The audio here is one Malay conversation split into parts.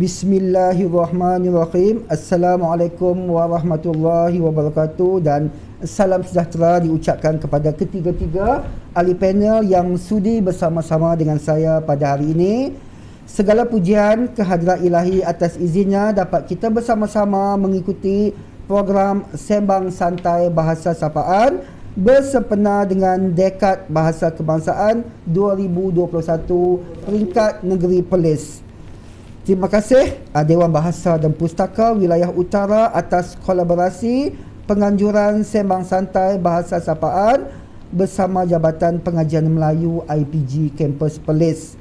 Bismillahirrahmanirrahim. Assalamualaikum warahmatullahi wabarakatuh dan salam sejahtera diucapkan kepada ketiga-tiga ahli panel yang sudi bersama-sama dengan saya pada hari ini. Segala pujian kehadrat ilahi atas izinnya dapat kita bersama-sama mengikuti program Sembang Santai Bahasa Sapaan bersempena dengan Dekad Bahasa Kebangsaan 2021 peringkat negeri Perlis. Terima kasih Dewan Bahasa dan Pustaka Wilayah Utara atas kolaborasi penganjuran Sembang Santai Bahasa Sapaan bersama Jabatan Pengajian Melayu IPG Kampus Perlis.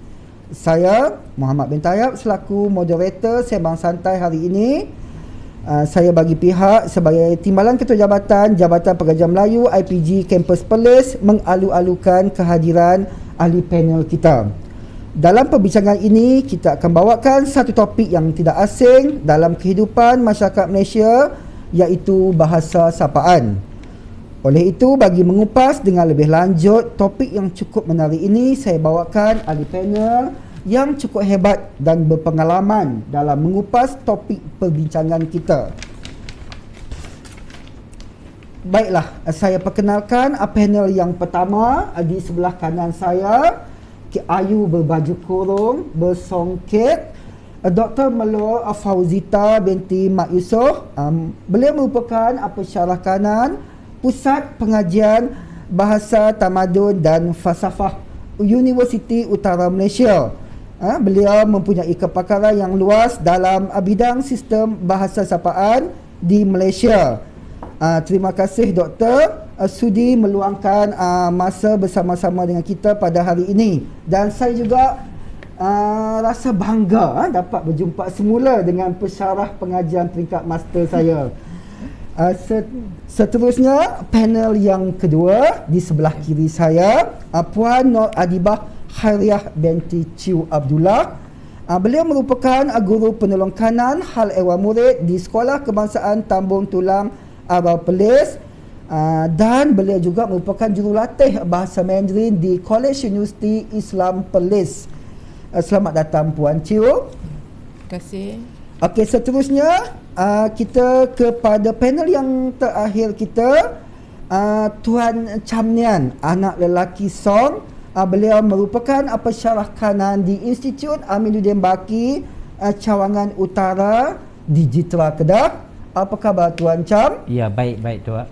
Saya Muhammad bin Tayyab selaku moderator Sembang Santai hari ini. Saya bagi pihak sebagai Timbalan Ketua Jabatan Pengajian Melayu IPG Kampus Perlis mengalu-alukan kehadiran ahli panel kita. Dalam perbincangan ini, kita akan bawakan satu topik yang tidak asing dalam kehidupan masyarakat Malaysia, iaitu bahasa sapaan. Oleh itu, bagi mengupas dengan lebih lanjut topik yang cukup menarik ini, saya bawakan ahli panel yang cukup hebat dan berpengalaman dalam mengupas topik perbincangan kita. Baiklah, saya perkenalkan panel yang pertama. Di sebelah kanan saya, Ayu berbaju kurung, bersongket, Dr. Melor Fauzita binti Mak Yusof. Beliau merupakan pensyarah kanan Pusat Pengajian Bahasa Tamadun dan Falsafah Universiti Utara Malaysia. Beliau mempunyai kepakaran yang luas dalam bidang sistem bahasa sapaan di Malaysia. Terima kasih Doktor sudi meluangkan masa bersama-sama dengan kita pada hari ini. Dan saya juga rasa bangga dapat berjumpa semula dengan pensyarah pengajian peringkat master saya. Seterusnya, panel yang kedua di sebelah kiri saya, Puan Nur Adibah Khairiah binti Ciu Abdullah. Beliau merupakan guru penolong kanan hal ehwal murid di Sekolah Kebangsaan Tambung Tulang Arau Perlis, dan beliau juga merupakan jurulatih bahasa Mandarin di College Universiti Islam Perlis. Selamat datang Puan Ciu. Terima kasih. Okey, seterusnya kita kepada panel yang terakhir kita, Tuan Cham Nian, anak lelaki Song. Beliau merupakan pensyarah kanan di Institut Aminuddin Baki, Cawangan Utara, Digitra Kedah. Apa khabar Tuan Cham? Ya, baik-baik Tuan.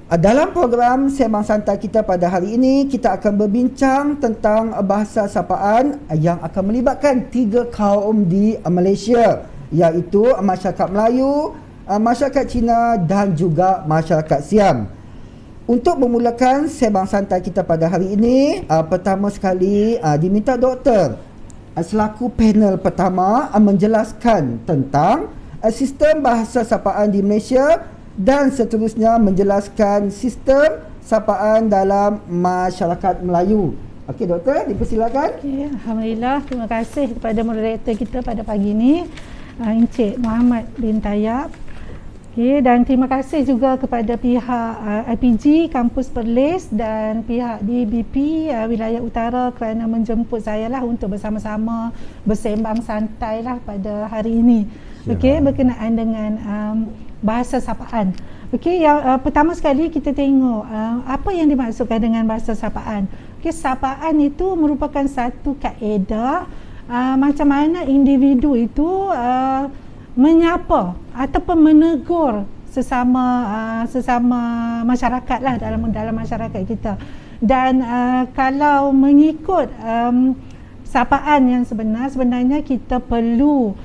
Dalam program Sembang Santai kita pada hari ini, kita akan berbincang tentang bahasa sapaan yang akan melibatkan tiga kaum di Malaysia, iaitu masyarakat Melayu, masyarakat Cina dan juga masyarakat Siam. Untuk memulakan Sembang Santai kita pada hari ini, pertama sekali diminta doktor selaku panel pertama menjelaskan tentang sistem bahasa sapaan di Malaysia dan seterusnya menjelaskan sistem sapaan dalam masyarakat Melayu. Okey doktor, dipersilakan. Okay, Alhamdulillah, terima kasih kepada moderator kita pada pagi ini, Encik Muhammad bin Tayyab. Okay, dan terima kasih juga kepada pihak IPG Kampus Perlis dan pihak DBP Wilayah Utara kerana menjemput saya lah untuk bersama-sama bersembang santai lah pada hari ini. Okey, berkenaan dengan bahasa sapaan. Okey, yang pertama sekali kita tengok apa yang dimaksudkan dengan bahasa sapaan. Okey, sapaan itu merupakan satu kaedah macam mana individu itu menyapa ataupun menegur sesama masyarakat lah dalam masyarakat kita. Dan kalau mengikut sapaan yang sebenarnya kita perlu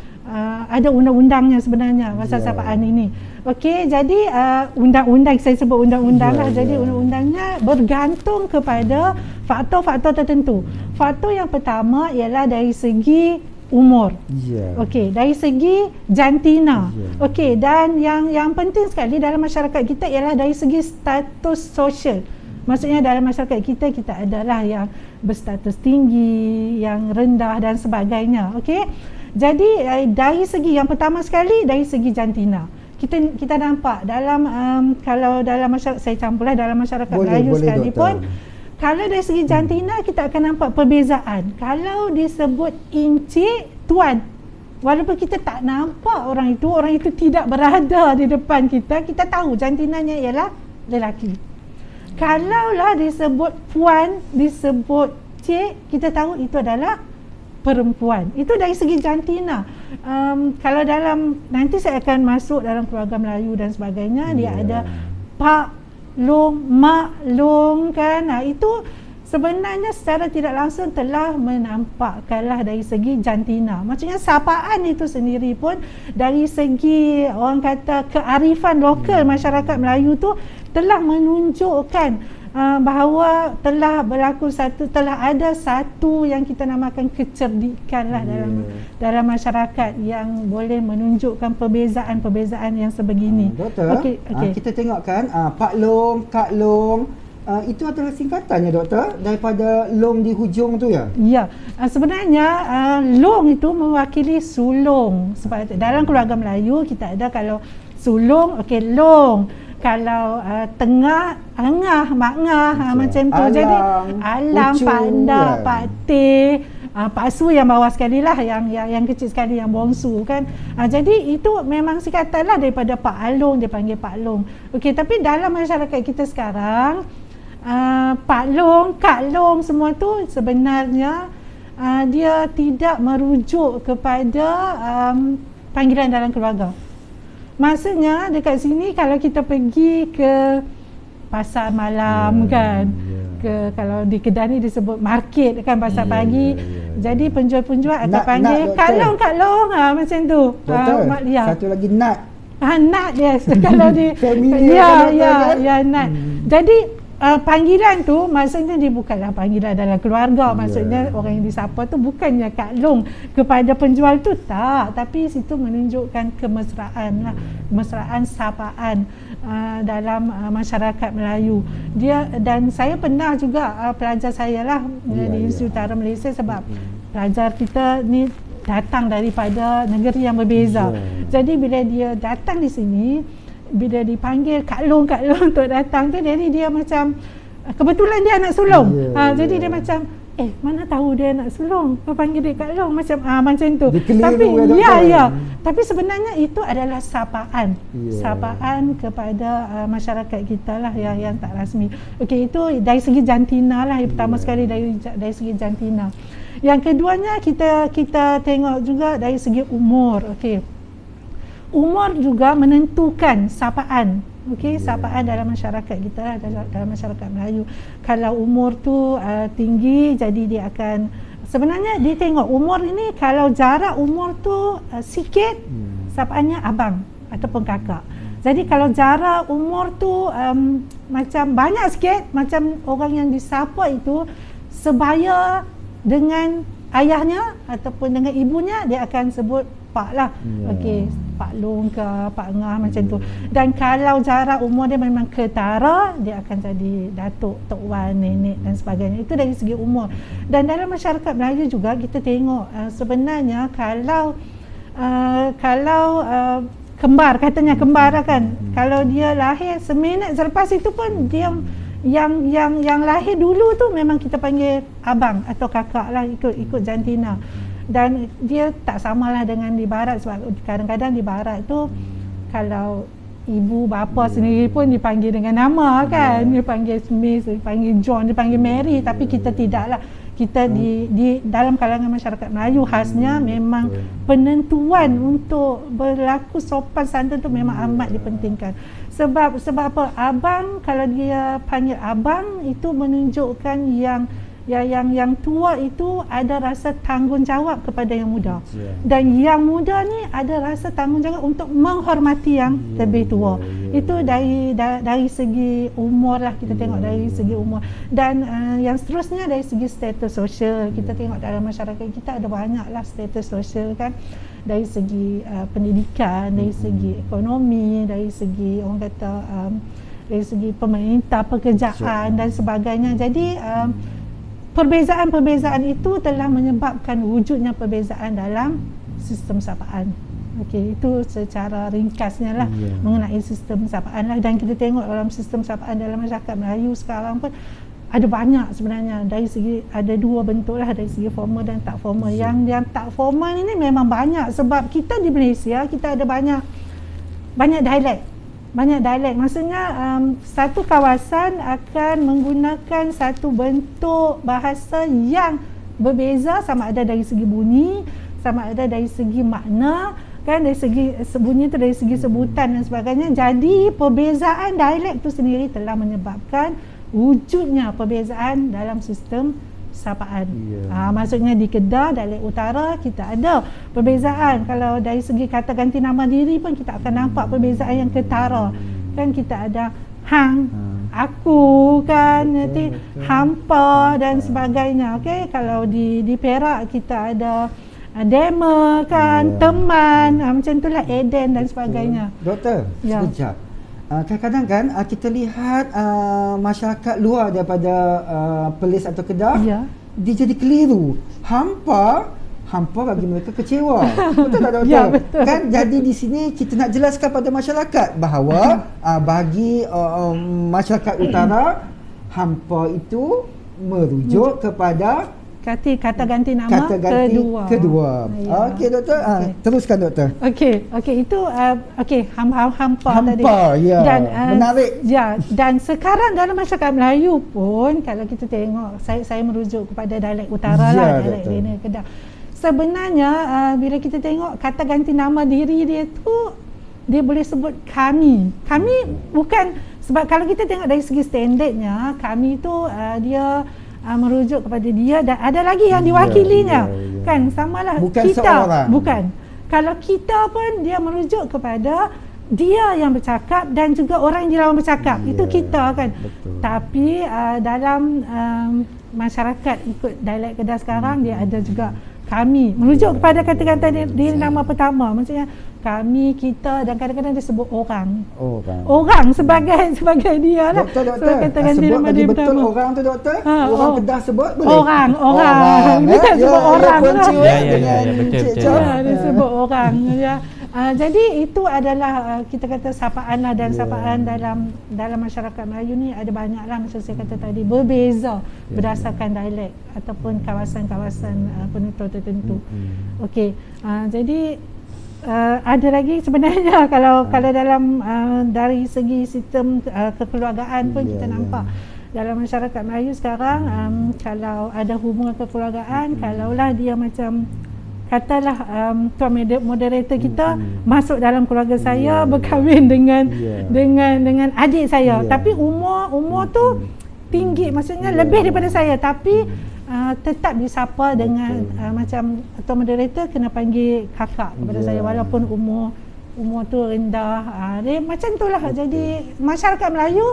ada undang-undangnya sebenarnya pasal sapaan ini. Okey, jadi undang-undang, saya sebut undang-undang lah. Jadi undang-undangnya bergantung kepada faktor-faktor tertentu. Faktor yang pertama ialah dari segi umur. Okey, dari segi jantina. Okey, dan yang penting sekali dalam masyarakat kita ialah dari segi status sosial. Maksudnya dalam masyarakat kita adalah yang berstatus tinggi, yang rendah dan sebagainya. Okey. Jadi dari segi yang pertama sekali dari segi jantina. Kita nampak dalam kalau dalam masyarakat, saya campurlah dalam masyarakat Melayu sekalipun, kalau dari segi jantina kita akan nampak perbezaan. Kalau disebut encik, tuan, Walaupun kita tak nampak orang itu tidak berada di depan kita, kita tahu jantinanya ialah lelaki. Kalaulah disebut puan, disebut cik, kita tahu itu adalah perempuan. Itu dari segi jantina. Kalau nanti saya akan masuk dalam keluarga Melayu dan sebagainya, dia ada pak long, mak long kan. Itu sebenarnya secara tidak langsung telah menampakkanlah dari segi jantina. Maksudnya sapaan itu sendiri pun dari segi orang kata kearifan lokal masyarakat Melayu tu telah menunjukkan bahawa telah ada satu yang kita namakan kecerdikan lah dalam masyarakat yang boleh menunjukkan perbezaan-perbezaan yang sebegini. Doktor, kita tengok kan Pak Long, Kak Long, itu adalah singkatannya doktor daripada long di hujung tu ya? Ya, sebenarnya long itu mewakili sulung. Sebab dalam keluarga Melayu kita ada kalau sulung, long. Kalau tengah, angah, makngah, macam tu. Jadi alang, panda, pak teh, pak su yang bawah sekali lah, yang kecil sekali, yang bongsu kan. Jadi itu memang singkatan lah daripada Pak Along, dia panggil Pak Long. Okey, tapi dalam masyarakat kita sekarang, Pak Long, Kak Long, semua tu sebenarnya dia tidak merujuk kepada panggilan dalam keluarga. Maksudnya dekat sini kalau kita pergi ke pasar malam kan, kalau di Kedah ni disebut market kan, pasar pagi. Jadi penjual-penjual akan panggil Kak Long, macam tu. Satu lagi Nat. Nat, yes. Kalau di Nat. Jadi panggilan tu maksudnya dia bukanlah panggilan dalam keluarga. Maksudnya orang yang disapa tu bukannya Kak Long kepada penjual tu, tak, tapi situ menunjukkan kemesraan lah, kemesraan sapaan dalam masyarakat Melayu. Dan saya pernah juga pelajar saya lah di Institut Utara Malaysia, sebab pelajar kita ni datang daripada negeri yang berbeza. Jadi bila dia datang di sini, bila dipanggil Kak Long untuk datang tu, jadi dia macam kebetulan dia anak sulung. Jadi dia macam mana tahu dia anak sulung, panggil dia Kak Long macam tu. Tapi tapi sebenarnya itu adalah sapaan. Sapaan kepada masyarakat kita lah yang tak rasmi. Okey, itu dari segi jantina lah. Pertama sekali dari segi jantina. Yang keduanya kita tengok juga dari segi umur. Okey, umur juga menentukan sapaan. Okey, sapaan dalam masyarakat kita, dalam masyarakat Melayu. Kalau umur tu tinggi, jadi dia akan, sebenarnya dia tengok umur ini, kalau jarak umur tu sikit, sapaannya abang ataupun kakak. Jadi kalau jarak umur tu macam banyak sikit, macam orang yang disapa itu sebaya dengan ayahnya ataupun dengan ibunya, dia akan sebut Pak lah. Okey, Pak Long ke Pak Ngah macam tu. Dan kalau jarak umur dia memang ketara, dia akan jadi datuk, tok wan, nenek dan sebagainya. Itu dari segi umur. Dan dalam masyarakat Melayu juga kita tengok sebenarnya kalau kembar, katanya kembar kan, kalau dia lahir seminit selepas itu pun dia yang lahir dulu tu memang kita panggil abang atau kakak lah, ikut jantina. Dan dia tak samalah dengan di barat, sebab kadang-kadang di barat tu kalau ibu bapa sendiri pun dipanggil dengan nama kan, dia panggil Smith, dia panggil John, dia panggil Mary, tapi kita tidaklah. Kita di dalam kalangan masyarakat Melayu khasnya memang penentuan untuk berlaku sopan santun tu memang amat dipentingkan. Sebab apa? Abang, kalau dia panggil abang, itu menunjukkan yang tua itu ada rasa tanggungjawab kepada yang muda. Dan yang muda ni ada rasa tanggungjawab untuk menghormati yang lebih tua. Itu dari segi umur lah, kita tengok dari segi umur. Dan yang seterusnya dari segi status sosial, kita tengok dalam masyarakat kita ada banyaklah status sosial kan. Dari segi pendidikan, dari segi ekonomi, dari segi orang kata dari segi pemerintah, pekerjaan dan sebagainya. Jadi perbezaan-perbezaan itu telah menyebabkan wujudnya perbezaan dalam sistem sapaan. Okey, itu secara ringkasnya lah mengenai sistem sapaan lah. Dan kita tengok dalam sistem sapaan dalam masyarakat Melayu sekarang pun ada banyak sebenarnya. Dari segi ada dua bentuk lah, dari segi formal dan tak formal. Yang tak formal ini memang banyak, sebab kita di Malaysia kita ada banyak dialek. Banyak dialek. Maksudnya satu kawasan akan menggunakan satu bentuk bahasa yang berbeza, sama ada dari segi bunyi, sama ada dari segi makna, kan, dari segi bunyi itu dari segi sebutan dan sebagainya. Jadi perbezaan dialek itu sendiri telah menyebabkan wujudnya perbezaan dalam sistem sapaan. Maksudnya di Kedah, dialek utara kita ada perbezaan. Kalau dari segi kata ganti nama diri pun kita akan nampak perbezaan yang ketara. Kan kita ada hang, aku, kan, nanti hampa dan sebagainya. Okey, kalau di Perak kita ada dema, kan, teman, macam itulah, Eden dan sebagainya. Doktor, sekejap. Kadang-kadang kan kita lihat masyarakat luar daripada Perlis atau Kedah, dia jadi keliru. Hampa bagi mereka kecewa. Betul tak, doktor? Ya, betul. Kan, jadi di sini kita nak jelaskan pada masyarakat bahawa bagi masyarakat utara, hampa itu merujuk kepada kata ganti nama kedua. Okey, doktor. Teruskan, doktor. Okey, itu hampa tadi. Ya. Dan menarik. Ya, dan sekarang dalam masyarakat Melayu pun, kalau kita tengok, saya merujuk kepada dialek utara lah, dialek Lena Kedah. Sebenarnya bila kita tengok kata ganti nama diri dia tu, dia boleh sebut kami. Kami bukan, sebab kalau kita tengok dari segi standardnya, kami tu dia merujuk kepada dia, dan ada lagi yang diwakilinya. Kan, samalah bukan kita seorang. Bukan. Kalau kita pun dia merujuk kepada dia yang bercakap dan juga orang yang dilawan bercakap. Itu kita, kan. Betul. Tapi dalam masyarakat ikut dialek Kedah sekarang, dia ada juga kami, merujuk kepada kata-kata diri nama pertama. Maksudnya kami, kita, dan kadang-kadang dia sebut orang sebagai dia lah. Doktor, sebut lagi betul orang tu, doktor. Orang Kedah sebut boleh? Orang dia tak sebut orang lah. Betul. Dia sebut orang, ya. Jadi itu adalah kita kata sapaan lah, dan sapaan dalam masyarakat Melayu ni ada banyak lah, macam saya kata tadi, berbeza berdasarkan dialek ataupun kawasan-kawasan penutur tertentu. Okey, jadi ada lagi sebenarnya kalau dalam dari segi sistem kekeluargaan pun kita nampak dalam masyarakat Melayu sekarang, kalau ada hubungan kekeluargaan, kalaulah dia macam katalah tuan moderator kita masuk dalam keluarga saya, berkahwin dengan adik saya, tapi umur tu tinggi, maksudnya lebih daripada saya, tapi tetap disapa dengan macam tuan moderator kena panggil kakak kepada saya, walaupun umur tu rendah. Dia macam itulah. Jadi masyarakat Melayu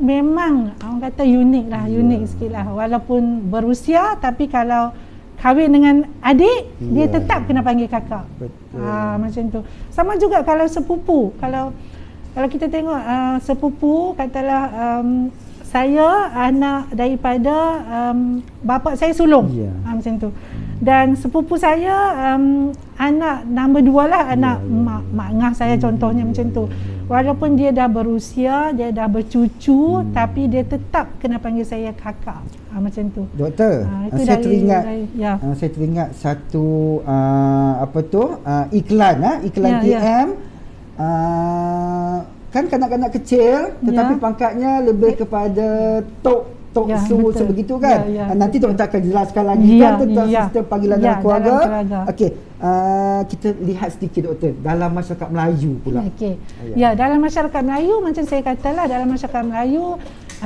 memang orang kata unik sikit lah, walaupun berusia, tapi kalau kahwin dengan adik, dia tetap kena panggil kakak. Macam tu. Sama juga kalau sepupu. Kalau kita tengok sepupu, katalah saya anak daripada bapa saya sulung, macam tu. Dan sepupu saya anak nombor 2 lah, anak mak ngah saya contohnya, macam tu. Walaupun dia dah berusia, dia dah bercucu, tapi dia tetap kena panggil saya kakak. Macam tu. Doktor, saya teringat satu iklan TM. Kan kanak-kanak kecil, tetapi pangkatnya lebih kepada tok su sebegitu, kan. Nanti doktor akan jelaskan lagi kan tentang sistem panggilan dalam keluarga. Okey, kita lihat sedikit, doktor, dalam masyarakat Melayu pula. Dalam masyarakat Melayu, macam saya katalah, dalam masyarakat Melayu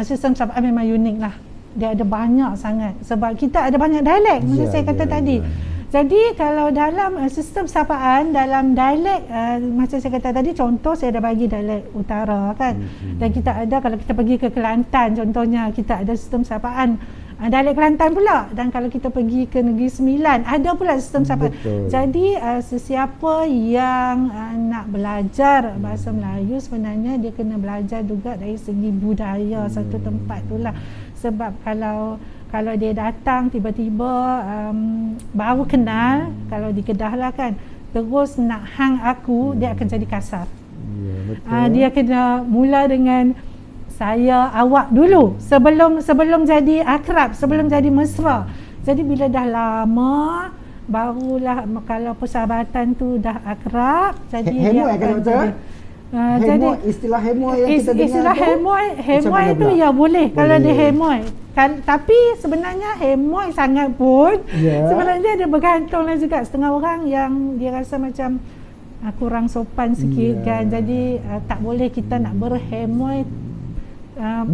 sistem sapaan memang unik lah. Dia ada banyak sangat, sebab kita ada banyak dialek, macam saya kata tadi. Jadi kalau dalam sistem sapaan, dalam dialek macam saya kata tadi, contoh saya dah bagi dialek utara, kan. Dan kita ada, kalau kita pergi ke Kelantan contohnya, kita ada sistem sapaan dialek Kelantan pula. Dan kalau kita pergi ke Negeri Sembilan, ada pula sistem sapaan. Jadi sesiapa yang nak belajar bahasa Melayu, sebenarnya dia kena belajar juga dari segi budaya satu tempat tu lah. Sebab kalau dia datang tiba-tiba baru kenal, kalau di Kedah lah, kan, terus nak hang aku, dia akan jadi kasar. Dia kena mula dengan saya awak dulu sebelum jadi akrab, sebelum jadi mesra. Jadi bila dah lama barulah kalau persahabatan tu dah akrab, jadi dia akan jadi jadi istilah hemoy yang kita dengar istilah hemoy tu ya boleh kalau dia hemoy kan, tapi sebenarnya hemoy sangat pun sebenarnya dia bergantunglah juga. Setengah orang yang dia rasa macam kurang sopan sikit kan, jadi tak boleh kita nak berhemoy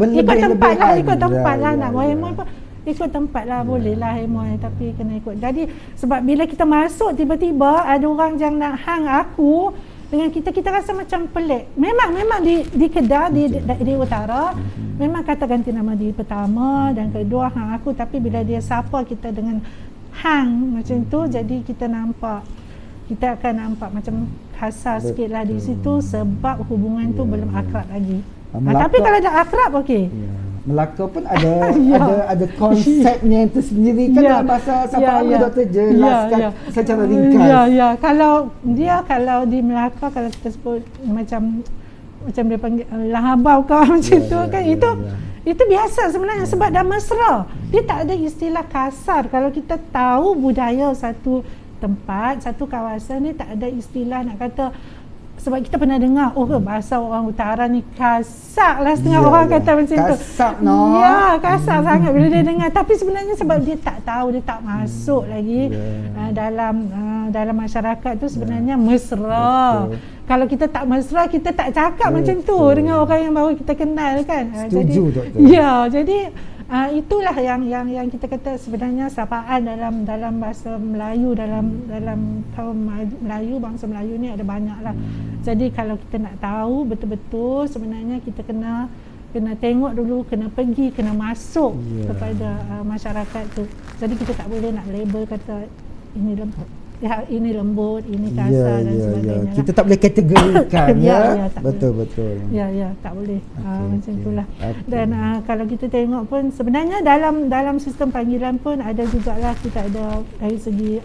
ikut tempat lah nak berhemoy pun ikut tempat lah, boleh lah hemoy, tapi kena ikut. Jadi sebab bila kita masuk tiba-tiba ada orang yang nak hang aku dengan kita rasa macam pelik. Memang di Kedah di utara memang kata ganti nama di pertama dan kedua hang aku, tapi bila dia sapa kita dengan hang macam tu, jadi kita akan nampak macam kasar sikit lah di situ sebab hubungan tu belum akrab lagi. Tapi kalau dah akrab okey. Melaka pun ada konsepnya yang tersendiri kan dalam bahasa sapaan Doktor jelaskan secara ringkas. Kalau di Melaka kalau kita sebut macam dia panggil lahabau kau macam tu kan, itu biasa sebenarnya sebab dah mesra. Dia tak ada istilah kasar. Kalau kita tahu budaya satu tempat, satu kawasan ni tak ada istilah nak kata. Sebab kita pernah dengar, bahasa orang utara ni kasar lah, setengah orang kata macam tu. Kasar kasar sangat bila dia dengar. Tapi sebenarnya sebab dia tak tahu, dia tak masuk lagi dalam masyarakat tu sebenarnya mesra. Kalau kita tak mesra, kita tak cakap macam tu dengan orang yang baru kita kenal kan. Setuju, Doktor. Jadi itulah yang kita kata sebenarnya sapaan dalam bahasa Melayu, dalam kaum Melayu, bangsa Melayu ni ada banyak lah. Jadi kalau kita nak tahu betul-betul sebenarnya kita kena tengok dulu, kena pergi, kena masuk kepada masyarakat tu. Jadi kita tak boleh nak label kata ini lembut, ini kasar dan sebagainya. Kita tak boleh kategorikan betul. Tak boleh. Macam itulah. Dan kalau kita tengok pun sebenarnya dalam sistem panggilan pun ada jugalah, kita ada dari segi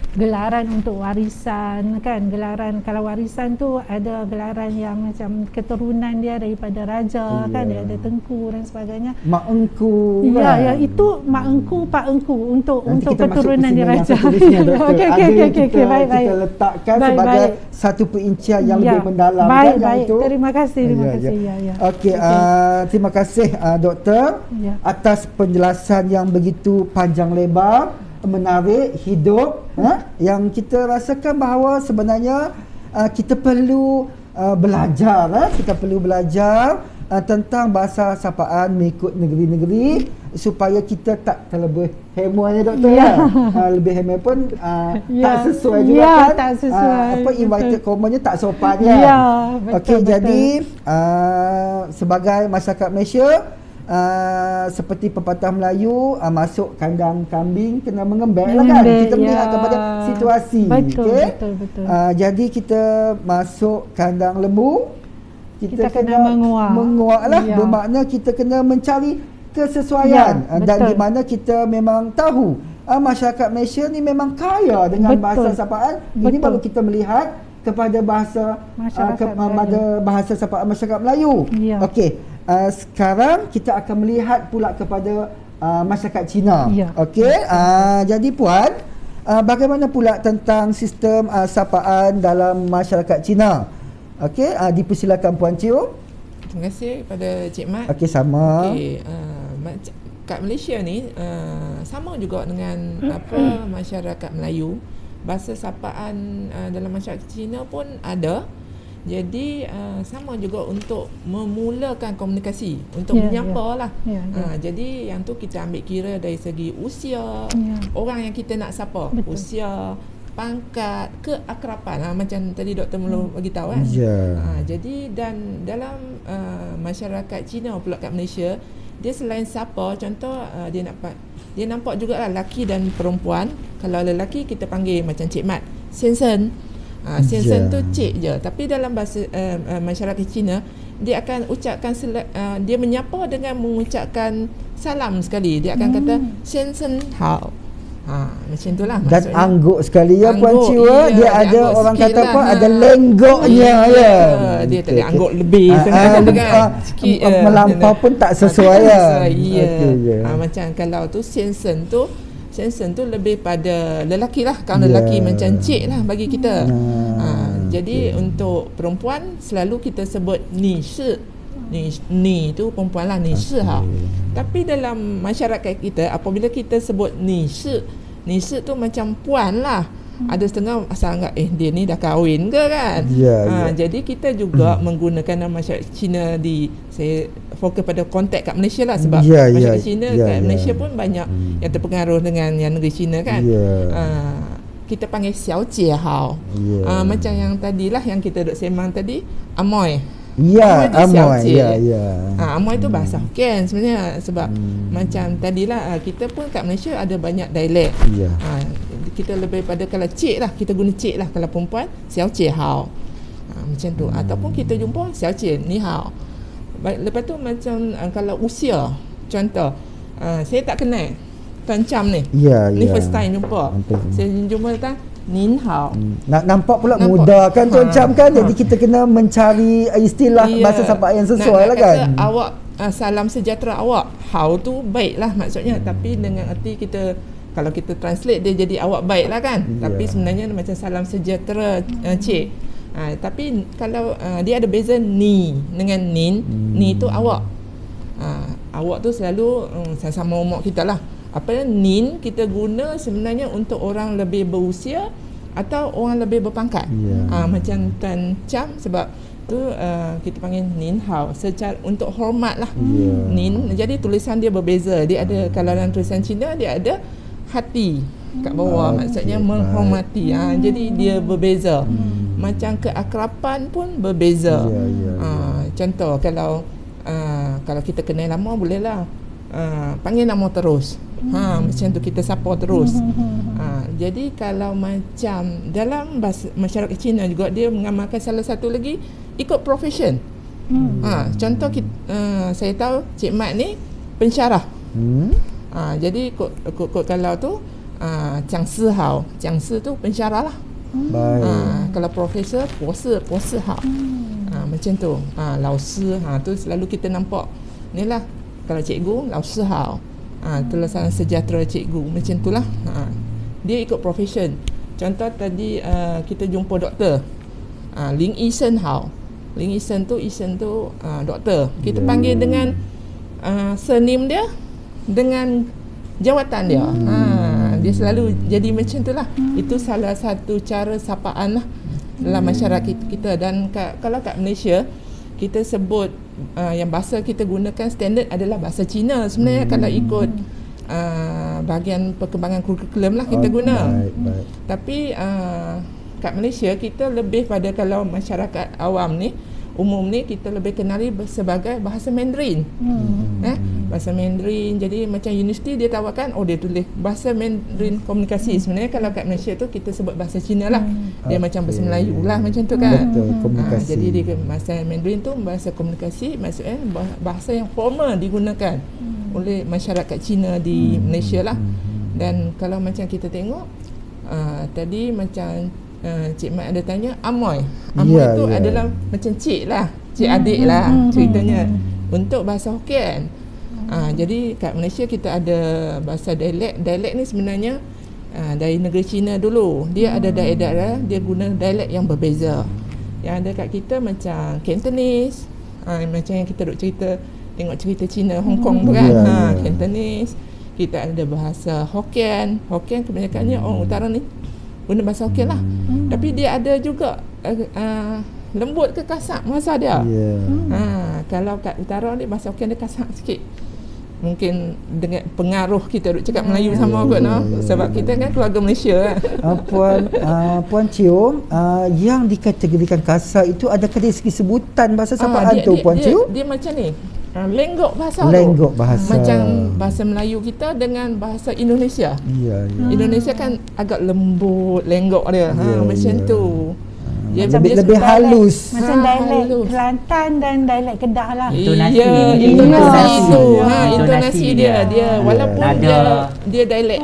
gelaran untuk warisan kan. Gelaran kalau warisan tu ada gelaran yang macam keturunan dia daripada raja kan, dia ada tengku dan sebagainya. Mak engku itu mak engku, pak engku untuk keturunan dia raja. Okey, baik. Kita letakkan sebagai satu perincian yang lebih mendalam kan yang itu. Terima kasih. Okey, terima kasih Doktor atas penjelasan yang begitu panjang lebar, menarik, hidup, yang kita rasakan bahawa sebenarnya kita perlu belajar, tentang bahasa sapaan mengikut negeri-negeri supaya kita tak terlebih hemoy Doktor lebih hemoy pun tak sesuai juga kan, tak sesuai. Invited commonnya tak sopan Okey, jadi sebagai masyarakat Malaysia, seperti pepatah Melayu, masuk kandang kambing kena mengembek lah kan. Kita melihat kepada situasi. Betul. Jadi kita masuk kandang lembu, kita kena menguak lah. Bermakna kita kena mencari kesesuaian dan di mana kita memang tahu masyarakat Malaysia ni memang kaya dengan bahasa sapaan. Ini baru kita melihat kepada bahasa sapaan masyarakat Melayu. Okey. Sekarang kita akan melihat pula kepada masyarakat Cina. Okey, jadi puan, bagaimana pula tentang sistem sapaan dalam masyarakat Cina? Okey, dipersilakan Puan Cio. Terima kasih kepada Cik Mat. Okey, sama. Okey, kat Malaysia ni sama juga dengan masyarakat Melayu. Bahasa sapaan dalam masyarakat Cina pun ada. Jadi sama juga untuk memulakan komunikasi, untuk menyapa lah. Jadi yang tu kita ambil kira dari segi usia orang yang kita nak sapa. Usia, pangkat, keakraban, macam tadi Doktor mula bagi tahu kan. Jadi dan dalam masyarakat Cina pula kat Malaysia, dia selain sapa, contoh dia nampak jugalah lelaki dan perempuan. Kalau lelaki kita panggil macam Cik Mat, Sensen. Sensen tu cik je. Tapi dalam bahasa masyarakat Cina, dia akan ucapkan dia menyapa dengan mengucapkan salam sekali. Dia akan kata Sensen hao. Macam itulah Dan maksudnya. angguk sekali ya Puan Angguk, Ciu. iya, Dia ada angguk orang sikit kata lah, apa, ada lenggoknya ya. Dia tak ada angguk lebih kan, sikit melampau pun tak sesuai ya. Ya. Okey, Macam kalau tu Sensen tu lebih pada lelaki lah. Kalau lelaki macam cik lah bagi kita. Jadi untuk perempuan selalu kita sebut ni shi. Ni tu perempuan lah, ni shi ha. Tapi dalam masyarakat kita apabila kita sebut ni shi tu macam puan lah. Ada setengah asal anggap dia ni dah kahwin ke kan. Jadi kita juga menggunakan nama masyarakat Cina saya fokus pada konteks kat Malaysia lah, sebab masyarakat Cina kat Malaysia pun banyak yang terpengaruh dengan yang negeri Cina kan. Kita panggil xiao jie hao. Macam yang tadilah yang kita duk sembang tadi, amoy. Amoy. Amoy tu bahasa Hokkien sebenarnya, sebab macam tadilah kita pun kat Malaysia ada banyak dialek. Kita lebih pada kalau cik lah, kita guna cik lah. Kalau perempuan xiao jie hao. Macam tu. Ataupun kita jumpa xiao jie ni hao. Lepas tu macam kalau usia, contoh saya tak kenal Tuan Cham ni. Ni first time jumpa. Saya jumpa datang Nin hao. Nampak pula muda kan Tuan Cham kan. Jadi kita kena mencari istilah bahasa sapaan yang sesuai lah kan. Kata awak salam sejahtera awak. Hao tu baik lah maksudnya. Tapi dengan erti kita, kalau kita translate dia jadi awak baik lah kan. Tapi sebenarnya macam salam sejahtera cik. Tapi kalau dia ada beza ni dengan nin. Ni tu awak. Awak tu selalu sama umur kita lah. Apa nin kita guna sebenarnya untuk orang lebih berusia atau orang lebih berpangkat. Macam Tuan Cham, sebab tu kita panggil nin hao secara untuk hormat lah. Nin, jadi tulisan dia berbeza. Dia ada, kalau dalam tulisan Cina dia ada hati kat bawah, maksudnya menghormati. Jadi dia berbeza. Macam keakraban pun berbeza. Contoh kalau kita kenal lama bolehlah panggil nama terus. Macam tu kita sapa terus. Jadi kalau macam dalam bahasa masyarakat Cina juga dia mengamalkan salah satu lagi ikut profession. Contoh saya tahu Cik Mat ni pensyarah. Jadi ikut kalau tu Jiang Si Hao, Jiang Si tu pensyarah lah. Kalau profesor puasa hao. Macam tu. Lao Si tu selalu kita nampak. Inilah kalau cikgu lao Si hao. Tulisan sejahtera cikgu, macam itulah. Dia ikut profession. Contoh tadi kita jumpa doktor. Ling Yisen hao. Ling Yisen tu doktor. Kita panggil dengan surname dia dengan jawatan dia. Dia selalu jadi macam itulah. Itu salah satu cara sapaan lah dalam masyarakat kita. Dan kalau kat Malaysia kita sebut yang bahasa kita gunakan standard adalah bahasa Cina sebenarnya. Kalau ikut bahagian perkembangan kurikulum lah kita guna. Tapi kat Malaysia kita lebih pada, kalau masyarakat awam ni umum ni kita lebih kenali sebagai bahasa Mandarin. Bahasa Mandarin. Jadi macam universiti dia tawarkan dia tulis bahasa Mandarin komunikasi. Sebenarnya kalau kat Malaysia tu kita sebut bahasa Cina lah. Dia macam bahasa Melayu lah macam tu kan. Jadi dia bahasa Mandarin tu bahasa komunikasi, maksudnya bahasa yang formal digunakan oleh masyarakat Cina di Malaysia lah. Dan kalau macam kita tengok tadi macam Cik Mat ada tanya amoy. Amoy tu adalah macam cik lah, cik adik lah ceritanya untuk bahasa Hokkien. Jadi kat Malaysia kita ada bahasa dialek. Dialek ni sebenarnya dari negeri Cina dulu. Dia ada daerah dia guna dialek yang berbeza. Yang ada kat kita macam Cantonese, macam yang kita duk cerita, tengok cerita Cina Hong Kong tu kan. Cantonese. Kita ada bahasa Hokkien. Hokkien kebanyakannya orang utara ni guna bahasa Hokkien lah. Tapi dia ada juga lembut ke kasar bahasa dia. Kalau kat utara ni bahasa Hokkien dia kasar sikit. Mungkin dengan pengaruh kita duk cakap Melayu sama kot sebab kita kan keluarga Malaysia kan. Puan Ciu, yang dikategorikan kasar itu adakah dari segi sebutan bahasa sapaan tu Puan Ciu? Dia macam ni. Lenggok bahasa lenggok bahasa. Macam bahasa Melayu kita dengan bahasa Indonesia. Indonesia kan agak lembut lenggok dia. Macam tu. Lebih halus. Macam dialek Kelantan dan dialek Kedah lah. Intonasi. Intonasi itu. Intonasi Intonasi dia walaupun nada. dia dialek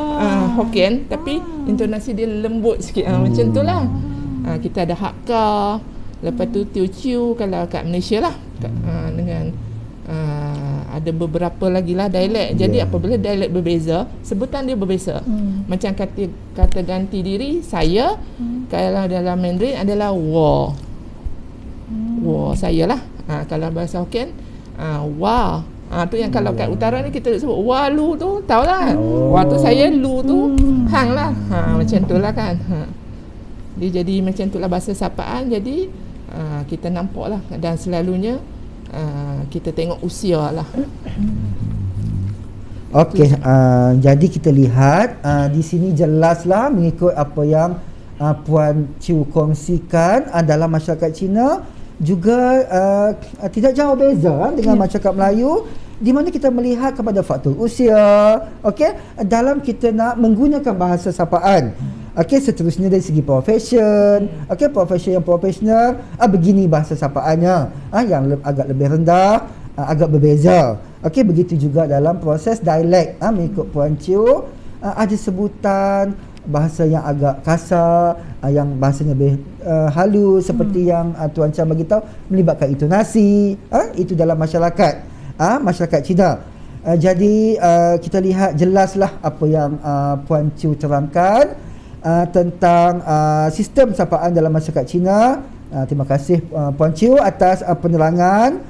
Hokkien, tapi intonasi dia lembut sikit. Macam tu lah. Kita ada Hakka, lepas tu Teochew kalau kat Malaysia lah. Dengan ada beberapa lagi lah dialek. Jadi apabila dialek berbeza, sebutan dia berbeza. Macam kata ganti diri saya, kalau dalam Mandarin adalah wo. Wo saya lah. Kalau bahasa Hokkien wa. Tu yang kalau kat utara ni kita sebut wa lu tu, tahu lah. Wa tu saya, lu tu hang lah. Macam tu lah kan. Dia jadi macam tu lah bahasa sapaan. Jadi kita nampak lah, dan selalunya kita tengok usia lah. Okey, jadi kita lihat di sini jelaslah mengikut apa yang Puan Chiu kongsikan dalam masyarakat Cina juga tidak jauh beza dengan masyarakat Melayu, di mana kita melihat kepada faktor usia, okey, dalam kita nak menggunakan bahasa sapaan. Okey, seterusnya dari segi profession, okey, profession yang profesional, begini bahasa sapaannya, yang agak lebih rendah, agak berbeza. Okey, begitu juga dalam proses dialek, mengikut Puan Chiu, ada sebutan bahasa yang agak kasar, yang bahasanya lebih halus, seperti yang Tuan Chan bagi tahu, melibatkan intonasi, itu dalam masyarakat masyarakat Cina. Jadi kita lihat jelaslah apa yang Puan Chiu terangkan tentang sistem sapaan dalam masyarakat Cina. Terima kasih Puan Chiu atas penerangan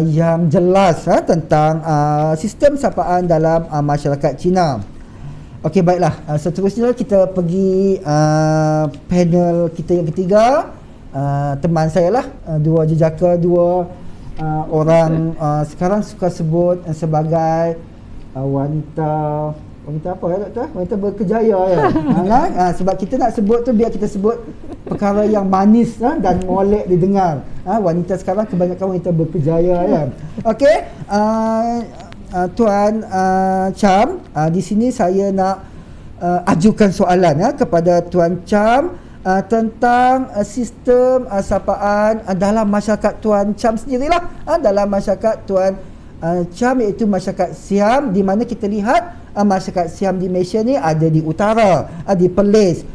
yang jelas tentang sistem sapaan dalam masyarakat Cina. Okey, baiklah. Seterusnya kita pergi panel kita yang ketiga. Teman saya lah, dua jejaka, dua orang sekarang suka sebut sebagai wanita apa ya doktor? Wanita berkejaya ya. Sebab kita nak sebut tu biar kita sebut perkara yang manis dan molek didengar. Wanita sekarang kebanyakan wanita berkejaya ya. Okey, Tuan Cham, di sini saya nak ajukan soalan kepada Tuan Cham tentang sistem sapaan dalam masyarakat Tuan Cham sendirilah, dalam masyarakat Tuan Cham, iaitu masyarakat Siam, di mana kita lihat masyarakat Siam di Malaysia ni ada di utara, di Perlis,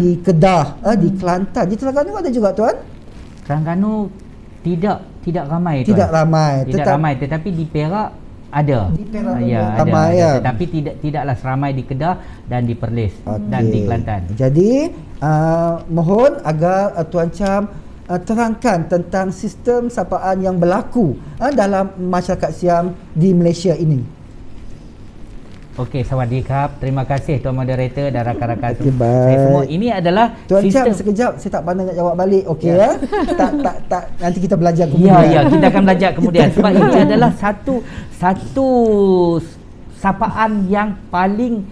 di Kedah, di Kelantan. Di Terengganu ada juga Tuan? Terengganu tidak ramai Tidak Tuan. ramai. Tidak ramai, tetapi di Perak ada. Di Perak ramai ada. Tetapi tidaklah seramai di Kedah dan di Perlis dan di Kelantan. Jadi mohon agar Tuan Cham terangkan tentang sistem sapaan yang berlaku dalam masyarakat Siam di Malaysia ini. Okey, sawadikap. Terima kasih Tuan Moderator dan rakan-rakan saya semua. Ini adalah Tuan sistem. Cham, sekejap, saya tak pandai nak jawab balik. Okey ya. Tak nanti kita belajar kemudian. Ya, kita akan belajar kemudian. Sebab ini adalah satu sapaan yang paling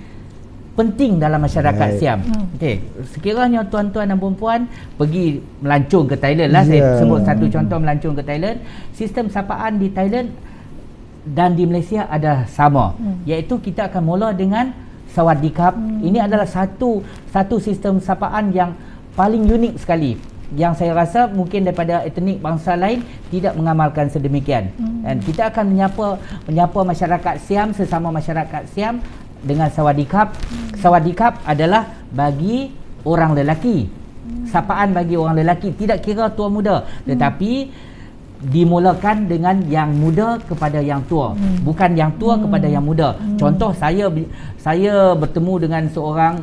penting dalam masyarakat Siam. Okey, sekiranya tuan-tuan dan puan-puan pergi melancong ke Thailand lah, saya sebut satu contoh melancong ke Thailand, sistem sapaan di Thailand dan di Malaysia ada sama, iaitu kita akan mula dengan sawadikap. Ini adalah satu sistem sapaan yang paling unik sekali, yang saya rasa mungkin daripada etnik bangsa lain tidak mengamalkan sedemikian. Dan kita akan menyapa masyarakat Siam, sesama masyarakat Siam dengan sawadikap. Sawadikap adalah bagi orang lelaki, sapaan bagi orang lelaki, tidak kira tua muda, tetapi dimulakan dengan yang muda kepada yang tua, bukan yang tua kepada yang muda. Contoh, saya bertemu dengan seorang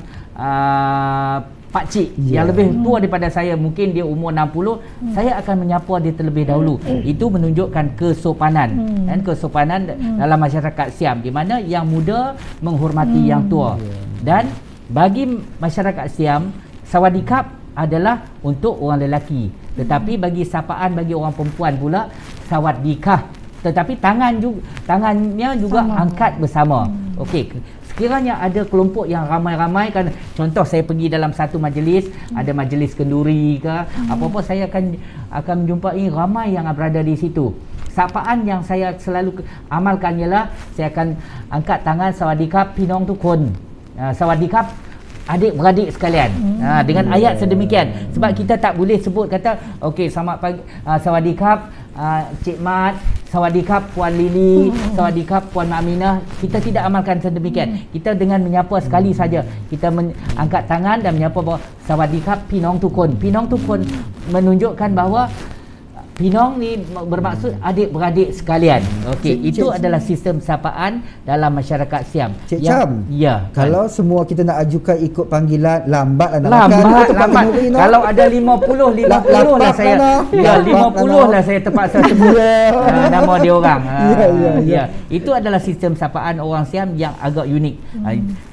pakcik yang lebih tua daripada saya, mungkin dia umur 60, saya akan menyapa dia terlebih dahulu. Itu menunjukkan kesopanan, dan kesopanan dalam masyarakat Siam, di mana yang muda menghormati yang tua. Dan bagi masyarakat Siam, sawadikap adalah untuk orang lelaki, tetapi bagi sapaan bagi orang perempuan pula sawadikah, tetapi tangannya juga angkat bersama. Okey, sekiranya ada kelompok yang ramai-ramai, kan contoh saya pergi dalam satu majlis, ada majlis kenduri ke apa-apa, saya akan menjumpai ramai yang berada di situ. Sapaan yang saya selalu amalkan ialah saya akan angkat tangan sawadikap pinong tukun. Sawadikap adik-beradik sekalian. Dengan ayat sedemikian. Sebab kita tak boleh sebut kata okey selamat pagi, sawadikap Cik Mat, sawadikap Puan Lili, sawadikap Puan Mak Aminah. Kita tidak amalkan sedemikian. Kita dengan menyapa sekali saja. Kita angkat tangan dan menyapa bahawa sawadikap Pinong Tukun. Pinong Tukun menunjukkan bahawa Pinong ni bermaksud adik-beradik sekalian. Okey, itu adalah sistem sapaan dalam masyarakat Siam. Cik Cham. Ya. Kalau semua kita nak ajukan ikut panggilan, lambat lah nak Lambat. makan. Kalau ada 50 lah saya. Ya, 50 lah saya terpaksa sebut nama dia orang. Ya. Itu adalah sistem sapaan orang Siam yang agak unik.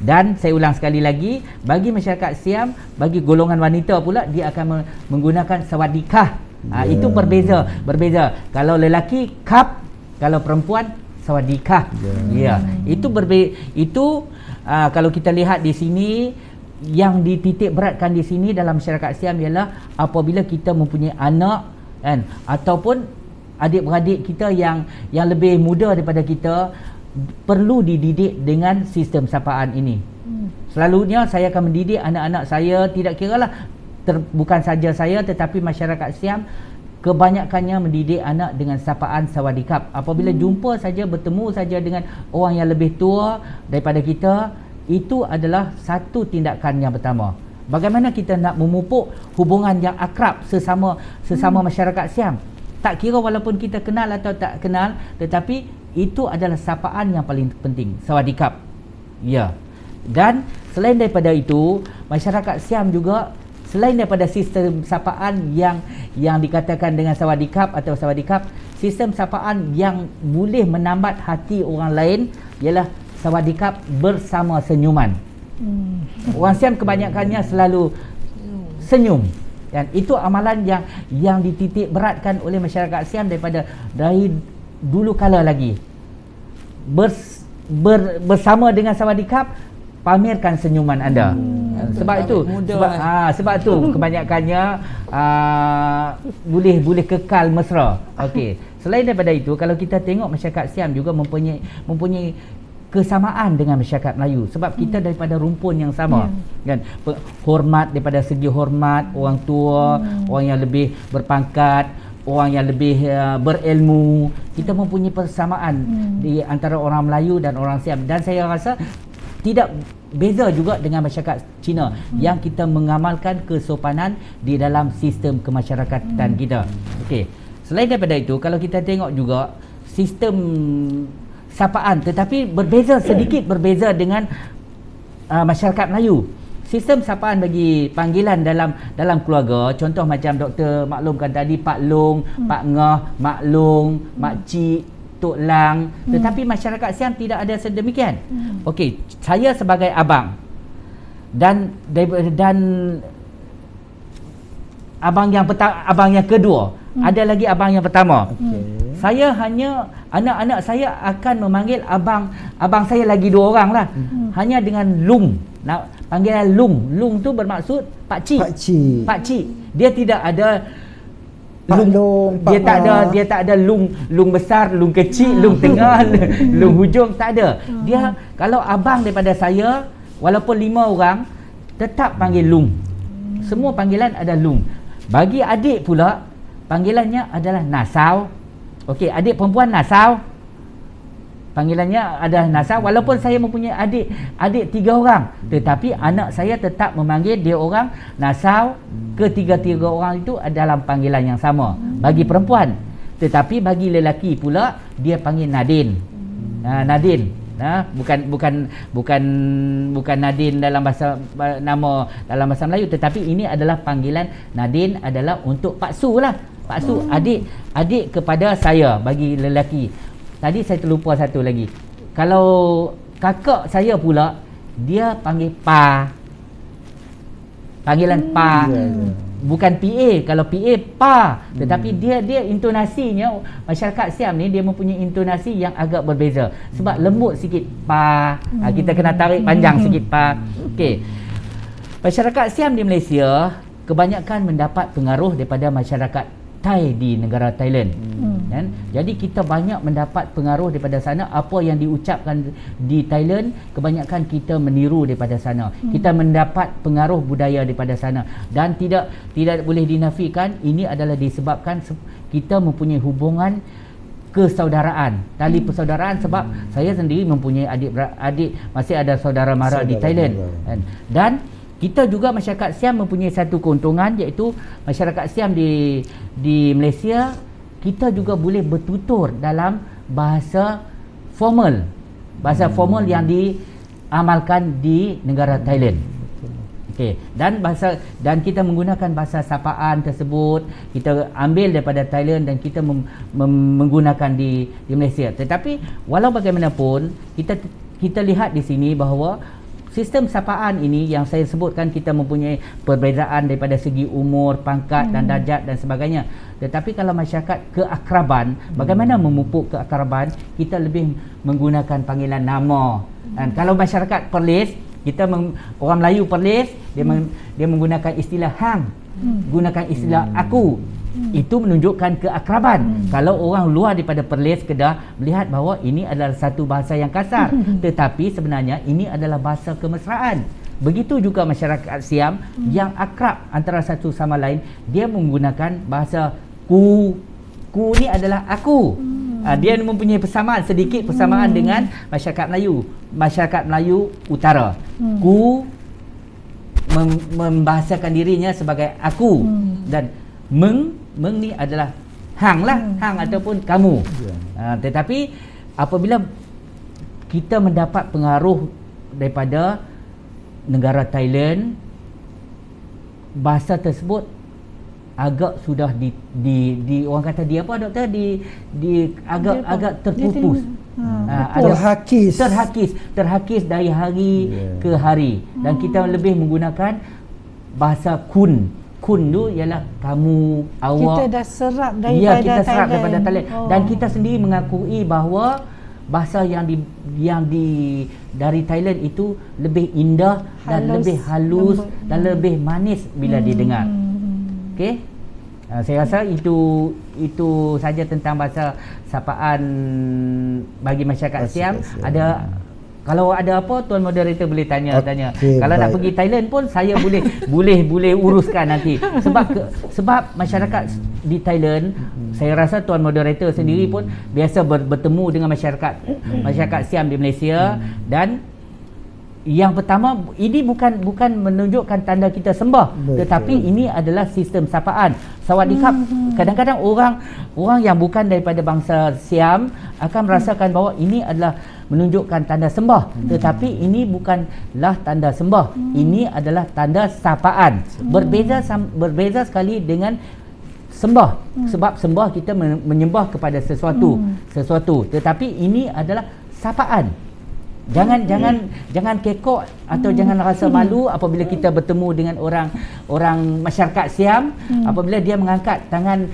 Dan saya ulang sekali lagi, bagi masyarakat Siam, bagi golongan wanita pula, dia akan menggunakan sawadikah. Itu berbeza. Kalau lelaki kap, kalau perempuan sawadikah. Itu itu kalau kita lihat di sini, yang dititik beratkan di sini dalam masyarakat Siam ialah apabila kita mempunyai anak kan, ataupun adik-beradik kita yang lebih muda daripada kita, perlu dididik dengan sistem sapaan ini. Selalunya saya akan mendidik anak-anak saya, tidak kiralah bukan saja saya tetapi masyarakat Siam kebanyakannya mendidik anak dengan sapaan sawadikap. Apabila jumpa saja, bertemu saja dengan orang yang lebih tua daripada kita, itu adalah satu tindakan yang pertama. Bagaimana kita nak memupuk hubungan yang akrab sesama masyarakat Siam. Tak kira walaupun kita kenal atau tak kenal, tetapi itu adalah sapaan yang paling penting, sawadikap. Ya. Dan selain daripada itu, masyarakat Siam juga, selain daripada sistem sapaan yang dikatakan dengan sawadikap atau sawadikap, sistem sapaan yang boleh menambat hati orang lain ialah sawadikap bersama senyuman. Orang Siam kebanyakannya selalu senyum. Dan itu amalan yang dititik beratkan oleh masyarakat Siam dari dulu kala lagi. Bersama dengan sawadikap, pamerkan senyuman anda. Sebab itu kebanyakannya boleh kekal mesra. Okey. Selain daripada itu, kalau kita tengok masyarakat Siam juga mempunyai kesamaan dengan masyarakat Melayu, sebab kita daripada rumpun yang sama. Kan? Hormat daripada segi hormat orang tua, orang yang lebih berpangkat, orang yang lebih berilmu, kita mempunyai persamaan di antara orang Melayu dan orang Siam. Dan saya rasa tidak beza juga dengan masyarakat Cina yang kita mengamalkan kesopanan di dalam sistem kemasyarakatan kita. Okey. Selain daripada itu, kalau kita tengok juga sistem sapaan, tetapi sedikit berbeza dengan masyarakat Melayu. Sistem sapaan bagi panggilan dalam keluarga, contoh macam doktor maklumkan tadi, Pak Long, Pak Ngah, Mak Long, Mak Cik, Tok Lang, tetapi masyarakat Siam tidak ada sedemikian. Okey, saya sebagai abang dan abang yang kedua, ada lagi abang yang pertama. Saya hanya anak-anak saya akan memanggil abang saya lagi dua orang lah. Hanya dengan Lung. Panggilan Lung. Lung tu bermaksud Pak Cik. Dia tidak ada dia tak ada lung besar, lung kecil, lung tengah, lung hujung, tak ada. Dia kalau abang daripada saya, walaupun 5 orang, tetap panggil lung. Semua panggilan ada lung. Bagi adik pula, panggilannya adalah Nasau. Okey, adik perempuan Nasau. Panggilannya adalah Nasau. Walaupun saya mempunyai adik 3 orang, tetapi anak saya tetap memanggil dia orang Nasau. Ketiga-tiga orang itu dalam panggilan yang sama bagi perempuan. Tetapi bagi lelaki pula, dia panggil Nadin. Nadin. Bukan Nadin dalam bahasa nama dalam bahasa Melayu, tetapi ini adalah panggilan Nadin adalah untuk Pak Su lah. Pak Su, adik kepada saya bagi lelaki. Tadi saya terlupa satu lagi. Kalau kakak saya pula, dia panggil Pa. Panggilan Pa. Bukan PA. Kalau PA, Pa. Tetapi dia intonasinya, masyarakat Siam ni dia mempunyai intonasi yang agak berbeza. Sebab lembut sikit Pa. Kita kena tarik panjang sikit Pa. Okey. Masyarakat Siam di Malaysia kebanyakan mendapat pengaruh daripada masyarakat Thai di negara Thailand. Kan? Jadi kita banyak mendapat pengaruh daripada sana. Apa yang diucapkan di Thailand kebanyakan kita meniru daripada sana. Kita mendapat pengaruh budaya daripada sana, dan tidak boleh dinafikan ini adalah disebabkan kita mempunyai hubungan kesaudaraan, tali persaudaraan, sebab saya sendiri mempunyai adik, masih ada saudara mara di Thailand. Dan kita juga masyarakat Siam mempunyai satu keuntungan, iaitu masyarakat Siam di Malaysia, kita juga boleh bertutur dalam bahasa formal. Bahasa formal yang diamalkan di negara Thailand. Okey, dan kita menggunakan bahasa sapaan tersebut, kita ambil daripada Thailand dan kita menggunakan di Malaysia. Tetapi walau bagaimanapun, kita lihat di sini bahawa sistem sapaan ini yang saya sebutkan, kita mempunyai perbezaan daripada segi umur, pangkat dan darjat dan sebagainya. Tetapi kalau masyarakat keakraban, bagaimana memupuk keakraban? Kita lebih menggunakan panggilan nama. Dan kalau masyarakat Perlis, orang Melayu Perlis, dia menggunakan istilah hang, gunakan istilah aku. Itu menunjukkan keakraban. Kalau orang luar daripada Perlis, Kedah, melihat bahawa ini adalah satu bahasa yang kasar, tetapi sebenarnya ini adalah bahasa kemesraan. Begitu juga masyarakat Siam yang akrab antara satu sama lain, dia menggunakan bahasa ku. Ku ni adalah aku. Dia mempunyai sedikit persamaan dengan masyarakat Melayu Utara. Ku membahasakan dirinya sebagai aku, dan meng ni adalah hang lah, hang ataupun kamu. Tetapi apabila kita mendapat pengaruh daripada negara Thailand, bahasa tersebut agak sudah di orang kata dia apa doktor, agak terpupus. Terhakis dari hari ke hari, dan kita lebih menggunakan bahasa kun tu ialah kamu, awak. Kita dah serap daripada Thailand. Dan kita sendiri mengakui bahawa bahasa yang dari Thailand itu lebih indah dan lebih halus dan lebih manis bila didengar. Okey. Saya rasa itu saja tentang bahasa sapaan bagi masyarakat Siam. Kalau ada apa, Tuan Moderator boleh tanya. Kalau nak pergi Thailand pun saya boleh uruskan nanti. Sebab masyarakat di Thailand, saya rasa Tuan Moderator sendiri pun biasa bertemu dengan masyarakat Siam di Malaysia. Dan yang pertama, ini bukan menunjukkan tanda kita sembah, tetapi ini adalah sistem sapaan. Sawadikap. Kadang-kadang orang yang bukan daripada bangsa Siam akan merasakan bahawa ini adalah menunjukkan tanda sembah, tetapi ini bukanlah tanda sembah. Ini adalah tanda sapaan. Berbeza sekali dengan sembah. Sebab sembah kita menyembah kepada sesuatu, tetapi ini adalah sapaan. Jangan kekok atau jangan rasa malu apabila kita bertemu dengan orang masyarakat Siam. Apabila dia mengangkat tangan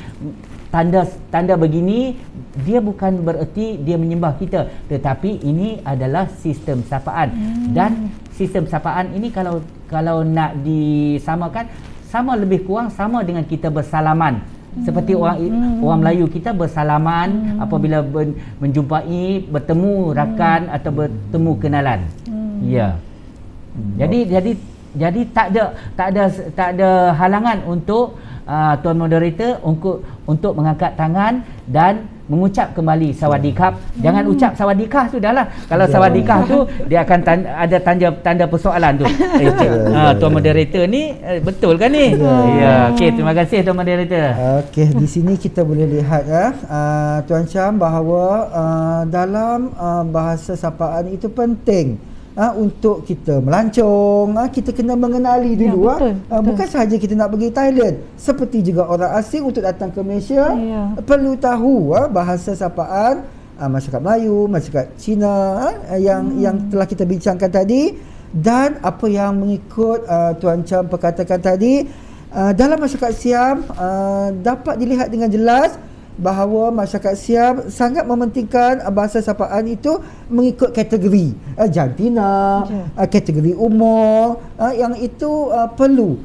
tanda begini, dia bukan bererti dia menyembah kita, tetapi ini adalah sistem sapaan. Dan sistem sapaan ini kalau nak disamakan, sama lebih kurang sama dengan kita bersalaman. Seperti orang Melayu kita bersalaman apabila bertemu rakan atau bertemu kenalan. Ya. Jadi tak ada halangan untuk Tuan Moderator untuk mengangkat tangan dan mengucap kembali sawadikap. Jangan ucap sawadikah sudahlah. Kalau sawadikah tu dia akan ada tanda persoalan tu. Tuan Moderator ni betul kan ni? Ya. Okey, terima kasih Tuan Moderator. Okey, di sini kita boleh lihat Tuan Syam bahawa dalam bahasa sapaan itu penting untuk kita melancong, kita kena mengenali dulu. Betul. Bukan sahaja kita nak pergi Thailand, seperti juga orang asing untuk datang ke Malaysia, perlu tahu bahasa sapaan masyarakat Melayu, masyarakat Cina yang telah kita bincangkan tadi. Dan apa yang mengikut Tuan Cham perkatakan tadi, dalam masyarakat Siam dapat dilihat dengan jelas bahawa masyarakat Siam sangat mementingkan bahasa sapaan itu mengikut kategori jantina, kategori umur, yang itu perlu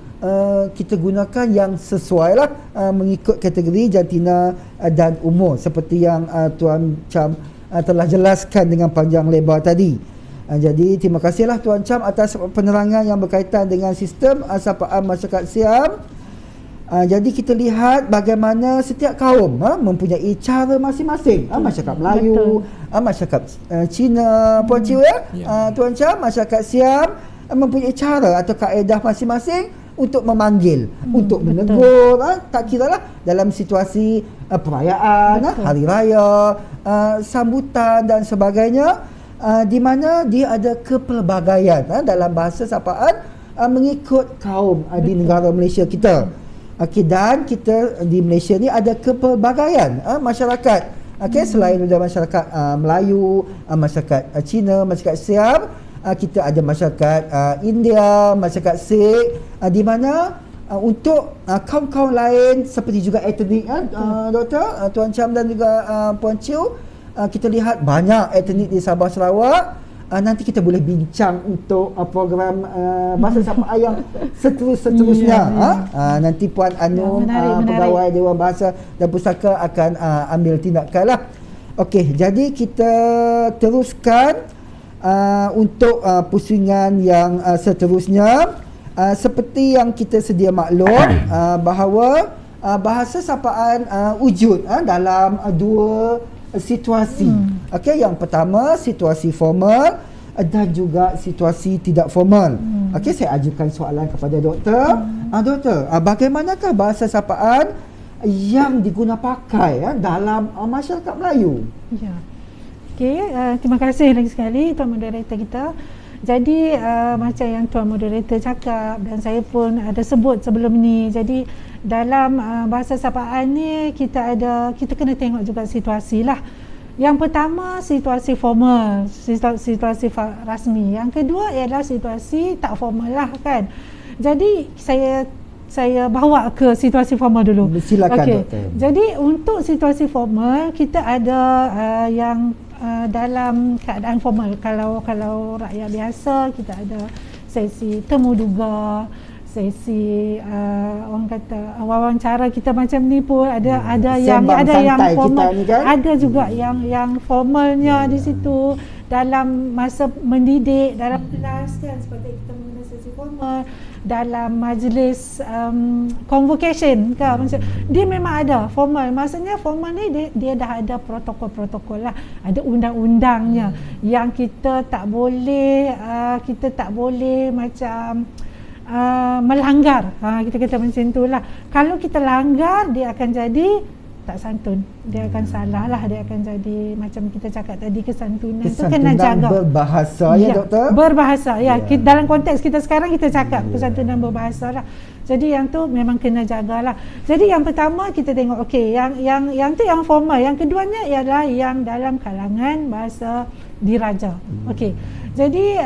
kita gunakan yang sesuai lah, mengikut kategori jantina dan umur seperti yang Tuan Cham telah jelaskan dengan panjang lebar tadi. Jadi terima kasihlah Tuan Cham atas penerangan yang berkaitan dengan sistem sapaan masyarakat Siam. Jadi kita lihat bagaimana setiap kaum mempunyai cara masing-masing. Masyarakat Melayu, masyarakat Cina, Puan Ciu Tuan Cham, masyarakat Siam mempunyai cara atau kaedah masing-masing untuk memanggil, untuk menegur, tak kira lah dalam situasi perayaan, hari raya, sambutan dan sebagainya, di mana dia ada kepelbagaian dalam bahasa sapaan mengikut kaum di negara Malaysia kita. Dan kita di Malaysia ni ada kepelbagaian masyarakat. Selain ada masyarakat Melayu, masyarakat Cina, masyarakat Siam, kita ada masyarakat India, masyarakat Sikh, di mana untuk kaum-kaum lain seperti juga etnik, Doktor, Tuan Cham dan juga Puan Ciu, kita lihat banyak etnik di Sabah Sarawak. Nanti kita boleh bincang untuk program bahasa sapaan yang seterusnya. Nanti Puan Anum, pegawai Dewan Bahasa dan Pustaka akan ambil tindakan lah. Okey, jadi kita teruskan untuk pusingan yang seterusnya. Seperti yang kita sedia maklum, bahawa bahasa sapaan wujud dalam dua situasi. Yang pertama situasi formal dan juga situasi tidak formal. Saya ajukan soalan kepada doktor. Doktor, bagaimanakah bahasa sapaan yang diguna pakai dalam masyarakat Melayu? Ya. Terima kasih lagi sekali Tuan Moderator kita. Jadi macam yang Tuan Moderator cakap dan saya pun ada sebut sebelum ni, jadi dalam bahasa sapaan ni kita kena tengok juga situasi lah. Yang pertama situasi formal, situasi rasmi. Yang kedua ialah situasi tak formal lah kan. Jadi saya bawa ke situasi formal dulu. Silakan Doktor. Jadi untuk situasi formal kita ada yang dalam keadaan formal. Kalau rakyat biasa kita ada sesi temu duga, sesi orang kata wawancara kita macam ni pun ada yang formal, kan? Ada juga yang formalnya di situ dalam masa mendidik dalam kelas kan, seperti kita menggunakan sesi formal dalam majlis convocation kan, dia memang ada formal. Maksudnya formal ni dia dah ada protokol-protokol lah, ada undang-undangnya yang kita tak boleh macam melanggar. Kita kata macam itulah. Kalau kita langgar, dia akan jadi tak santun, dia akan salah lah, dia akan jadi macam kita cakap tadi, kesantunan tu kena jaga. Berbahasa Doktor? Berbahasa dalam konteks kita sekarang kita cakap kesantunan berbahasa lah. Jadi yang tu memang kena jagalah. Jadi yang pertama kita tengok yang tu yang formal. Yang keduanya ialah yang dalam kalangan bahasa diraja. Jadi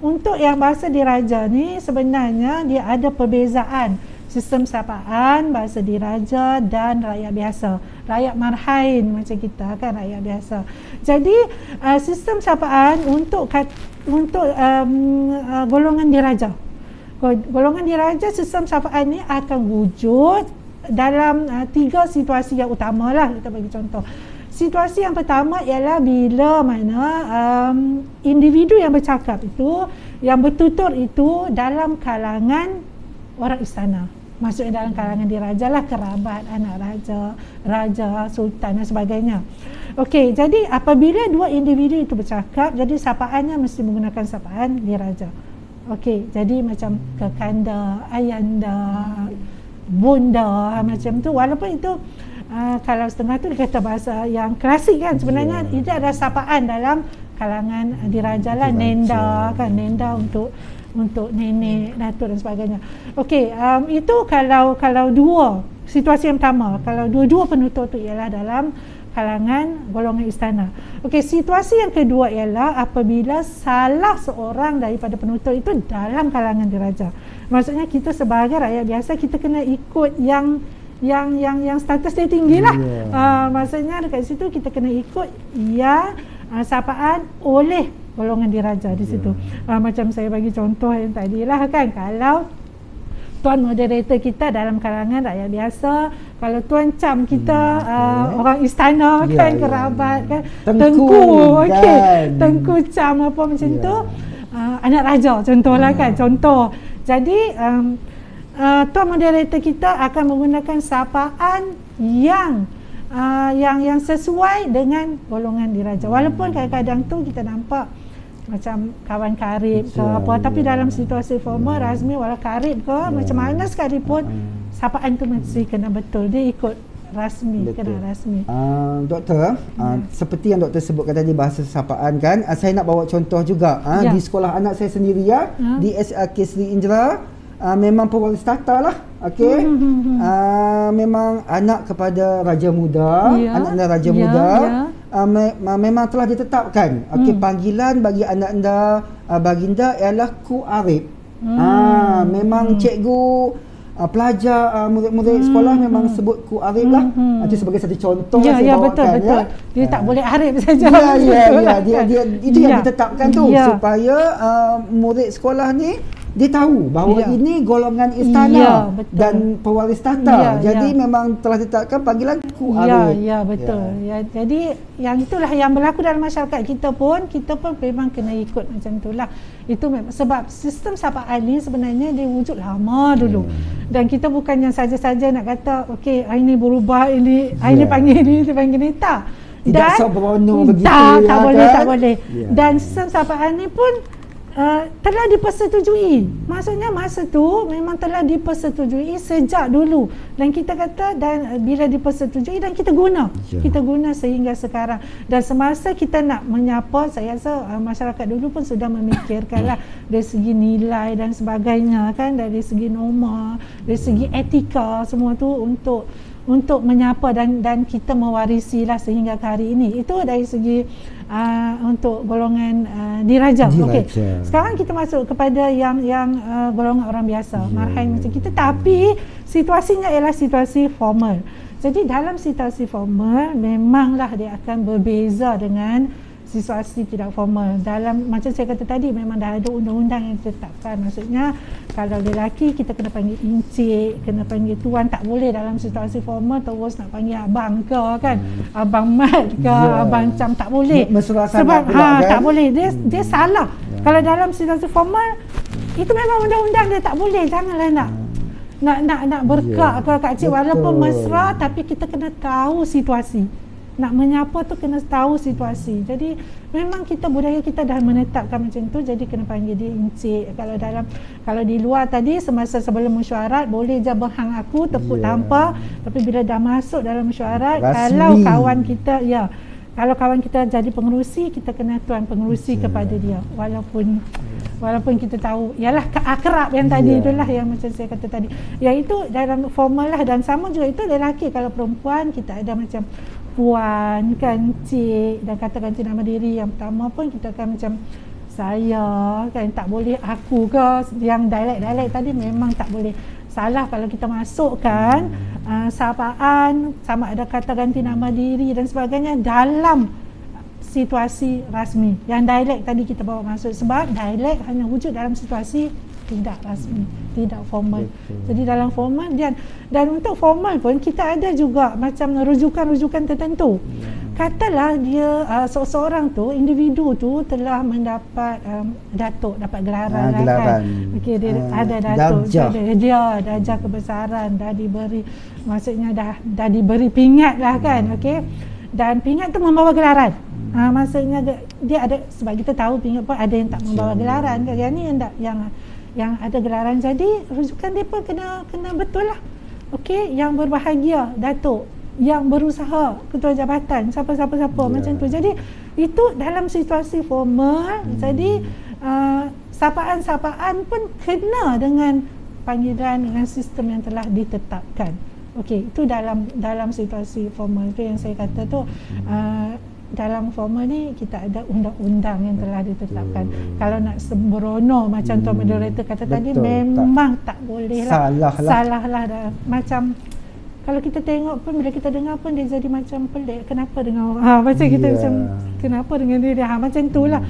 untuk yang bahasa diraja ni sebenarnya dia ada perbezaan sistem sapaan bahasa diraja dan rakyat biasa, rakyat marhain macam kita kan, rakyat biasa. Jadi sistem sapaan untuk golongan diraja, sistem sapaan ni akan wujud dalam 3 situasi yang utama lah. Kita bagi contoh. Situasi yang pertama ialah bila mana individu yang bercakap itu, yang bertutur itu dalam kalangan orang istana. Maksudnya dalam kalangan diraja lah, kerabat, anak raja, sultan dan sebagainya. Jadi apabila dua individu itu bercakap, jadi sapaannya mesti menggunakan sapaan diraja. Jadi macam kekanda, ayanda, bunda macam tu. Walaupun itu kalau setengah tu dikata bahasa yang klasik kan, sebenarnya itu ada sapaan dalam kalangan diraja lah, nenda kan, nenda untuk nenek, datuk dan sebagainya. Itu kalau dua situasi yang pertama, kalau dua-dua penutur tu ialah dalam kalangan golongan istana. Situasi yang kedua ialah apabila salah seorang daripada penutur itu dalam kalangan diraja. Maksudnya kita sebagai rakyat biasa kita kena ikut yang status dia tinggi lah. Maksudnya dekat situ kita kena ikut yang sapaan oleh golongan diraja di situ. Macam saya bagi contoh yang tadi lah kan, kalau tuan moderator kita dalam kalangan rakyat biasa. Kalau tuan cam kita orang istana kan, kerabat kan, tengku okey, tengku cam apa macam tu, anak raja contohlah kan, contoh. Jadi tuan moderator kita akan menggunakan sapaan yang sesuai dengan golongan diraja. Walaupun kadang-kadang tu kita nampak macam kawan karib ke apa, tapi dalam situasi formal rasmi walau karib ke macam mana sekalipun sapaan tu mesti kena betul, dia ikut rasmi, kena rasmi. Doktor, seperti yang doktor sebutkan tadi bahasa sapaan kan, saya nak bawa contoh juga di sekolah anak saya sendiri di SRK Sri Indra. Memang pewaris tata lah, okey. Memang anak kepada raja muda, anak anda raja muda. Memang telah ditetapkan, okey, panggilan bagi anak anda baginda ialah Ku Arif. Memang cikgu pelajar murid-murid sekolah memang sebut Ku Arif lah. Itu sebagai satu contoh saya bawakan, betul. Dia tak boleh Arif saja. Dia itu yang ditetapkan tu supaya murid sekolah ni dia tahu bahawa ini golongan istana dan pewaris tata. Jadi memang telah ditetapkan panggilan Ku Arif. Betul. Jadi yang itulah yang berlaku dalam masyarakat kita pun memang kena ikut macam itulah. Itu sebab sistem sapaan ni sebenarnya dia wujud lama dulu. Dan kita bukan yang saja-saja nak kata okey hari ni berubah, ini hari ni panggil ini, dia panggil ni, tak. Tidak sembrono begitu. Tak boleh. Dan sistem sapaan ni pun telah dipersetujui. Maksudnya masa tu memang telah dipersetujui sejak dulu, dan kita kata dan bila dipersetujui dan kita guna sehingga sekarang. Dan semasa kita nak menyapa, saya rasa masyarakat dulu pun sudah memikirkanlah dari segi nilai dan sebagainya kan, dari segi norma, dari segi etika, semua tu untuk menyapa dan kita mewarisilah sehingga ke hari ini. Itu dari segi untuk golongan diraja. Okey. Sekarang kita masuk kepada yang golongan orang biasa, marhain macam kita, tapi situasinya ialah situasi formal. Jadi dalam situasi formal memanglah dia akan berbeza dengan situasi tidak formal. Dalam macam saya kata tadi, memang dah ada undang-undang yang ditetapkan. Maksudnya kalau lelaki kita kena panggil encik, kena panggil tuan, tak boleh dalam situasi formal terus nak panggil abang ke kan, abang mat ke, abang cam, tak boleh. Sebab tak boleh, dia salah. Kalau dalam situasi formal itu memang undang-undang dia tak boleh. Janganlah nak berkak ke kak cik, walaupun mesra, tapi kita kena tahu situasi. Nak menyapa tu kena tahu situasi. Jadi memang budaya kita dah menetapkan macam tu, jadi kena panggil dia encik. Kalau di luar tadi semasa sebelum mesyuarat boleh je berhang aku, tepuk tampar, tapi bila dah masuk dalam mesyuarat, kalau kawan kita jadi pengerusi, kita kena tuan pengerusi kepada dia, walaupun kita tahu ialah akrab yang tadi itulah yang macam saya kata tadi. Iaitu dalam formal lah. Dan sama juga itu lelaki. Kalau perempuan kita ada macam puan kan, cik, dan kata ganti nama diri. Yang pertama pun kita akan macam saya kan, tak boleh aku ke. Yang dialek tadi memang tak boleh. Salah kalau kita masukkan sapaan, sama ada kata ganti nama diri dan sebagainya dalam situasi rasmi. Yang dialek tadi kita bawa masuk, sebab dialek hanya wujud dalam situasi tidak rasmi, tidak formal. Jadi dalam formal dan untuk formal pun kita ada juga macam rujukan-rujukan tertentu. Katalah dia seseorang tu, individu tu telah mendapat datuk, dapat gelaran kan. Okey, dia ada datuk, dia darjah kebesaran, dah diberi, maksudnya dah diberi pingat lah kan. Okey. Dan pingat tu membawa gelaran. Maksudnya dia ada, sebab kita tahu pingat pun ada yang tak membawa gelaran kan. Yang ni yang ada gelaran, jadi rujukan dia pun kena betul lah. Okey, yang berbahagia datuk, yang berusaha ketua jabatan, siapa macam tu. Jadi itu dalam situasi formal. Jadi sapaan pun kena dengan panggilan, dengan sistem yang telah ditetapkan. Okey, itu dalam situasi formal. Itu yang saya kata tu, dalam formal ni kita ada undang-undang yang telah ditetapkan. Kalau nak sembrono macam tuan moderator kata tadi, memang tak boleh lah. Salah lah. Macam kalau kita tengok pun, bila kita dengar pun dia jadi macam pelik. Kenapa dengan macam kita macam kenapa dengan dia macam tu lah.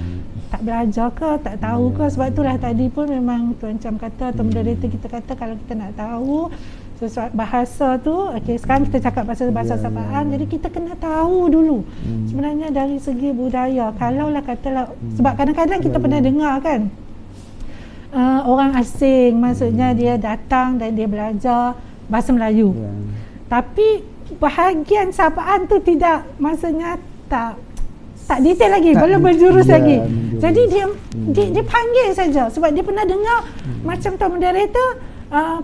tak belajar ke, tak tahu ke. Sebab itulah tadi pun memang Tuan Cham kata atau moderator kita kata kalau kita nak tahu sesuatu bahasa tu, okey, sekarang kita cakap pasal bahasa sapaan, jadi kita kena tahu dulu sebenarnya dari segi budaya. Kalaulah katalah, sebab kadang-kadang kita pernah dengar kan, orang asing, maksudnya dia datang dan dia belajar bahasa Melayu, tapi bahagian sapaan tu tidak, maksudnya tak detail lagi, belum berjurus lagi. Jadi dia panggil saja sebab dia pernah dengar macam Tuan Moderator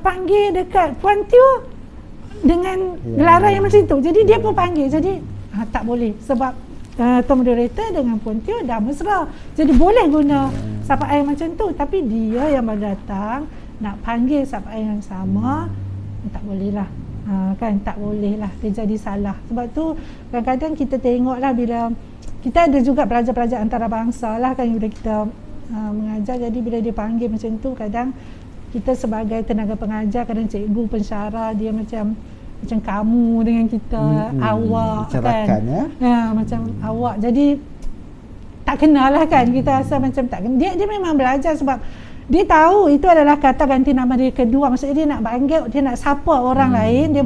panggil dekat Puan Tio dengan gelaran yang macam tu. Jadi dia pun panggil. Jadi tak boleh sebab Tuan Moderator dengan Puan Tio dah mesra. Jadi boleh guna sapaan macam tu, tapi dia yang datang nak panggil sapaan yang sama, tak boleh lah. Kan tak boleh lah, dia jadi salah. Sebab tu kadang-kadang kita tengoklah bila kita ada juga pelajar-pelajar antarabangsa lah kan, bila kita mengajar, jadi bila dia panggil macam tu, kadang kita sebagai tenaga pengajar, kadang cikgu pensyarah dia macam kamu dengan kita, awak kan, macam awak, jadi tak kenal lah kan, kita rasa macam tak kenal. Dia memang belajar sebab dia tahu itu adalah kata ganti nama dia kedua, maksudnya dia nak panggil, dia nak sapa orang lain, dia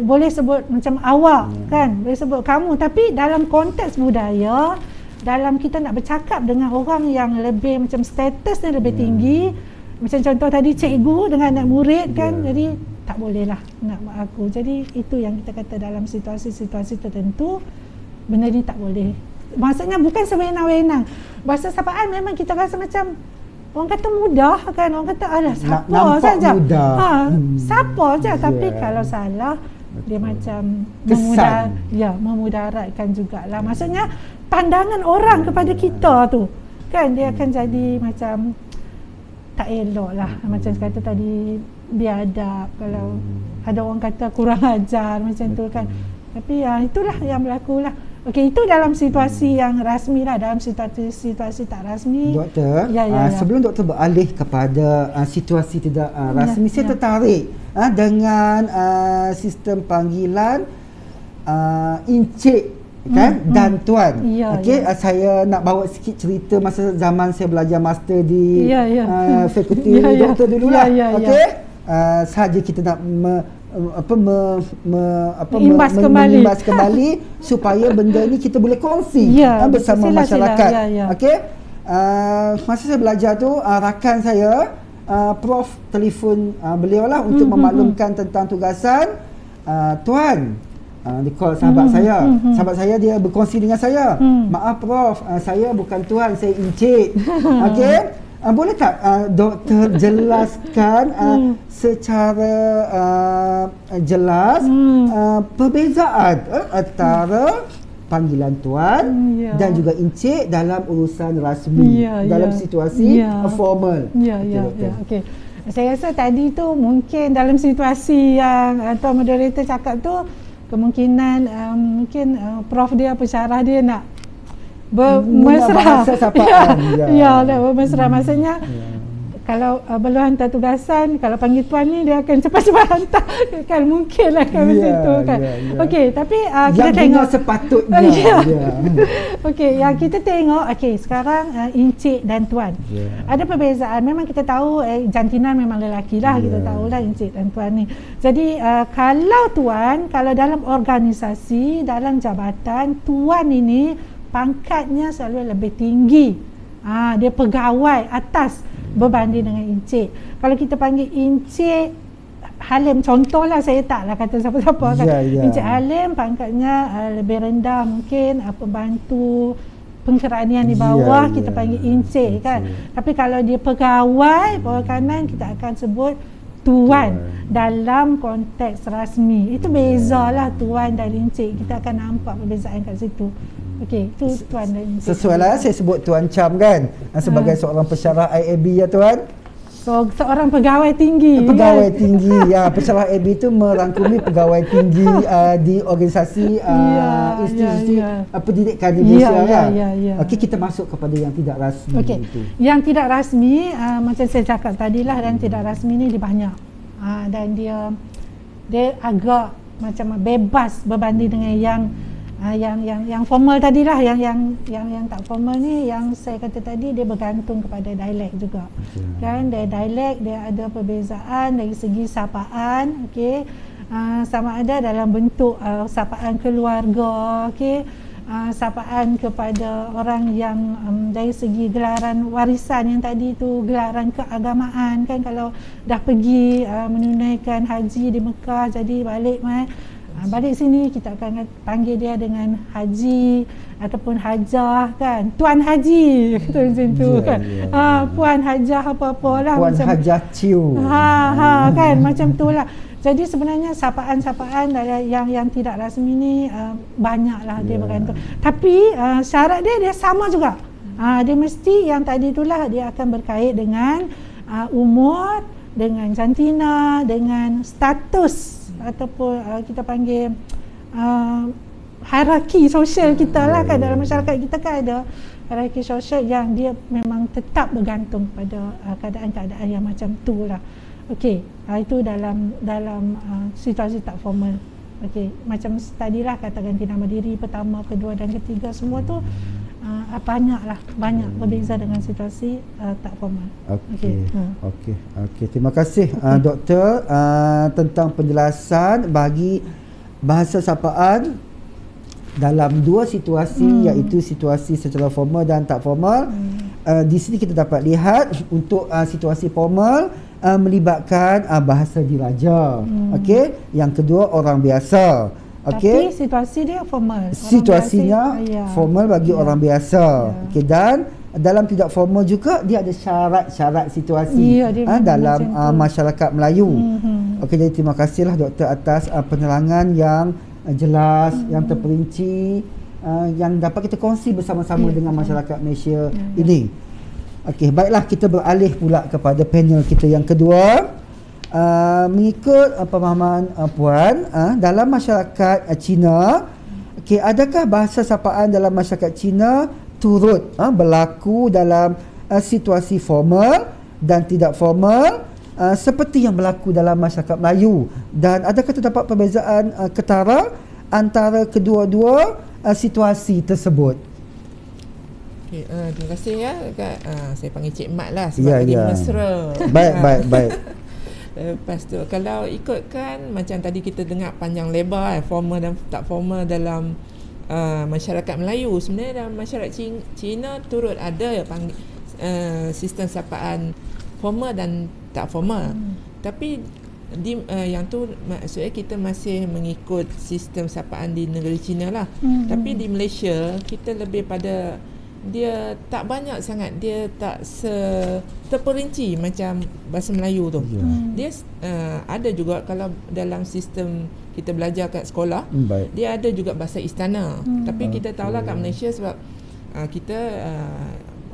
boleh sebut macam awak kan, boleh sebut kamu, tapi dalam konteks budaya, dalam kita nak bercakap dengan orang yang lebih macam statusnya lebih tinggi, macam contoh tadi cikgu dengan anak murid kan, jadi tak boleh lah nak aku. Jadi itu yang kita kata dalam situasi-situasi tertentu benda ni tak boleh. Maksudnya bukan sewenang-wenang. Bahasa sapaan memang kita rasa macam orang kata mudah kan, orang kata alah siapa saja. Siapa saja, tapi kalau salah dia macam memudaratkan jugalah. Maksudnya pandangan orang kepada kita tu kan, dia akan jadi macam tak elok lah. Macam kata tadi, biadab, kalau ada orang kata kurang ajar macam tu kan. Tapi itulah yang berlaku lah. Okey, itu dalam situasi yang rasmi lah. Dalam situasi tak rasmi, Doktor, sebelum doktor beralih kepada situasi tidak rasmi, saya tertarik dengan sistem panggilan encik kan, dan tuan. Okey, saya nak bawa sikit cerita masa zaman saya belajar master di fakulti doktor dululah. Okey, saja kita nak mengimbas kembali supaya benda ni kita boleh kongsi bersama masyarakat. Okey, masa saya belajar tu, rakan saya Prof telefon beliau lah untuk memaklumkan tentang tugasan. Tuan, dia call sahabat saya. Sahabat saya dia berkongsi dengan saya. Maaf Prof, saya bukan tuan, saya encik. Okey, boleh tak doktor jelaskan secara jelas perbezaan antara panggilan tuan dan juga encik dalam urusan rasmi, dalam situasi formal. Okey. Saya rasa tadi tu mungkin dalam situasi yang Tuan Moderator cakap tu, kemungkinan mungkin Prof dia, pensyarah dia nak bermesra. Nak bermesra. Maksudnya kalau belum hantar tugasan, kalau panggil tuan ni dia akan cepat-cepat hantar kan, mungkin lah kan macam tu kan. Okey, tapi kita tengok sepatutnya. Okey, yang kita tengok, okey, sekarang encik dan tuan. Ada perbezaan. Memang kita tahu jantinan memang lelaki lah, kita tahulah encik dan tuan ni. Jadi kalau tuan, kalau dalam organisasi, dalam jabatan, tuan ini pangkatnya selalu lebih tinggi. Dia pegawai atas berbanding dengan encik. Kalau kita panggil encik Halim, contohlah, saya taklah kata siapa-siapa kan. Encik Halim pangkatnya lebih rendah, mungkin pembantu pengkeranian di bawah, kita panggil encik kan. Tapi kalau dia pegawai bawah kanan, kita akan sebut tuan dalam konteks rasmi. Itu bezalah tuan dan encik. Kita akan nampak perbezaan kat situ. Okey, itu tuan dan encik. Sesuai lah saya sebut Tuan Cham kan, sebagai seorang pensyarah IAB ya tuan. So, seorang pegawai tinggi. Pegawai tinggi. Pensyarah IAB itu merangkumi pegawai tinggi di organisasi institusi pendidikan di Malaysia kan. Okey, kita masuk kepada yang tidak rasmi. Okey. Yang tidak rasmi, macam saya cakap tadilah, dan tidak rasmi ni dia banyak. Dan dia agak macam bebas berbanding dengan yang Yang formal tadilah, yang tak formal ni yang saya kata tadi, dia bergantung kepada dialek juga. Kan dari dialek dia ada perbezaan dari segi sapaan, okey. Sama ada dalam bentuk sapaan keluarga, okey. Sapaan kepada orang yang dari segi gelaran warisan yang tadi tu, gelaran keagamaan kan, kalau dah pergi menunaikan haji di Mekah, jadi balik balik sini kita akan panggil dia dengan haji ataupun hajah kan, tuan haji macam tu kan. Puan hajah apa-apalah, Puan macam hajah ciu. kan macam tu lah. Jadi sebenarnya sapaan-sapaan yang tidak rasmi ni banyaklah dia bergantung. Tapi syarat dia sama juga. Dia mesti yang tadi itulah, dia akan berkait dengan umur, dengan jantina, dengan status ataupun kita panggil hierarki sosial kita lah kan. Dalam masyarakat kita kan ada hierarki sosial yang dia memang tetap bergantung pada keadaan-keadaan yang macam tu lah. Okey, itu dalam situasi tak formal. Okey, macam tadilah kata ganti nama diri pertama, kedua dan ketiga, semua tu banyak berbeza dengan situasi tak formal. Okey. Terima kasih doktor tentang penjelasan bagi bahasa sapaan dalam dua situasi, iaitu situasi secara formal dan tak formal. Di sini kita dapat lihat untuk situasi formal melibatkan bahasa diraja. Okey, yang kedua orang biasa. Tapi situasi dia formal. Situasinya formal bagi orang biasa. Okey, dan dalam tidak formal juga dia ada syarat-syarat situasi dalam masyarakat Melayu. Okey, jadi terima kasihlah doktor atas penerangan yang jelas, yang terperinci, yang dapat kita kongsi bersama-sama dengan masyarakat Malaysia ini. Okey, baiklah, kita beralih pula kepada panel kita yang kedua. Mengikut pemahaman Puan, dalam masyarakat Cina, okey, adakah bahasa sapaan dalam masyarakat Cina turut berlaku dalam situasi formal dan tidak formal seperti yang berlaku dalam masyarakat Melayu, dan adakah terdapat perbezaan ketara antara kedua-dua situasi tersebut? Okay, terima kasih ya Kak. Saya panggil Cik Mat lah sebab tadi mesra. Baik. Lepas tu kalau ikutkan macam tadi kita dengar panjang lebar formal dan tak formal dalam masyarakat Melayu, sebenarnya dalam masyarakat Cina turut ada sistem sapaan formal dan tak formal. Tapi yang tu maksudnya kita masih mengikut sistem sapaan di negeri Cina lah. Tapi di Malaysia kita lebih pada dia tak banyak sangat, dia tak terperinci macam bahasa Melayu tu. Dia ada juga kalau dalam sistem kita belajar kat sekolah, dia ada juga bahasa istana. Tapi kita tahulah kat Malaysia sebab kita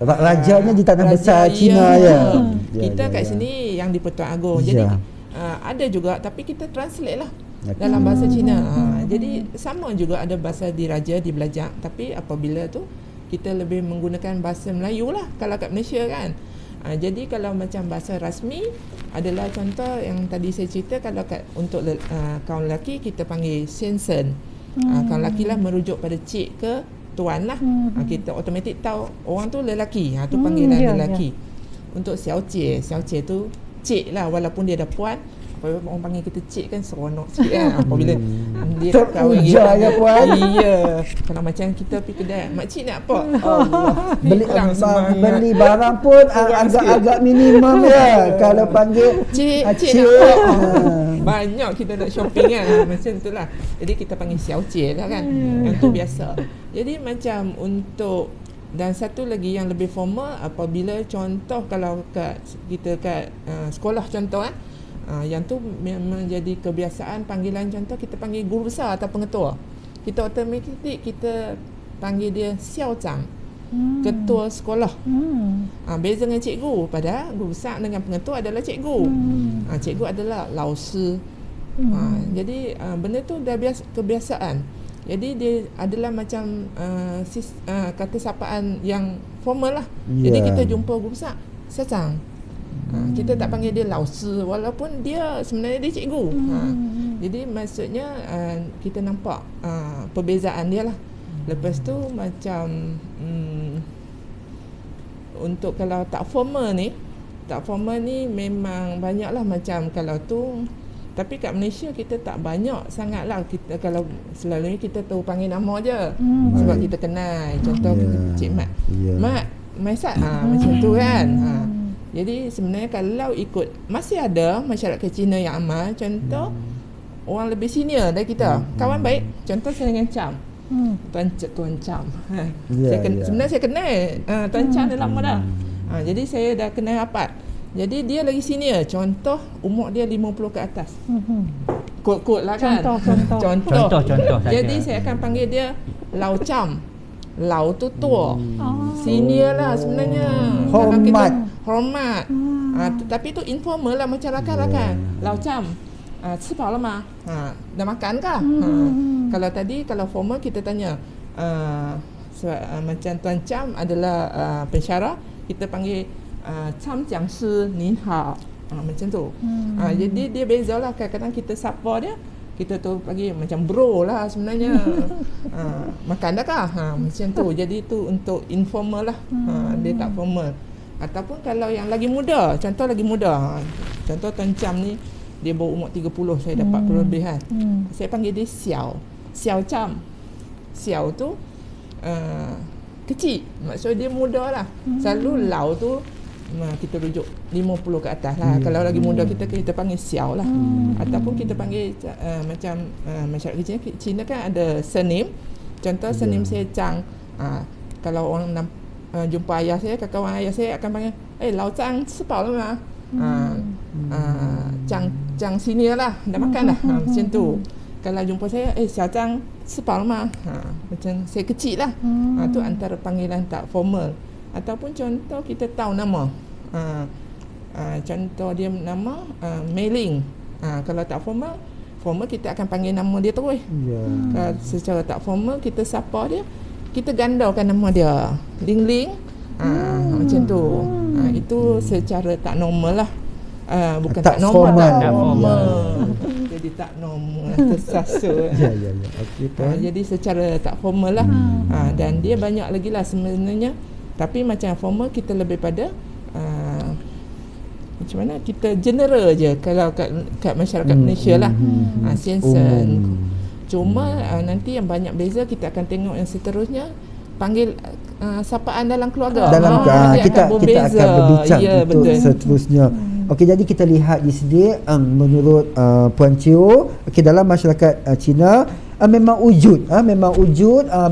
rajanya di tanah besar Cina kita kat sini yang di Pertuan Agong. Jadi ada juga, tapi kita translate lah dalam bahasa Cina. Jadi sama juga ada bahasa diraja di belajar, tapi apabila tu kita lebih menggunakan bahasa Melayu lah kalau kat Malaysia kan. Jadi kalau macam bahasa rasmi adalah contoh yang tadi saya cerita, kalau untuk kaum lelaki kita panggil Sensen. Kaum lelaki lah merujuk pada cik ke tuan lah. Kita automatik tahu orang tu lelaki, tu panggilan lelaki. Untuk Xiao Jie tu cik lah, walaupun dia dah puan. Orang panggil kita cik kan seronok sikit kan. Apabila dia dah kahwin ya Puan. Iya. Kalau macam kita pergi kedai, makcik nak apa? Beli barang pun agak-agak minimum ya. Kalau panggil cik nak apa? Banyak kita nak shopping kan. Macam itulah. Jadi kita panggil Xiao Jie lah kan. Yang tu biasa. Jadi macam untuk, dan satu lagi yang lebih formal apabila contoh kalau kita kat sekolah contoh yang tu memang jadi kebiasaan panggilan, contoh kita panggil guru besar atau pengetua, kita automatik kita panggil dia Xiao Zhang, ketua sekolah. Beza dengan cikgu, padahal guru besar dengan pengetua adalah cikgu. Cikgu adalah lao shi. Jadi benda tu dah kebiasaan. Jadi dia adalah macam kata sapaan yang formal lah. Jadi kita jumpa guru besar Xiao, kita tak panggil dia lao shi walaupun dia sebenarnya dia cikgu. Jadi maksudnya kita nampak perbezaan dia lah. Lepas tu macam untuk kalau tak formal ni memang banyaklah macam kalau tu. Tapi kat Malaysia kita tak banyak sangat lah. Kita kalau selalunya kita tahu panggil nama je. Sebab kita kenal. Contoh Cik Mat. Mat, Maisat, macam tu kan. Jadi sebenarnya kalau ikut, masih ada masyarakat Cina yang amal. Contoh orang lebih senior dari kita, kawan baik. Contoh saya dengan Cham, Tuan Cham. Sebenarnya saya kenal Tuan Cham dah lama dah. Jadi saya dah kenal rapat. Jadi dia lagi senior. Contoh umur dia 50 ke atas. Kod-kod lah kan. Contoh. Jadi saya akan panggil dia Lau Cham. Lau tu tua, senior lah sebenarnya. Hormat. Tapi tu informal lah masyarakat lah kan. Lau Cham, 吃饱了吗? Dah makan kah? Kalau tadi, kalau formal kita tanya, macam Tuan Cham adalah pensyarah, kita panggil Cham Jiang Shi Nin Hao, macam tu. Jadi dia bezalah. Kadang-kadang kita sapa dia, kita tu panggil macam bro lah sebenarnya. Makan dah kah? Macam tu. Jadi tu untuk informal lah. Dia tak formal. Ataupun kalau yang lagi muda, contoh lagi muda, contoh Tuan Cham ni dia baru umur 30, saya dapat perlebihan. Saya panggil dia Xiao Cham. Xiao tu kecil, maksudnya dia muda lah. Selalu Lau tu kita rujuk 50 ke atas lah. Kalau lagi muda kita panggil Xiao lah. Ataupun kita panggil macam masyarakat Cina kan ada surname. Contoh surname saya Chang. Kalau orang jumpa ayah saya, kawan ayah saya akan panggil Lau Chang, 吃饱了吗? Chang senior lah, dah makan dah. Macam tu. Kalau jumpa saya, Xiao Chang, 吃饱了吗? Macam saya kecil lah. Tu antara panggilan tak formal. Ataupun contoh kita tahu nama. Contoh dia nama Mei-Ling. Kalau tak formal kita akan panggil nama dia terus. Secara tak formal kita sapa dia, kita gandakan nama dia Ling-Ling. Macam tu. Itu secara tak normal lah. Bukan tak normal, tak formal. Jadi tak normal, tersasul. Jadi secara tak formal lah. Dan dia banyak lagi lah sebenarnya. Tapi macam formal kita lebih pada macam mana, kita general je kalau kat masyarakat Malaysia lah. Siensen. Cuma nanti yang banyak beza kita akan tengok yang seterusnya, panggil sapaan dalam keluarga. Kita akan berbincang untuk seterusnya. Okey, jadi kita lihat di sini menurut Puan Cio, dalam masyarakat Cina memang wujud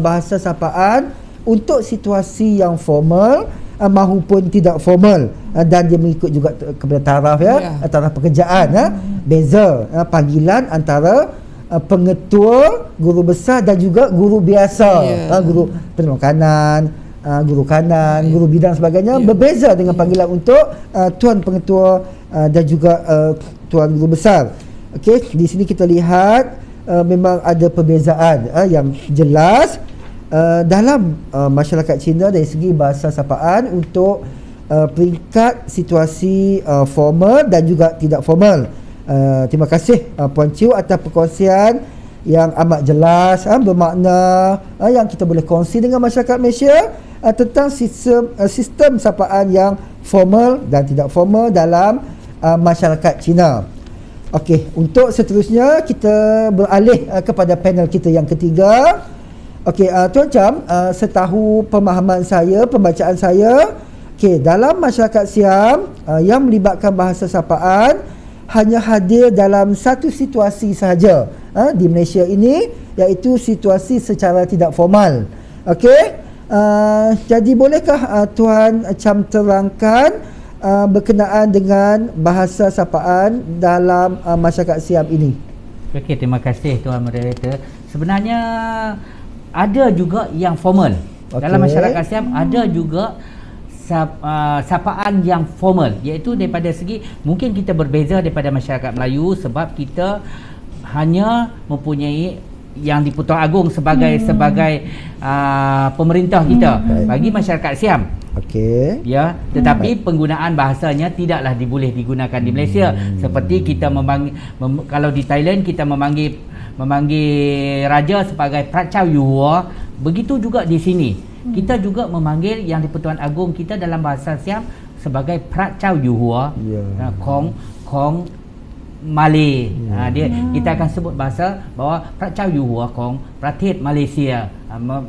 bahasa sapaan untuk situasi yang formal maupun tidak formal, dan dia mengikut juga kepada taraf taraf pekerjaan. Beza panggilan antara pengetua, guru besar dan juga guru biasa, guru penerima guru kanan, guru bidang sebagainya, berbeza dengan panggilan untuk tuan pengetua dan juga tuan guru besar. Okey, di sini kita lihat memang ada perbezaan yang jelas dalam masyarakat Cina dari segi bahasa sapaan untuk peringkat situasi formal dan juga tidak formal. Terima kasih Puan Cio atas perkongsian yang amat jelas, bermakna, yang kita boleh kongsi dengan masyarakat Malaysia tentang sistem sapaan yang formal dan tidak formal dalam masyarakat Cina. Okey, untuk seterusnya kita beralih kepada panel kita yang ketiga. Okey, Tuan Cham, setahu pemahaman saya, pembacaan saya, dalam masyarakat Siam yang melibatkan bahasa sapaan hanya hadir dalam satu situasi sahaja di Malaysia ini, iaitu situasi secara tidak formal. Okey, jadi bolehkah Tuan Cham terangkan berkenaan dengan bahasa sapaan dalam masyarakat Siam ini? Okey, terima kasih Tuan Moderator. Sebenarnya ada juga yang formal. Dalam masyarakat Siam ada juga sapaan yang formal, iaitu daripada segi mungkin kita berbeza daripada masyarakat Melayu sebab kita hanya mempunyai yang di-Pertuan Agong sebagai pemerintah kita. Bagi masyarakat Siam, Okey. Ya, tetapi penggunaan bahasanya tidaklah boleh digunakan di Malaysia. Seperti kita kalau di Thailand kita memanggil raja sebagai Prachau Yuhua, begitu juga di sini. Kita juga memanggil Yang di-Pertuan Agong kita dalam bahasa Siam sebagai Prachau Yuhua. Kong Malay. Kita akan sebut bahasa bahawa Prachau Yuhua Kong Pratet Malaysia.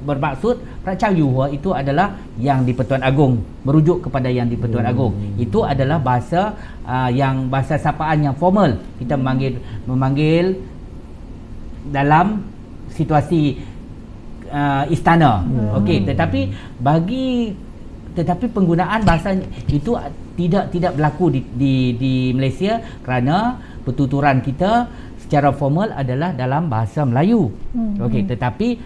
Bermaksud Prachau Yuhua itu adalah Yang di-Pertuan Agong, merujuk kepada Yang di-Pertuan Agong. Itu adalah bahasa bahasa sapaan yang formal. Kita memanggil dalam situasi istana. Okey, tetapi penggunaan bahasa itu tidak berlaku di Malaysia kerana pertuturan kita secara formal adalah dalam bahasa Melayu. Okey, tetapi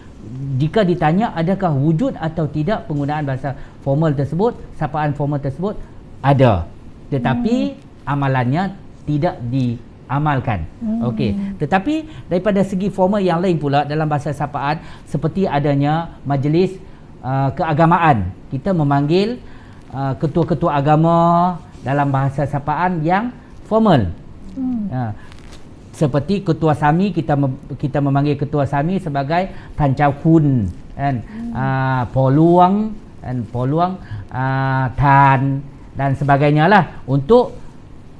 jika ditanya adakah wujud atau tidak penggunaan bahasa formal tersebut, sapaan formal tersebut, ada. Tetapi amalannya tidak diamalkan. Okey, tetapi daripada segi formal yang lain pula dalam bahasa sapaan, seperti adanya majlis keagamaan, kita memanggil ketua-ketua agama dalam bahasa sapaan yang formal. Seperti ketua SAMI, kita memanggil ketua SAMI sebagai Tan Chow Kun, kan, Poluang Tan dan sebagainya lah untuk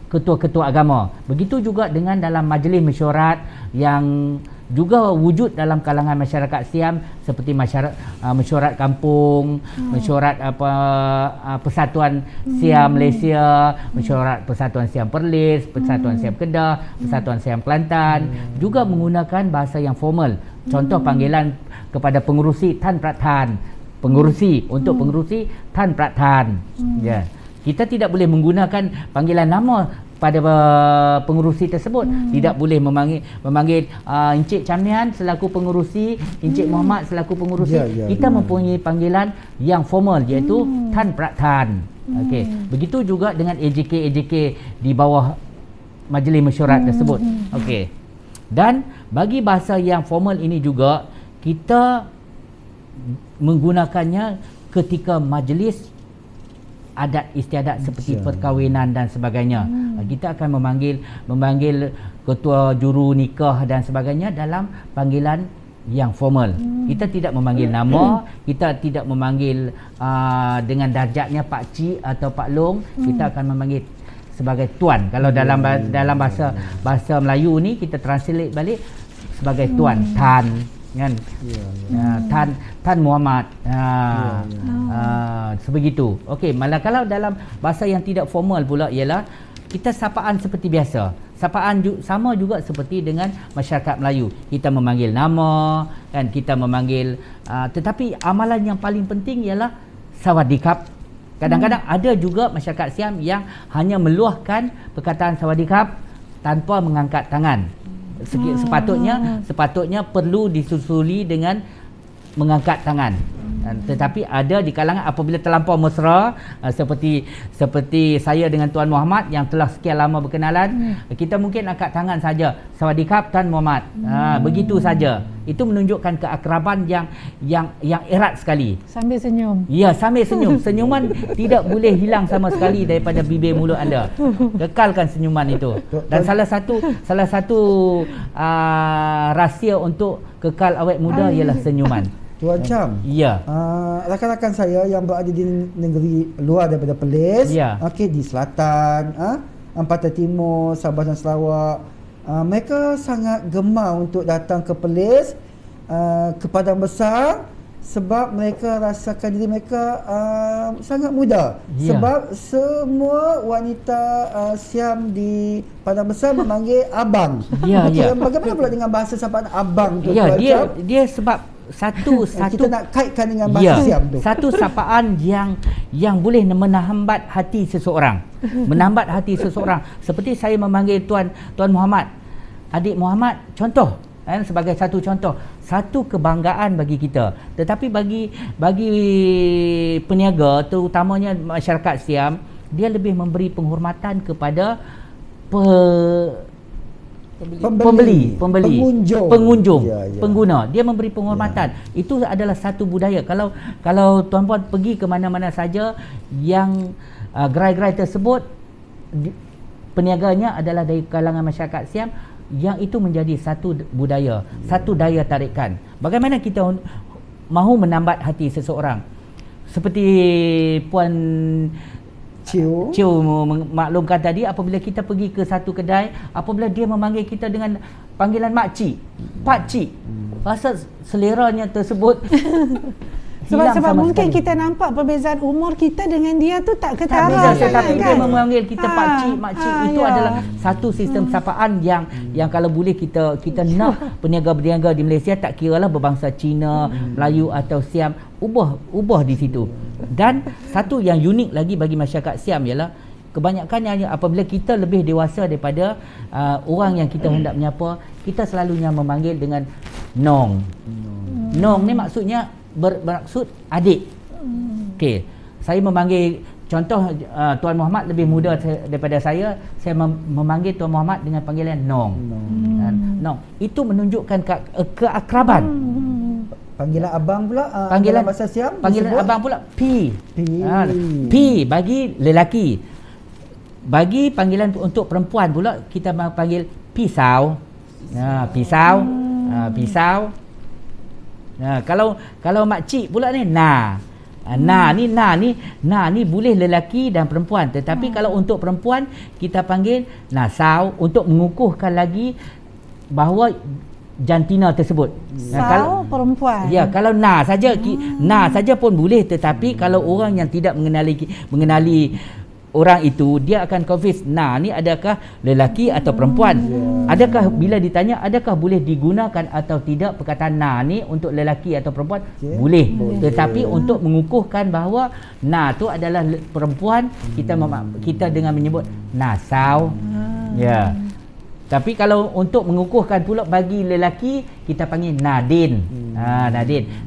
ketua-ketua agama. Begitu juga dengan dalam majlis mesyuarat yang juga wujud dalam kalangan masyarakat Siam, seperti mesyuarat kampung, mesyuarat Persatuan Siam Malaysia, mesyuarat Persatuan Siam Perlis, Persatuan Siam Kedah, Persatuan Siam Kelantan, juga menggunakan bahasa yang formal. Contoh panggilan kepada pengerusi Tan Prathan, untuk pengerusi Tan Prathan. Ya. Kita tidak boleh menggunakan panggilan nama pada pengerusi tersebut. Tidak boleh memanggil Encik Chamian selaku pengerusi, Encik Muhammad selaku pengerusi. Kita mempunyai panggilan yang formal, iaitu Tan Prathan. Okey, begitu juga dengan AJK di bawah majlis mesyuarat tersebut. Okey. Dan bagi bahasa yang formal ini juga kita menggunakannya ketika majlis adat istiadat seperti perkahwinan dan sebagainya. Kita akan memanggil ketua juru nikah dan sebagainya dalam panggilan yang formal. Kita tidak memanggil nama, kita tidak memanggil dengan darjatnya Pak Cik atau Pak Long. Kita akan memanggil sebagai tuan. Kalau dalam bahasa Melayu ni kita translate balik sebagai tuan, Tan, kan? Tan Muhammad. Sebegitu. Okey, malah kalau dalam bahasa yang tidak formal pula ialah kita sapaan seperti biasa. Sapaan sama juga seperti dengan masyarakat Melayu. Kita memanggil nama, kan, kita memanggil tetapi amalan yang paling penting ialah sawadikap. Kadang-kadang ada juga masyarakat Siam yang hanya meluahkan perkataan sawadikap tanpa mengangkat tangan. Sepatutnya perlu disusuli dengan mengangkat tangan. Tetapi ada di kalangan apabila terlampau mesra, seperti saya dengan Tuan Muhammad yang telah sekian lama berkenalan, kita mungkin angkat tangan saja, sawadikap Tuan Muhammad. Begitu saja. Itu menunjukkan keakraban yang erat sekali. Sambil senyum. Ya, sambil senyum. Senyuman tidak boleh hilang sama sekali daripada bibir mulut anda. Kekalkan senyuman itu. Dan salah satu rahsia untuk kekal awet muda ialah senyuman. Tuan Cham, ya. Rakan-rakan saya yang berada di negeri luar daripada Perlis, okey, di selatan, Pantai Timur, Sabah dan Sarawak, mereka sangat gemar untuk datang ke Perlis, ke Padang Besar, sebab mereka rasakan diri mereka sangat muda. Sebab semua wanita Siam di Padang Besar memanggil abang. Bagaimana pula dengan bahasa sapaan abang tu? Dia sebab satu kita nak kaitkan dengan bahasa Siam tu. Satu sapaan yang boleh menahambat hati seseorang. Menambat hati seseorang. Seperti saya memanggil Tuan Muhammad, adik Muhammad, contoh, sebagai satu contoh, satu kebanggaan bagi kita. Tetapi bagi peniaga, terutamanya masyarakat Siam, dia lebih memberi penghormatan kepada Pembeli. pengunjung, Ya. pengguna. Dia memberi penghormatan. Itu adalah satu budaya. Kalau tuan-puan pergi ke mana-mana saja yang gerai-gerai tersebut peniaganya adalah dari kalangan masyarakat Siam, yang itu menjadi satu budaya, satu daya tarikan. Bagaimana kita mahu menambat hati seseorang? Seperti Puan Cio maklumkan tadi, apabila kita pergi ke satu kedai, apabila dia memanggil kita dengan panggilan makcik, pakcik, rasa seleranya tersebut sebab mungkin kita nampak perbezaan umur kita dengan dia tu tak ketara sangat, tetapi kan? dia memanggil kita pakcik, makcik. Itu adalah satu sistem sapaan yang kalau boleh kita nak peniaga-peniaga di Malaysia, tak kiralah berbangsa Cina, Melayu atau Siam, ubah di situ. Dan satu yang unik lagi bagi masyarakat Siam ialah kebanyakannya apabila kita lebih dewasa daripada orang yang kita hendak menyapa, kita selalunya memanggil dengan Nong. Nong ni maksudnya bermaksud adik. Okey, saya memanggil, contoh Tuan Muhammad lebih muda daripada saya memanggil Tuan Muhammad dengan panggilan Nong. Nong itu menunjukkan keakraban. Panggilan abang pula, panggilan bahasa Siam, panggilan abang pula P. P bagi lelaki. Bagi panggilan untuk perempuan pula kita panggil pisau. Pisau. Pisau. Kalau makcik pula ni na ni boleh lelaki dan perempuan, tetapi kalau untuk perempuan kita panggil nasau untuk mengukuhkan lagi bahawa jantina tersebut. Kalau perempuan. Ya, kalau na saja pun boleh, tetapi kalau orang yang tidak mengenali orang itu, dia akan confuse, ni adakah lelaki atau perempuan. Adakah bila ditanya adakah boleh digunakan atau tidak perkataan na ni untuk lelaki atau perempuan, boleh. Tetapi untuk mengukuhkan bahawa na tu adalah perempuan, kita dengan menyebut nasau. Ya. Tapi kalau untuk mengukuhkan pula bagi lelaki, kita panggil Nadin.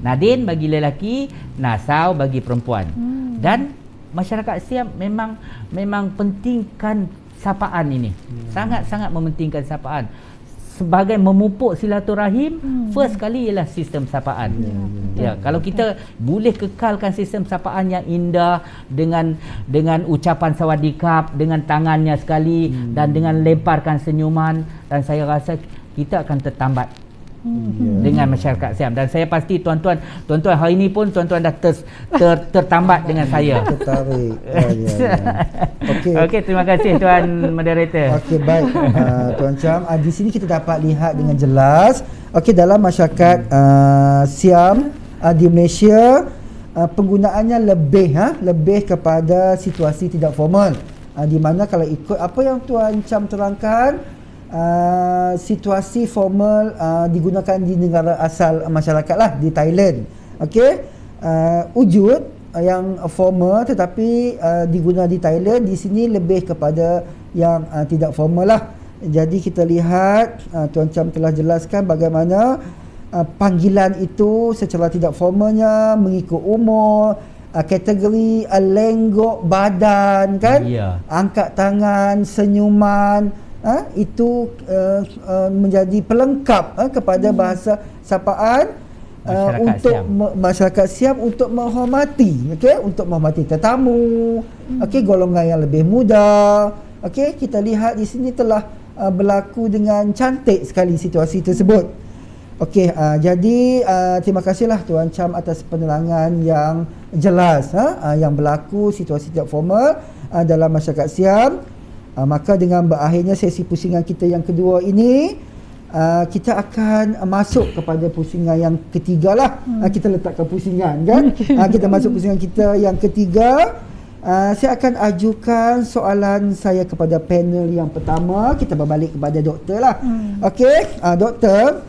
Nadin bagi lelaki, nasau bagi perempuan. Dan masyarakat Siam memang pentingkan sapaan ini. Sangat-sangat mementingkan sapaan. Sebagai memupuk silaturahim, first kali ialah sistem sapaan. Kalau kita boleh kekalkan sistem sapaan yang indah dengan ucapan sawadikap, dengan tangannya sekali dan dengan lemparkan senyuman, dan saya rasa kita akan tertambat dengan masyarakat Siam. Dan saya pasti tuan-tuan hari ini pun tuan-tuan dah tertambat dengan saya. Tertarik. Okey, terima kasih Tuan Moderator. Okey, baik. Tuan Cham, di sini kita dapat lihat dengan jelas, dalam masyarakat Siam di Malaysia, penggunaannya lebih kepada situasi tidak formal, di mana kalau ikut apa yang Tuan Cham terangkan, situasi formal digunakan di negara asal masyarakat lah, di Thailand. Wujud yang formal tetapi digunakan di Thailand, di sini lebih kepada yang tidak formal lah. Jadi kita lihat Tuan Cham telah jelaskan bagaimana panggilan itu secara tidak formalnya mengikut umur, kategori, lenggok badan kan, angkat tangan, senyuman, itu menjadi pelengkap kepada bahasa sapaan untuk masyarakat Siam untuk menghormati, untuk menghormati tetamu, golongan yang lebih muda. Kita lihat di sini telah berlaku dengan cantik sekali situasi tersebut. Jadi terima kasihlah Tuan Cham atas penerangan yang jelas yang berlaku situasi tidak formal dalam masyarakat Siam. Maka dengan berakhirnya sesi pusingan kita yang kedua ini, kita akan masuk kepada pusingan yang ketiga lah. Kita letakkan pusingan kan. Kita masuk pusingan kita yang ketiga. Saya akan ajukan soalan saya kepada panel yang pertama. Kita berbalik kepada doktor lah. Doktor,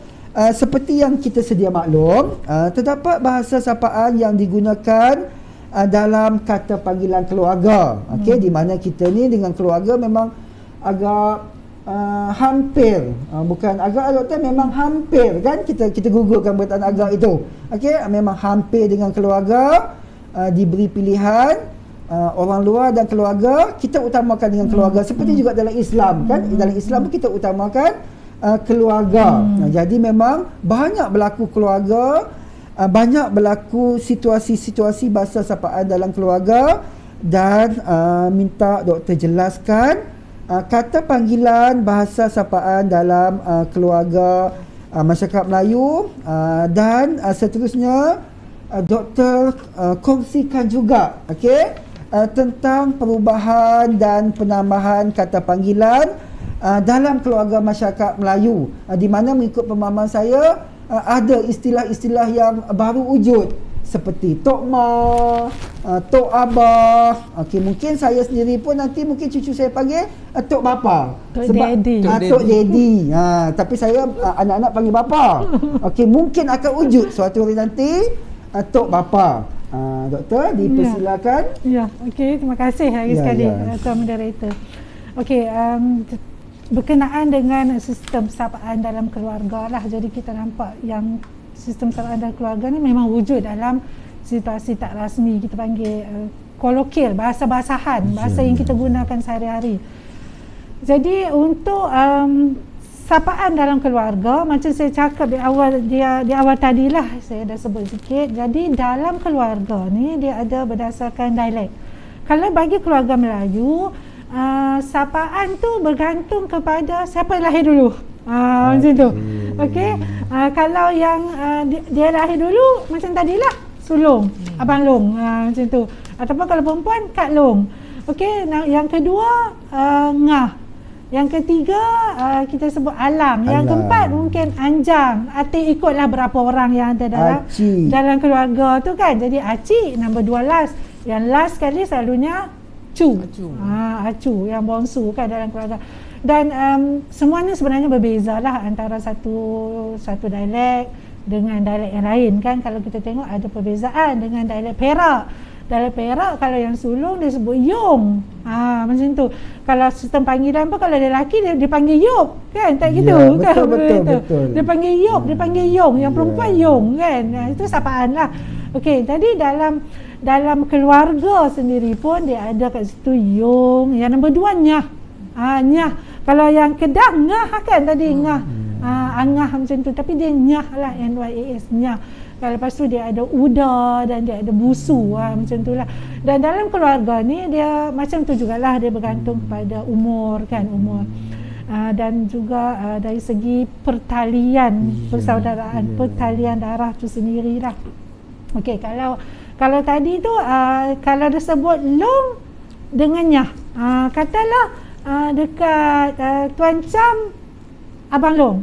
seperti yang kita sedia maklum, terdapat bahasa sapaan yang digunakan dalam kata panggilan keluarga, di mana kita ni dengan keluarga memang agak hampir, bukan agak doktor, memang hampir kan, kita gugurkan perkataan agak itu. Memang hampir dengan keluarga, diberi pilihan orang luar dan keluarga, kita utamakan dengan keluarga. Seperti juga dalam Islam kan, dalam Islam kita utamakan keluarga. Jadi memang banyak berlaku keluarga, banyak berlaku situasi-situasi bahasa sapaan dalam keluarga, dan minta doktor jelaskan kata panggilan bahasa sapaan dalam keluarga masyarakat Melayu, dan seterusnya doktor kongsikan juga tentang perubahan dan penambahan kata panggilan dalam keluarga masyarakat Melayu, di mana mengikut pemahaman saya ada istilah-istilah yang baru wujud seperti Tok Ma, Tok Abah. Mungkin saya sendiri pun nanti mungkin cucu saya panggil Tok Bapa. Tok Daddy. Tok Daddy. Tapi saya anak-anak panggil Bapa. Mungkin akan wujud suatu hari nanti Tok Bapa. Doktor, dipersilakan. Ya, terima kasih hari sekali Tuan Moderator. Berkenaan dengan sistem sapaan dalam keluarga lah. Jadi kita nampak yang sistem sapaan dalam keluarga ni memang wujud dalam situasi tak rasmi, kita panggil kolokil, bahasa-bahasahan, bahasa yang kita gunakan sehari-hari. Jadi untuk sapaan dalam keluarga, macam saya cakap di awal tadilah, saya dah sebut sikit. Jadi dalam keluarga ni dia ada berdasarkan dialek. Kalau bagi keluarga Melayu, sapaan tu bergantung kepada siapa yang lahir dulu. Macam tu. Kalau yang dia lahir dulu, macam tadilah, sulung, abang long, macam tu. Ataupun kalau perempuan, kak long. Yang kedua, ngah. Yang ketiga, kita sebut alam. Yang keempat mungkin anjang. Ikutlah berapa orang yang ada dalam keluarga tu kan. Jadi acik, number 2 last. Yang last sekali selalunya acu yang bongsu kan dalam keluarga. Dan semuanya sebenarnya berbeza lah antara satu dialek dengan dialek yang lain kan. Kalau kita tengok ada perbezaan dengan dialek Perak. Dialek Perak kalau yang sulung dia sebut yong. Macam tu. Kalau sistem panggilan pun kalau dia lelaki dia dipanggil yop kan, tak gitu kan. Betul. Dia panggil yop, dia panggil yong. Yang perempuan yong kan. Itu sapaan lah. Jadi dalam keluarga sendiri pun dia ada kat situ yong. Yang nombor 2 nyah. Nyah. Kalau yang Kedah ngah kan tadi ngah. Angah macam tu, tapi dia nyah lah, NYAS, nyah. Lepas tu dia ada uda dan dia ada busu, macam tu lah. Dan dalam keluarga ni dia macam tu jugalah, dia bergantung pada umur kan, umur. Dan juga dari segi pertalian persaudaraan, pertalian darah tu sendirilah. Kalau tadi tu kalau disebut long dengan nyah, katalah dekat Tuan Cham abang long,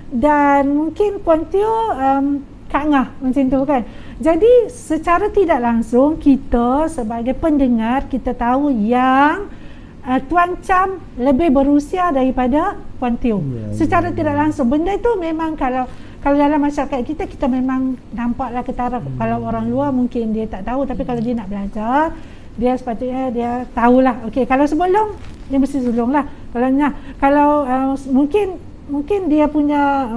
dan mungkin Puan Teo Kak Ngah, macam tu kan. Jadi secara tidak langsung kita sebagai pendengar kita tahu yang Tuan Cham lebih berusia daripada Puan Teo. Secara tidak langsung benda itu memang kalau dalam masyarakat kita memang nampaklah ketara. Kalau orang luar mungkin dia tak tahu, tapi kalau dia nak belajar dia sepatutnya dia tahulah. Kalau sebut long dia mesti sulung lah. Kalau Ngah, kalau mungkin dia punya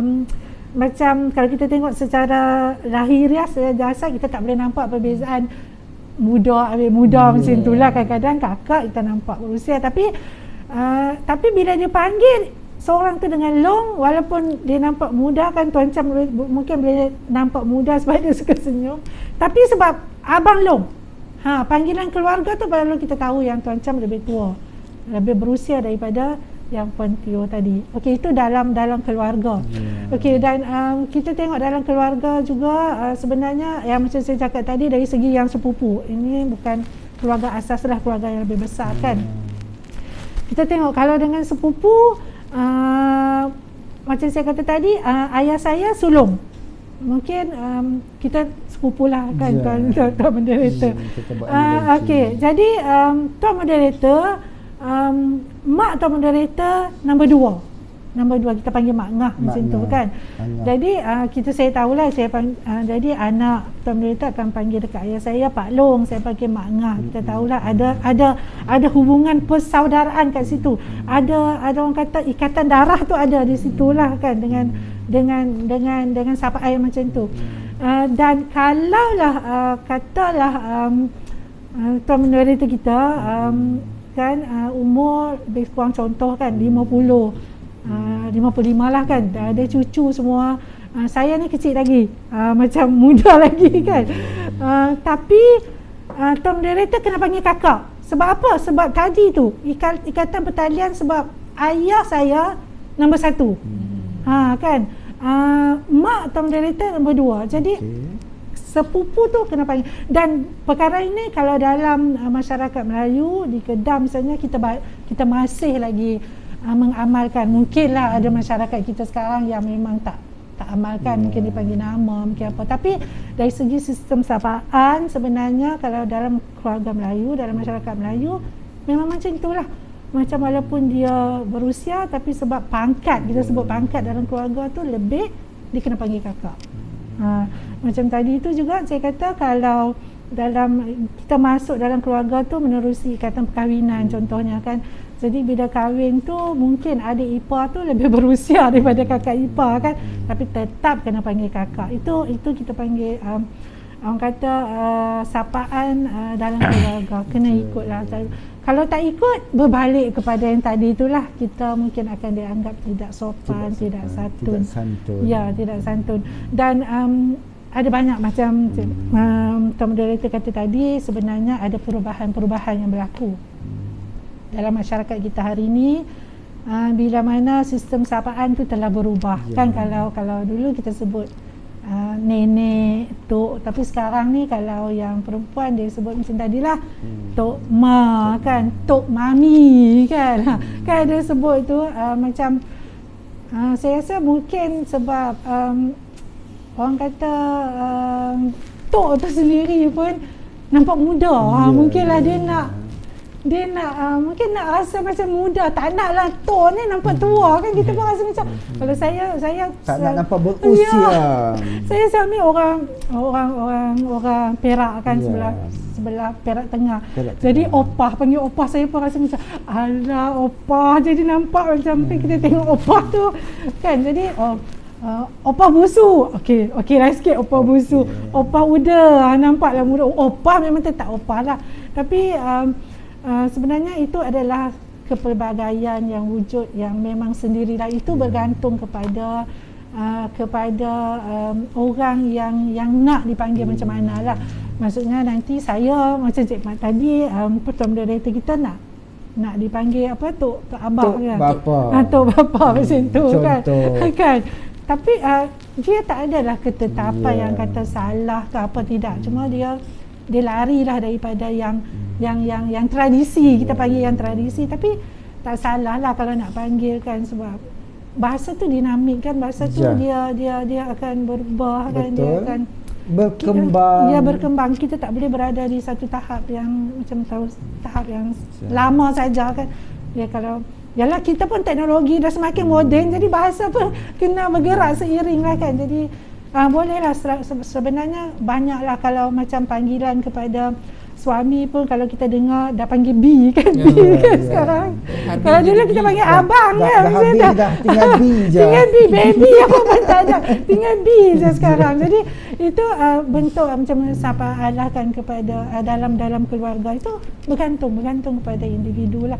macam kalau kita tengok secara lahiriah, secara jasad kita tak boleh nampak perbezaan muda macam itulah. Kadang-kadang kakak kita nampak berusia, tapi bila dia panggil seorang tu dengan long, walaupun dia nampak muda kan, Tuan Cham mungkin boleh nampak muda sebab dia suka senyum, tapi sebab abang long, panggilan keluarga tu baru kita tahu yang Tuan Cham lebih tua, lebih berusia daripada yang Puan Teo tadi. Itu dalam keluarga. Dan kita tengok dalam keluarga juga sebenarnya yang macam saya cakap tadi, dari segi yang sepupu, ini bukan keluarga asas lah, keluarga yang lebih besar kan. Kita tengok kalau dengan sepupu, macam saya kata tadi, ayah saya sulung, mungkin kita sepupu lah kan, Tuan Moderator. Jadi Tuan Moderator, mak Tuan Moderator nombor 2 kita panggil mak ngah macam tu kan. Jadi saya tahulah, jadi anak Tuan Moderator akan panggil dekat ayah saya Pak Long, saya panggil mak ngah. Kita tahulah ada hubungan persaudaraan kat situ. Ada orang kata ikatan darah tu ada di situlah kan, dengan sapaan macam tu. Dan kalaulah katalah Tuan Moderator kita kan umur lebih kurang, contoh kan 50 55 lah kan, dah ada cucu semua. Saya ni kecil lagi, macam muda lagi kan. Tapi Tuan Moderator kena panggil kakak. Sebab apa? Sebab tadi tu Ikatan Pertalian, sebab ayah saya nombor 1. Kan. Mak Tuan Moderator nombor 2. Jadi sepupu tu kena panggil. Dan perkara ini kalau dalam masyarakat Melayu di Kedah misalnya, kita masih lagi mengamalkan. Mungkinlah ada masyarakat kita sekarang yang memang tak amalkan, mungkin dipanggil nama, mungkin apa. Tapi dari segi sistem sapaan sebenarnya kalau dalam keluarga Melayu, dalam masyarakat Melayu memang macam itulah. Macam walaupun dia berusia, tapi sebab pangkat, kita sebut pangkat dalam keluarga tu lebih, dia kena panggil kakak. Macam tadi tu juga saya kata, kalau dalam kita masuk dalam keluarga tu menerusi ikatan perkahwinan contohnya kan. Jadi bila kahwin tu mungkin adik ipar tu lebih berusia daripada kakak ipar kan, tapi tetap kena panggil kakak. Itu kita panggil orang kata sapaan dalam keluarga, kena ikutlah. Kalau tak ikut, berbalik kepada yang tadi itulah, kita mungkin akan dianggap tidak sopan, tidak santun. Ya, tidak santun. Dan ada banyak macam Tuan Moderator kata tadi, sebenarnya ada perubahan-perubahan yang berlaku dalam masyarakat kita hari ini, bila mana sistem sapaan tu telah berubah. Kan kalau dulu kita sebut nenek, tok, tapi sekarang ni kalau yang perempuan dia sebut macam tadilah, tok ma kan, tok mami kan. Kan dia sebut tu macam saya rasa mungkin sebab orang kata tok tu sendiri pun nampak muda. Mungkinlah dia nak mungkin nak rasa macam muda, tak naklah tok ni nampak tua kan. Kita pun rasa macam, kalau saya tak nak nampak berusia. Saya suami orang Perak kan, sebelah Perak Tengah. Jadi opah, panggil opah, saya pun rasa macam alah opah, jadi nampak macam kita tengok opah tu kan. Jadi opah busu, okey lah sikit opah busu. Opah muda, nampaklah muda. Opah memang tetap opah lah. Tapi sebenarnya itu adalah kepelbagaian yang wujud yang memang sendirilah. Itu bergantung kepada orang yang nak dipanggil macam mana lah. Maksudnya nanti saya macam Cik Mat tadi, Tuan Moderator kita nak dipanggil apa, Tok Abah kan, Tok Bapa macam tu kan. Tapi dia tak adalah ketetapan yang kata salah ke apa, tidak. Cuma dia larilah daripada yang tradisi, kita panggil yang tradisi. Tapi tak salah lah kalau nak panggil kan, sebab bahasa tu dinamik kan, bahasa tu dia akan berubah kan, dia akan berkembang. Kita tak boleh berada di satu tahap yang macam tahap yang lama saja kan. Ya, kalau yalah, kita pun teknologi dah semakin moden, jadi bahasa pun kena bergerak seiring lah kan. Jadi bolehlah, sebenarnya banyaklah kalau macam panggilan kepada suami pun, kalau kita dengar dah panggil B kan, sekarang. Kalau dulu kita panggil abang kan, dah tinggal B je. Tinggal B, baby apa pun tak ada, tinggal B je sekarang. Jadi itu bentuk macam sapaan lah kan kepada dalam keluarga. Itu bergantung kepada individu lah.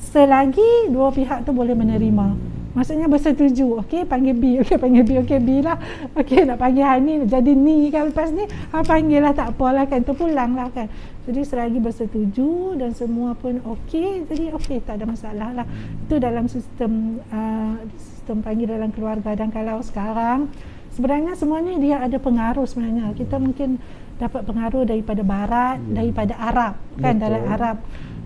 Selagi dua pihak tu boleh menerima, maksudnya bersetuju, okey panggil B, panggil B, B lah, nak panggil Hani jadi ni kan, lepas ni panggil lah, tak apalah kan, terpulang lah kan. Jadi selagi bersetuju dan semua pun okey, jadi okey, tak ada masalah lah. Itu dalam sistem panggil dalam keluarga. Dan kalau sekarang sebenarnya semuanya dia ada pengaruh sebenarnya. Kita mungkin dapat pengaruh daripada barat, daripada Arab kan. Dalam Arab,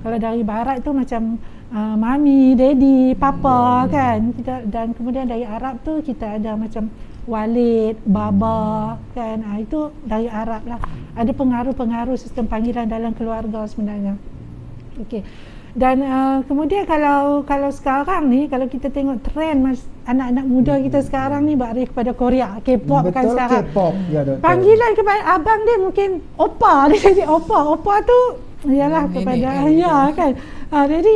kalau dari barat tu macam mami, daddy, papa kan. Dan kemudian dari Arab tu kita ada macam walid, baba kan. Itu dari Arab lah. Ada pengaruh sistem panggilan dalam keluarga sebenarnya. Okey. Dan kemudian kalau sekarang ni, kalau kita tengok trend anak-anak muda kita sekarang ni beralih kepada Korea, K-pop kan sekarang. K-pop, ya, panggilan kepada abang dia mungkin opa, dia jadi opa. Opa tu ialah kepada ayah kan. Jadi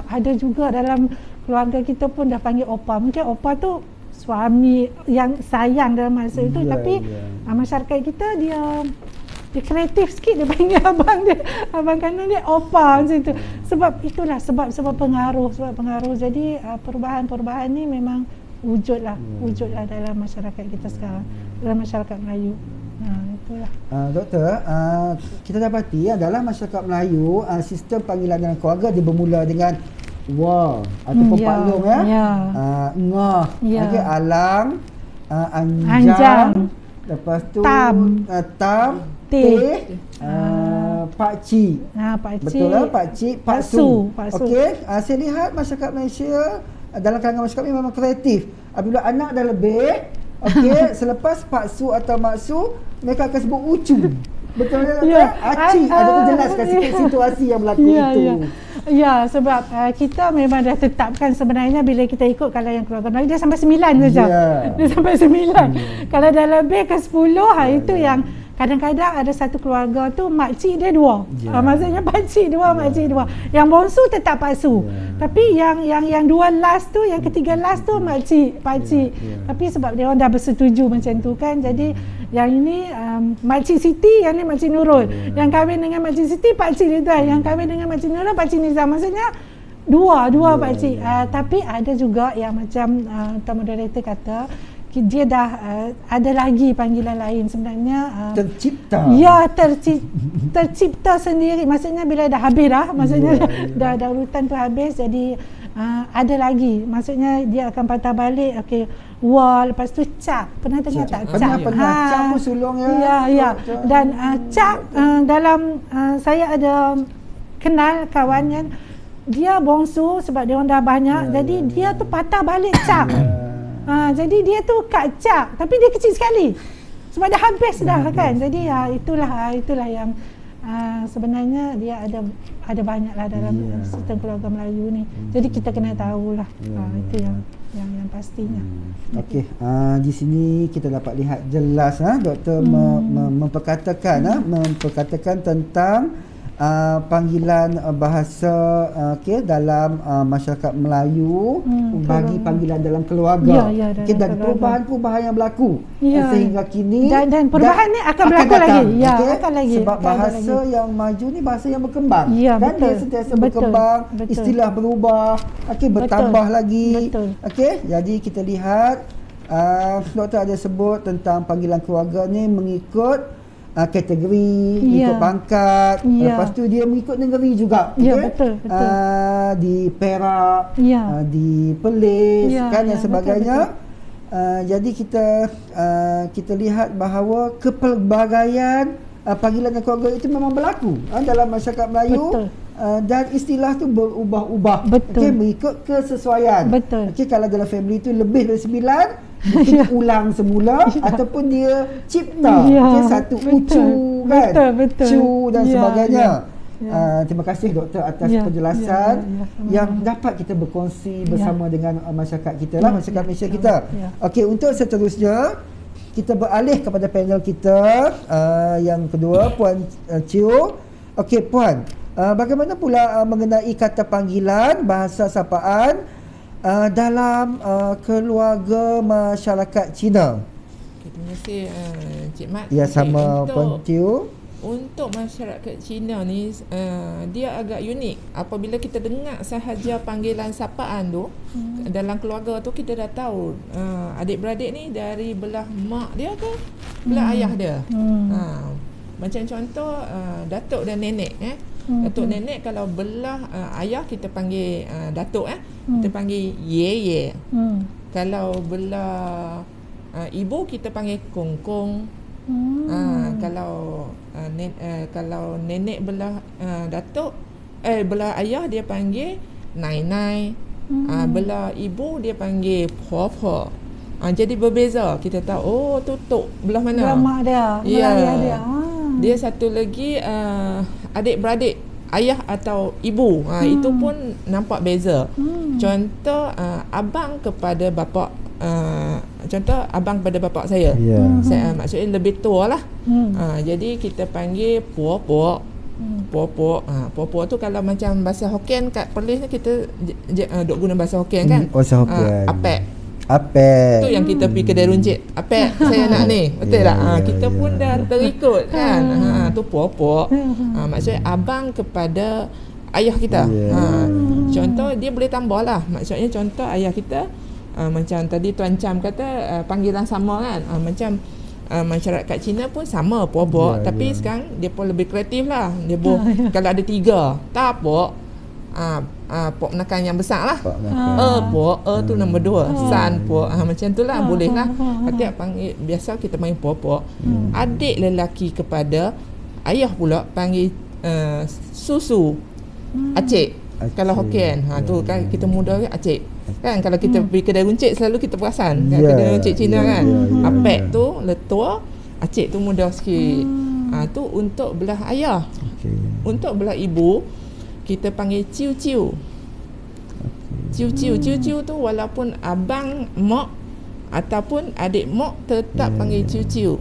ada juga dalam keluarga kita pun dah panggil opa. Mungkin opa tu suami yang sayang dalam masa itu, tapi masyarakat kita dia dia kreatif sikit, dia panggil abang kanan dia opa macam tu. Sebab itulah sebab pengaruh. Jadi perubahan ni memang wujudlah dalam masyarakat kita sekarang, dalam masyarakat Melayu. Itulah. Doktor, kita dapati dalam masyarakat Melayu, sistem panggilan dalam keluarga dia bermula dengan wa ataupun paklong ngah, okey, alang, anjang, lepas tu tam, teh, pakcik. Betul lah, pakcik, paksu. Okey, saya lihat masyarakat Malaysia dalam kalangan masyarakat ini memang kreatif. Apabila anak dah lebih, okey, selepas paksu atau maksu, mereka akan sebut ucu. Betul tak? Acik, ada jelaskan sikit situasi yang berlaku itu. Ya, sebab kita memang dah tetapkan sebenarnya bila kita ikut kalau yang keluarga Melayu dia sampai 9 saja. Dia sampai 9. Kalau dah lebih ke 10, itu yang kadang-kadang ada satu keluarga tu makcik dia 2. Maksudnya pakcik 2, makcik 2. Yang bongsu tetap paksu. Tapi yang 2 last tu, yang ketiga last tu pakcik. Tapi sebab dia orang dah bersetuju macam tu kan. Jadi yang ini makcik Siti, yang ni makcik Nurul. Yang kahwin dengan makcik Siti, pakcik Nizam. Yang kahwin dengan makcik Nurul, pakcik Nizam. Maksudnya dua pakcik. Tapi ada juga yang macam Tuan Moderator kata, dia dah ada lagi panggilan lain sebenarnya, tercipta. Ya, tercipta sendiri. Maksudnya bila dah habis dah, maksudnya dah urutan tu habis, jadi ada lagi. Maksudnya dia akan patah balik. Okey, wah, lepas tu cap. Pernah dengar tak cap? Pernah. Cap pun sulung ya. Ya. Dan cap dalam saya ada kenal kawan yang dia bongsu sebab dia orang dah banyak. Jadi dia tu patah balik cap. Jadi dia tu kat cap, tapi dia kecil sekali sebab dah habis dah kan. Jadi itulah yang sebenarnya dia ada banyaklah dalam sistem keluarga Melayu ni. Jadi kita kena tahulah. Itu yang pastinya. Okey, di sini kita dapat lihat jelas doktor memperkatakan tentang panggilan bahasa dalam masyarakat Melayu, bagi panggilan dalam keluarga, dan perubahan-perubahan yang berlaku sehingga kini, dan perubahan ni akan berlaku lagi. Akan lagi sebab bahasa yang maju ni bahasa yang berkembang, kan betul. Dia sentiasa berkembang, istilah berubah, bertambah lagi. Jadi kita lihat doktor ada sebut tentang panggilan keluarga ni mengikut kategori, ikut pangkat, lepas tu dia mengikut negeri juga, betul. Di Perak, di Perlis, dan sebagainya. Jadi kita lihat bahawa kepelbagaian panggilan keluarga itu memang berlaku dalam masyarakat Melayu. Dan istilah tu berubah-ubah, mengikut kesesuaian. Kalau dalam family tu lebih dari 9, mungkin ulang semula ataupun dia cipta satu ucu kan, cu dan sebagainya. Terima kasih doktor atas penjelasan yang dapat kita berkongsi bersama dengan masyarakat kita lah, masyarakat Malaysia kita. Okey, untuk seterusnya kita beralih kepada panel kita yang kedua, Puan Cio. Okey Puan, bagaimana pula mengenai kata panggilan bahasa sapaan dalam keluarga masyarakat Cina? Terima kasih Cik Mat. Ya, sama Puan Tiu. Untuk masyarakat Cina ni dia agak unik. Apabila kita dengar sahaja panggilan sapaan tu dalam keluarga tu, kita dah tahu adik-beradik ni dari belah mak dia ke belah ayah dia. Macam contoh datuk dan nenek datuk nenek, kalau belah ayah kita panggil datuk kita panggil ye. Kalau belah ibu kita panggil kongkong. Kalau nenek belah datuk belah ayah dia panggil nai. Belah ibu dia panggil po. Jadi berbeza. Kita tahu tu tok belah mana. Belah mak dia, belah ayah dia. Dia satu lagi adik-beradik ayah atau ibu. Itu pun nampak beza. Contoh abang kepada bapa, contoh abang kepada bapa saya. Maksudnya lebih tua lah. Jadi kita panggil puak. Puak tu kalau macam bahasa Hokkien kat Perlis ni kita duk guna bahasa Hokkien kan. Bahasa Hokkien. Apek. Apek. Tu yang kita pergi kedai runcit. Apek saya nak ni. Betul tak? Kita pun dah terikut kan. Tu pok-pok. Maksudnya abang kepada ayah kita. Contoh dia boleh tambah lah. Maksudnya contoh ayah kita macam tadi Tuan Cham kata panggilan sama kan. Macam masyarakat Cina pun sama pok-pok, tapi sekarang dia pun lebih kreatif lah. Dia kalau ada 3 tak pok, pok menekan yang besar lah. Pok tu nombor 2, san pok, macam tu lah, boleh lah. Setiap panggil, biasa kita panggil pok-pok. Adik lelaki kepada ayah pula panggil susu, acik. Kalau Hokkien, tu kan kita mudah acik. Kan kalau kita pergi kedai runcit selalu kita perasan kan, kedai runcit Cina kan. Apek tu letua, acik tu mudah sikit. Tu untuk belah ayah. Untuk belah ibu kita panggil ciu-ciu. Ciu-ciu tu walaupun abang mak ataupun adik mak tetap panggil ciu-ciu.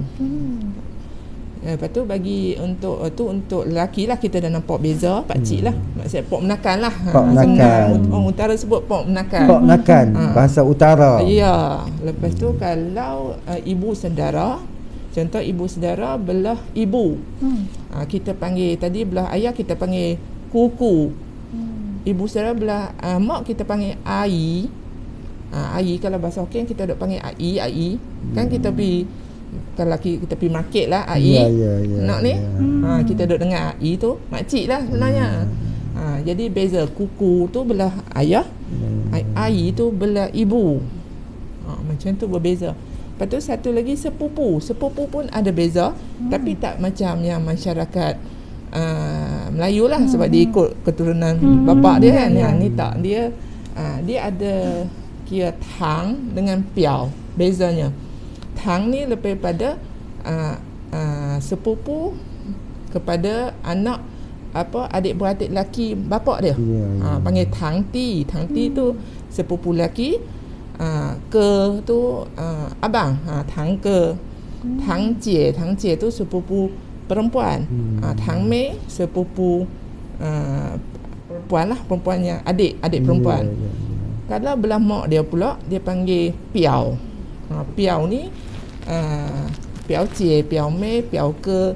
Lepas tu bagi untuk lelaki lah, kita dah nampak beza pakcik lah. Maksudnya pok menakan lah. Pok menakan. Orang utara sebut pok menakan. Pok menakan, bahasa utara. Ya. Lepas tu kalau ibu saudara, contoh ibu saudara belah ibu, kita panggil, tadi belah ayah kita panggil kuku. Ibu saudara belah mak kita panggil ai. Ai kalau bahasa Hokkien kita dok panggil ai. Kan kita pergi, kalau kita pergi market lah, ai nak ni, kita duduk dengar ai tu makcik lah sebenarnya. Jadi beza, kuku tu belah ayah, ai tu belah ibu. Macam tu berbeza. Lepas tu satu lagi sepupu pun ada beza, tapi tak macam yang masyarakat Melayu lah, sebab dia ikut keturunan bapa dia kan. Yang ni tak, dia ada kira tang dengan piau, bezanya. Tang ni lebih pada sepupu kepada anak adik beradik lelaki bapa dia. Panggil tang ti. Tang ti tu sepupu lelaki, ke tu abang. Tang ke. Tang jie tu sepupu perempuan. Tang mei sepupu perempuan lah, perempuannya adik perempuan. Kalau belah mak dia pula dia panggil piau. Piau ni piau cie, piau mei, piau ke,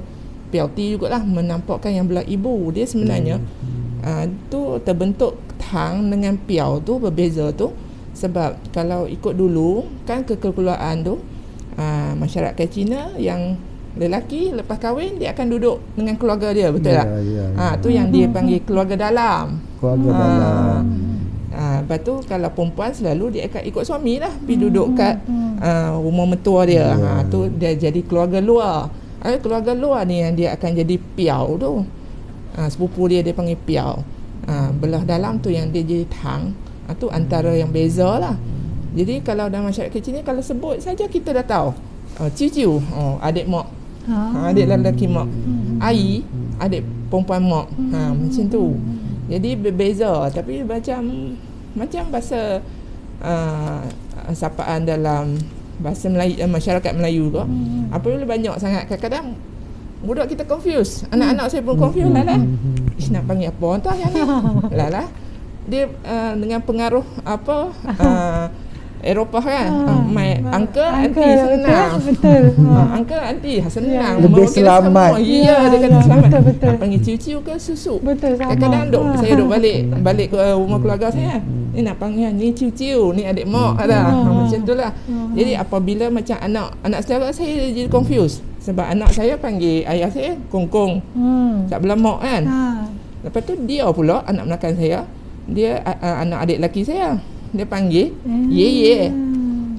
piau ti jugalah, menampakkan yang belah ibu. Dia sebenarnya tu terbentuk tang dengan piau tu berbeza tu. Sebab kalau ikut dulu kan kekeluargaan tu, masyarakat Cina yang lelaki lepas kahwin dia akan duduk dengan keluarga dia, betul tak? Tu yang dia panggil keluarga dalam. Keluarga dalam. Lepas tu kalau perempuan selalu dia akan ikut suami lah, pergi duduk kat rumah mentua dia. Tu dia jadi keluarga luar. Keluarga luar ni yang dia akan jadi piau tu. Sepupu dia panggil piau. Belah dalam tu yang dia jadi tang. Tu antara yang beza lah. Jadi kalau dalam masyarakat Cina, kalau sebut saja kita dah tahu. Ciu-ciu, adik mak. Adik lelaki mak. Ai, adik perempuan mak. Macam tu. Jadi berbeza, tapi macam bahasa sapaan dalam bahasa Melayu, masyarakat Melayu tu. Apabila banyak sangat, kadang-kadang budak kita confuse. Anak-anak saya pun confuse lah. Nak panggil apa entah yang ni. Lah. Dia dengan pengaruh Eropah kan. My uncle auntie senang. Betul. Uncle auntie senang. Lebih selamat. Ya, dia kata selamat. Betul. Panggil ciu-ciu ke susu. Betul, sama. Kadang-kadang saya duk balik ke rumah keluarga saya. Ni nak panggil ni ciu-ciu, ni adik mak ada. Macam itulah. Jadi apabila macam anak saudara saya jadi confuse. Sebab anak saya panggil ayah saya kongkong. Tak belah mak kan. Lepas tu dia pula anak menakan saya. Dia anak adik lelaki saya. Dia panggil ye.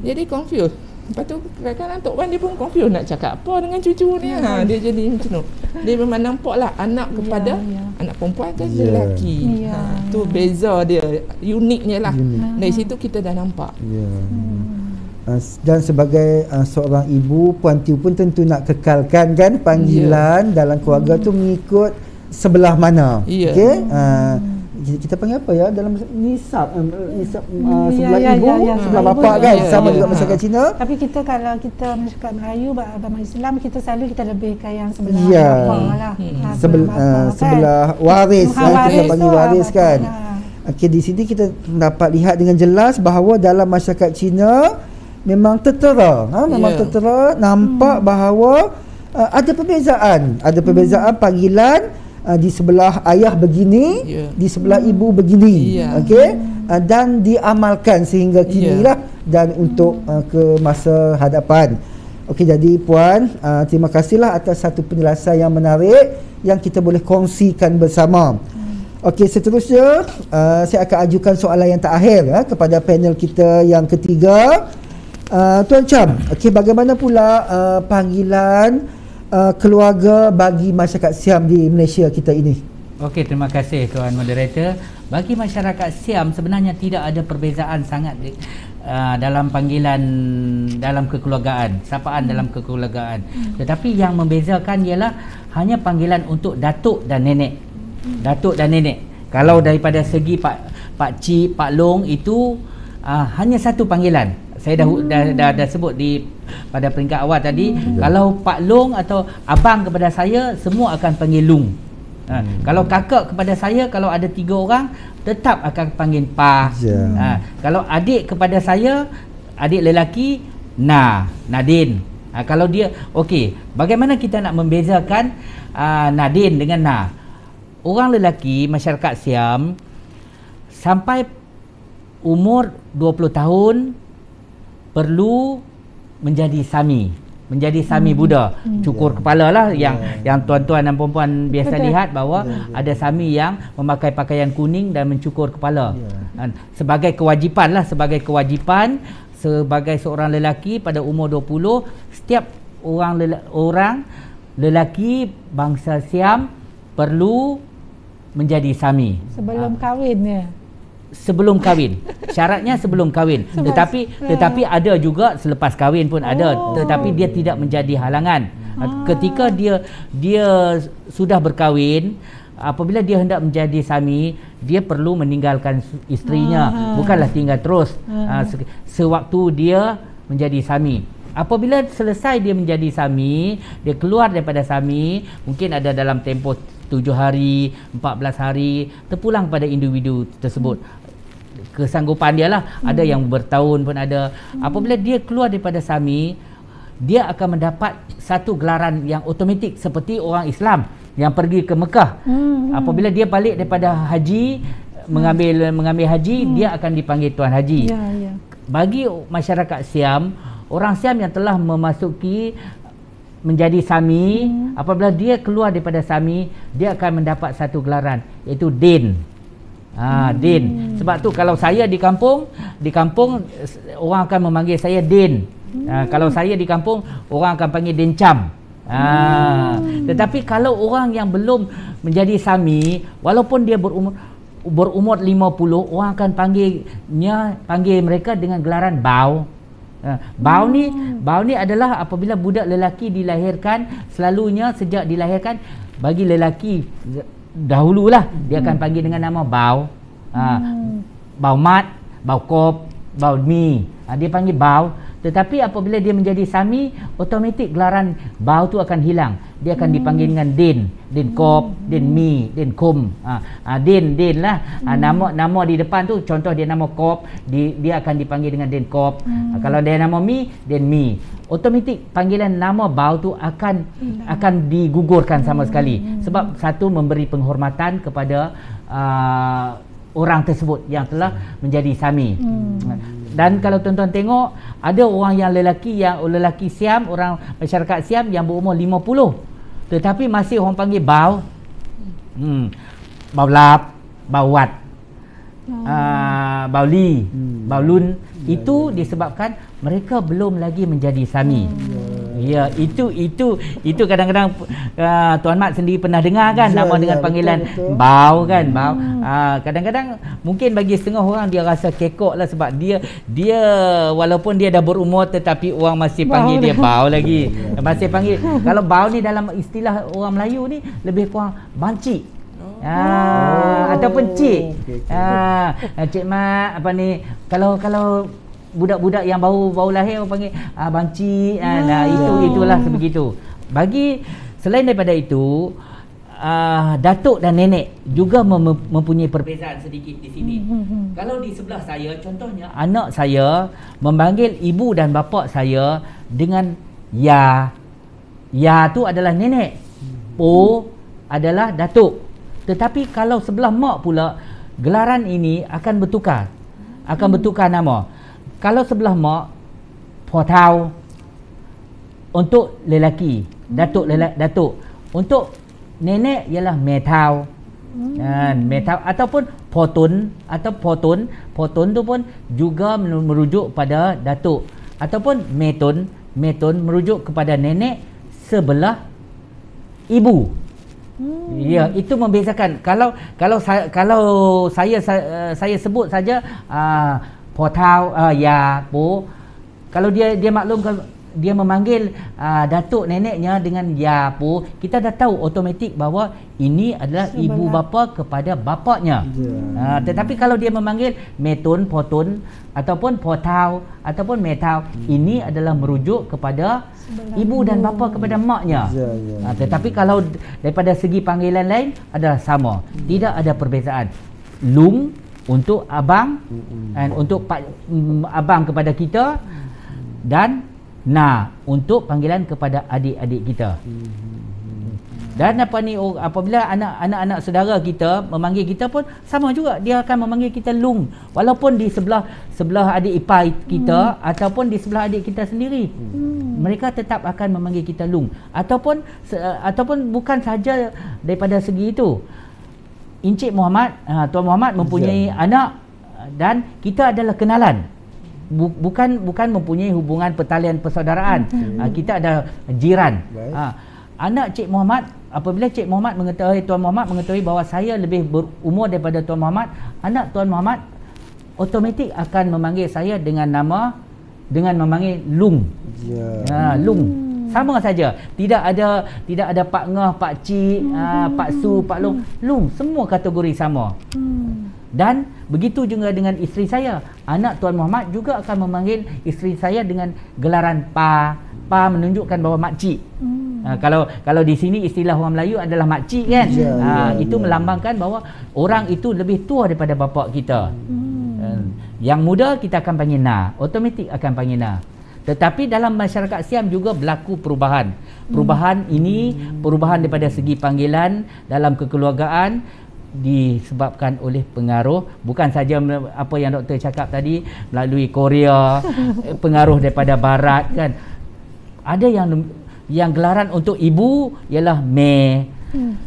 Jadi confuse. Lepas tu kadang-kadang Tok Wan dia pun confuse nak cakap apa dengan cucu ni. Dia jadi macam tu. Dia memang nampaklah anak kepada anak perempuan ke lelaki. Tu beza dia, uniknya lah. Dari situ kita dah nampak. Dan sebagai seorang ibu, Puan Tiu pun tentu nak kekalkan kan panggilan dalam keluarga tu mengikut sebelah mana. Okey. Kita panggil apa ya dalam nisab sebelah ibu, sebelah bapa kan, sama juga masyarakat Cina. Tapi kita kalau kita masyarakat Melayu agama Islam, kita selalu kita lebihkan yang sebelah bapa lah. Sebelah waris, kita panggil waris kan. Okey, di sini kita dapat lihat dengan jelas bahawa dalam masyarakat Cina memang tertera, memang tertera nampak bahawa ada perbezaan panggilan di sebelah ayah begini, di sebelah ibu begini, okey, dan diamalkan sehingga kini lah dan untuk ke masa hadapan. Okey, jadi puan, terima kasihlah atas satu penjelasan yang menarik yang kita boleh kongsikan bersama. Okey, seterusnya saya akan ajukan soalan yang terakhir kepada panel kita yang ketiga. Tuan Cham, okey, bagaimana pula panggilan keluarga bagi masyarakat Siam di Malaysia kita ini? Okey, terima kasih Tuan Moderator. Bagi masyarakat Siam sebenarnya tidak ada perbezaan sangat dalam panggilan dalam kekeluargaan, sapaan dalam kekeluargaan. Tetapi yang membezakan ialah hanya panggilan untuk datuk dan nenek. Datuk dan nenek. Kalau daripada segi Pak Cik, Pak Long itu hanya satu panggilan. Saya dah sebut pada peringkat awal tadi, kalau Pak Long atau abang kepada saya semua akan panggil Long. Kalau kakak kepada saya, kalau ada 3 orang tetap akan panggil Pa. Kalau adik kepada saya, adik lelaki Nadin. Kalau dia okey, bagaimana kita nak membezakan Nadin dengan Na? Orang lelaki masyarakat Siam sampai umur 20 tahun perlu menjadi sami Buddha. Cukur kepala lah yang tuan-tuan dan puan-puan biasa lihat bahawa ada sami yang memakai pakaian kuning dan mencukur kepala. Sebagai kewajipan sebagai seorang lelaki pada umur 20, setiap orang lelaki bangsa Siam perlu menjadi sami sebelum kahwin. Syaratnya sebelum kahwin. Tetapi ada juga selepas kahwin pun ada, tetapi dia tidak menjadi halangan. Ketika dia sudah berkahwin, apabila dia hendak menjadi sami, dia perlu meninggalkan isterinya, bukanlah tinggal terus sewaktu dia menjadi sami. Apabila selesai dia menjadi sami, dia keluar daripada sami, mungkin ada dalam tempoh 7 hari, 14 hari, terpulang pada individu tersebut. Kesanggupan dia lah. Ada yang bertahun pun ada. Apabila dia keluar daripada sami, dia akan mendapat satu gelaran yang otomatik seperti orang Islam yang pergi ke Mekah. Apabila dia balik daripada haji, mengambil haji, dia akan dipanggil Tuan Haji. Bagi masyarakat Siam, orang Siam yang telah memasuki menjadi sami, apabila dia keluar daripada sami, dia akan mendapat satu gelaran, iaitu Din. Din. Sebab tu kalau saya di kampung orang akan memanggil saya Din. Kalau saya di kampung, orang akan panggil Din Cham. Tetapi kalau orang yang belum menjadi sami, walaupun dia berumur 50, orang akan panggil mereka dengan gelaran Bao. Bau ni adalah apabila budak lelaki dilahirkan, selalunya sejak dilahirkan bagi lelaki dahululah dia akan panggil dengan nama Bau. Bau Mat, Bau Kop, Bau Mi. Dia panggil Bau. Tetapi apabila dia menjadi sami, otomatik gelaran Bau tu akan hilang. Dia akan dipanggil dengan Din Kop, Din Mi, Din Kum. Din lah. Nama di depan tu, contoh dia nama Kop, dia akan dipanggil dengan Din Kop. Kalau dia nama Mi, Din Mi. Otomatik panggilan nama Bau tu akan digugurkan sama sekali. Sebab satu, memberi penghormatan kepada orang tersebut yang telah menjadi sami. Dan kalau tuan-tuan tengok, ada orang yang lelaki Siam, orang masyarakat Siam yang berumur 50, tetapi masih orang panggil Bau. Bau Lap, Bau Wat, Bau Li, Bau Lun. Itu disebabkan mereka belum lagi menjadi sami. Ya, itu kadang-kadang Tuan Mat sendiri pernah dengar kan, nama dengan panggilan betul. Bau kan, Bau. Kadang-kadang mungkin bagi setengah orang dia rasa kekok lah, sebab dia walaupun dia dah berumur tetapi orang masih panggil dia Bau lagi. Masih panggil. Kalau Bau ni dalam istilah orang Melayu ni lebih kurang bancik. Ataupun cik. Cik Mat apa ni, kalau budak-budak yang baru lahir orang panggil banci. Itulah sebegitu. Bagi selain daripada itu, datuk dan nenek juga mempunyai perbezaan sedikit di sini. Kalau di sebelah saya, contohnya anak saya memanggil ibu dan bapa saya dengan ya. Ya tu adalah nenek, po adalah datuk. Tetapi kalau sebelah mak pula, gelaran ini akan bertukar. Akan bertukar nama. Kalau sebelah mak, po tau untuk lelaki, datuk. Untuk nenek ialah metau. Metau ataupun potun atau potun tu pun juga merujuk pada datuk, ataupun metun merujuk kepada nenek sebelah ibu. Ya, itu membezakan. Kalau saya sebut saja potau ya po, kalau dia maklum, dia memanggil datuk neneknya dengan ya po, kita dah tahu automatik bahawa ini adalah ibu bapa kepada bapaknya. Tetapi kalau dia memanggil metun, potun ataupun potau ataupun metau, ini adalah merujuk kepada ibu dan bapa kepada maknya. Tetapi kalau daripada segi panggilan lain adalah sama, tidak ada perbezaan. Lung untuk abang, dan untuk abang kepada kita, dan na untuk panggilan kepada adik-adik kita. Dan apabila anak-anak saudara kita memanggil kita pun sama juga, dia akan memanggil kita lung, walaupun di sebelah adik ipar kita ataupun di sebelah adik kita sendiri. Mereka tetap akan memanggil kita lung, ataupun bukan saja daripada segi itu. Encik Muhammad, Tuan Muhammad mempunyai anak dan kita adalah kenalan. Bukan mempunyai hubungan pertalian persaudaraan. Kita ada jiran. Anak Cik Muhammad, apabila Cik Muhammad mengetahui, Tuan Muhammad mengetahui bahawa saya lebih berumur daripada Tuan Muhammad, anak Tuan Muhammad automatik akan memanggil saya dengan memanggil lung. Lung. Sama saja. Tidak ada Pak Ngah, Pak Cik, Pak Su, Pak Long. Lung, semua kategori sama. Dan begitu juga dengan isteri saya. Anak Tuan Muhammad juga akan memanggil isteri saya dengan gelaran Pa. Pa menunjukkan bahawa makcik. Kalau di sini istilah orang Melayu adalah makcik kan. Itu melambangkan bahawa orang itu lebih tua daripada bapa kita. Yang muda kita akan panggil na, automatik akan panggil na. Tetapi dalam masyarakat Siam juga berlaku perubahan. Perubahan ini, perubahan daripada segi panggilan dalam kekeluargaan disebabkan oleh pengaruh, bukan saja apa yang doktor cakap tadi, melalui Korea, pengaruh daripada barat kan. Ada yang gelaran untuk ibu ialah me,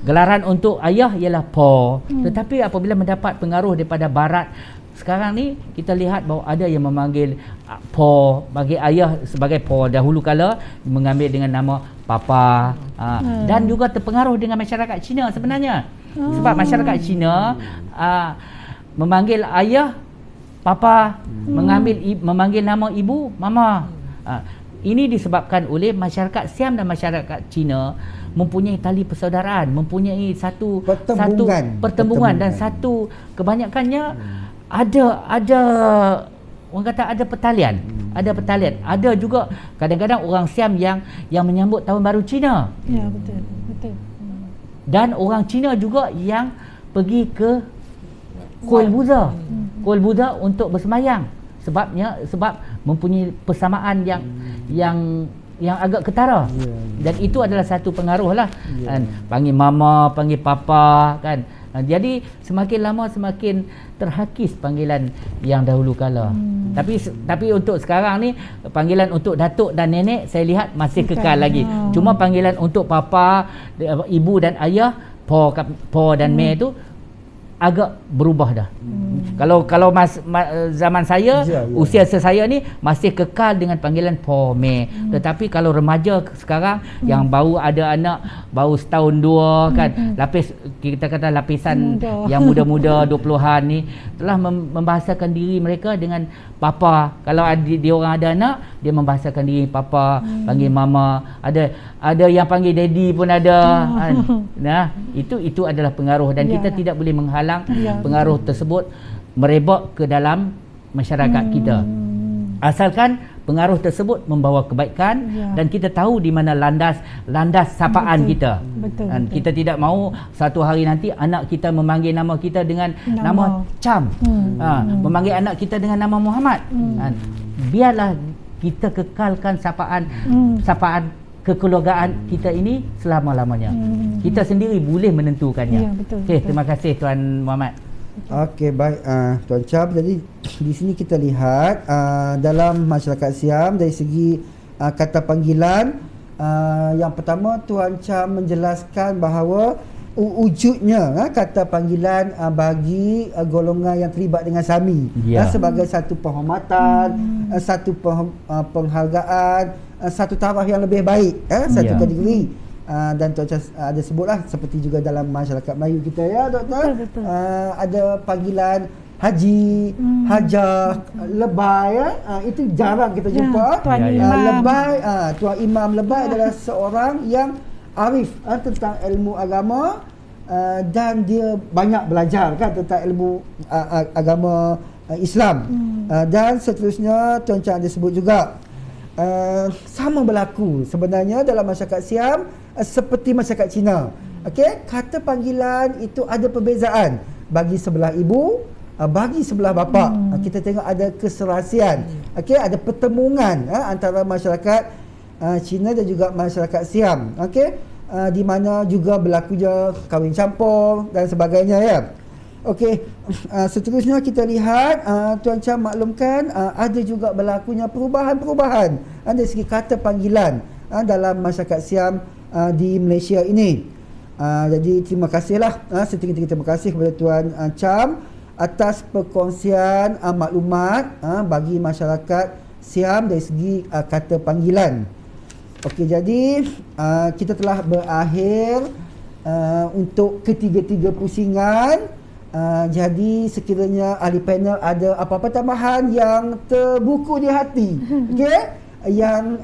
gelaran untuk ayah ialah po. Tetapi apabila mendapat pengaruh daripada barat, sekarang ni kita lihat bahawa ada yang memanggil po, bagi ayah sebagai po, dahulu kala mengambil dengan nama papa. Dan juga terpengaruh dengan masyarakat Cina sebenarnya. Sebab masyarakat Cina memanggil ayah papa, memanggil nama ibu mama. Ini disebabkan oleh masyarakat Siam dan masyarakat Cina mempunyai tali persaudaraan, mempunyai satu pertembungan dan satu kebanyakannya ada orang kata ada pertalian, ada juga kadang-kadang orang Siam yang menyambut tahun baru Cina. Ya, betul. Dan orang Cina juga yang pergi ke Kuil Buddha untuk bersemayang, sebab mempunyai persamaan yang agak ketara. Dan itu adalah satu pengaruh lah. Panggil mama, panggil papa kan. Jadi semakin lama semakin terhakis panggilan yang dahulu kala. Tapi untuk sekarang ni, panggilan untuk datuk dan nenek saya lihat masih kekal lagi. Cuma panggilan untuk papa, ibu dan ayah, po dan me tu agak berubah dah. Kalau zaman saya, usia saya ni masih kekal dengan panggilan po, me. Tetapi kalau remaja sekarang yang baru ada anak, baru setahun dua kan, kita kata lapisan yang muda-muda 20-an ni telah membahasakan diri mereka dengan papa. Kalau dia orang ada anak, dia membahasakan diri papa, panggil mama. Ada yang panggil daddy pun ada. Nah, itu adalah pengaruh dan kita tidak boleh menghalang pengaruh tersebut merebak ke dalam masyarakat kita. Asalkan pengaruh tersebut membawa kebaikan dan kita tahu di mana landas sapaan kita. Dan kita tidak mahu satu hari nanti anak kita memanggil nama kita dengan nama Cham, memanggil anak kita dengan nama Muhammad. Biarlah kita kekalkan sapaan kekeluargaan kita ini selama-lamanya. Kita sendiri boleh menentukannya. Okey, terima kasih Tuan Muhammad. Okey, baik Tuan Cham. Jadi di sini kita lihat dalam masyarakat Siam dari segi kata panggilan, yang pertama Tuan Cham menjelaskan bahawa wujudnya kata panggilan bagi golongan yang terlibat dengan SAMI sebagai satu penghormatan, satu penghargaan, satu taraf yang lebih baik, satu kategori. Dan Tuan Cham ada sebutlah seperti juga dalam masyarakat Melayu kita, ya Doktor, ada panggilan haji, hajah, lebay, itu jarang kita jumpa. Lebay, Tuan Imam Lebay adalah seorang yang arif tentang ilmu agama, dan dia banyak belajar tentang ilmu agama Islam. Dan seterusnya Tuan Cham ada sebut juga sama berlaku sebenarnya dalam masyarakat Siam seperti masyarakat Cina. Okey, kata panggilan itu ada perbezaan bagi sebelah ibu, bagi sebelah bapa. Kita tengok ada keserasian. Okey, ada pertemuan antara masyarakat Cina dan juga masyarakat Siam. Okey, di mana juga berlakunya kahwin campur dan sebagainya, ya. Okey, seterusnya kita lihat Tuan Cham maklumkan ada juga berlakunya perubahan-perubahan dari segi kata panggilan dalam masyarakat Siam di Malaysia ini. Jadi terima kasihlah, setinggi-tinggi terima kasih kepada Tuan Cham atas perkongsian maklumat bagi masyarakat Siam dari segi kata panggilan. Okey, jadi kita telah berakhir untuk ketiga-tiga pusingan. Jadi sekiranya ahli panel ada apa-apa tambahan yang terbuku di hati, okey, yang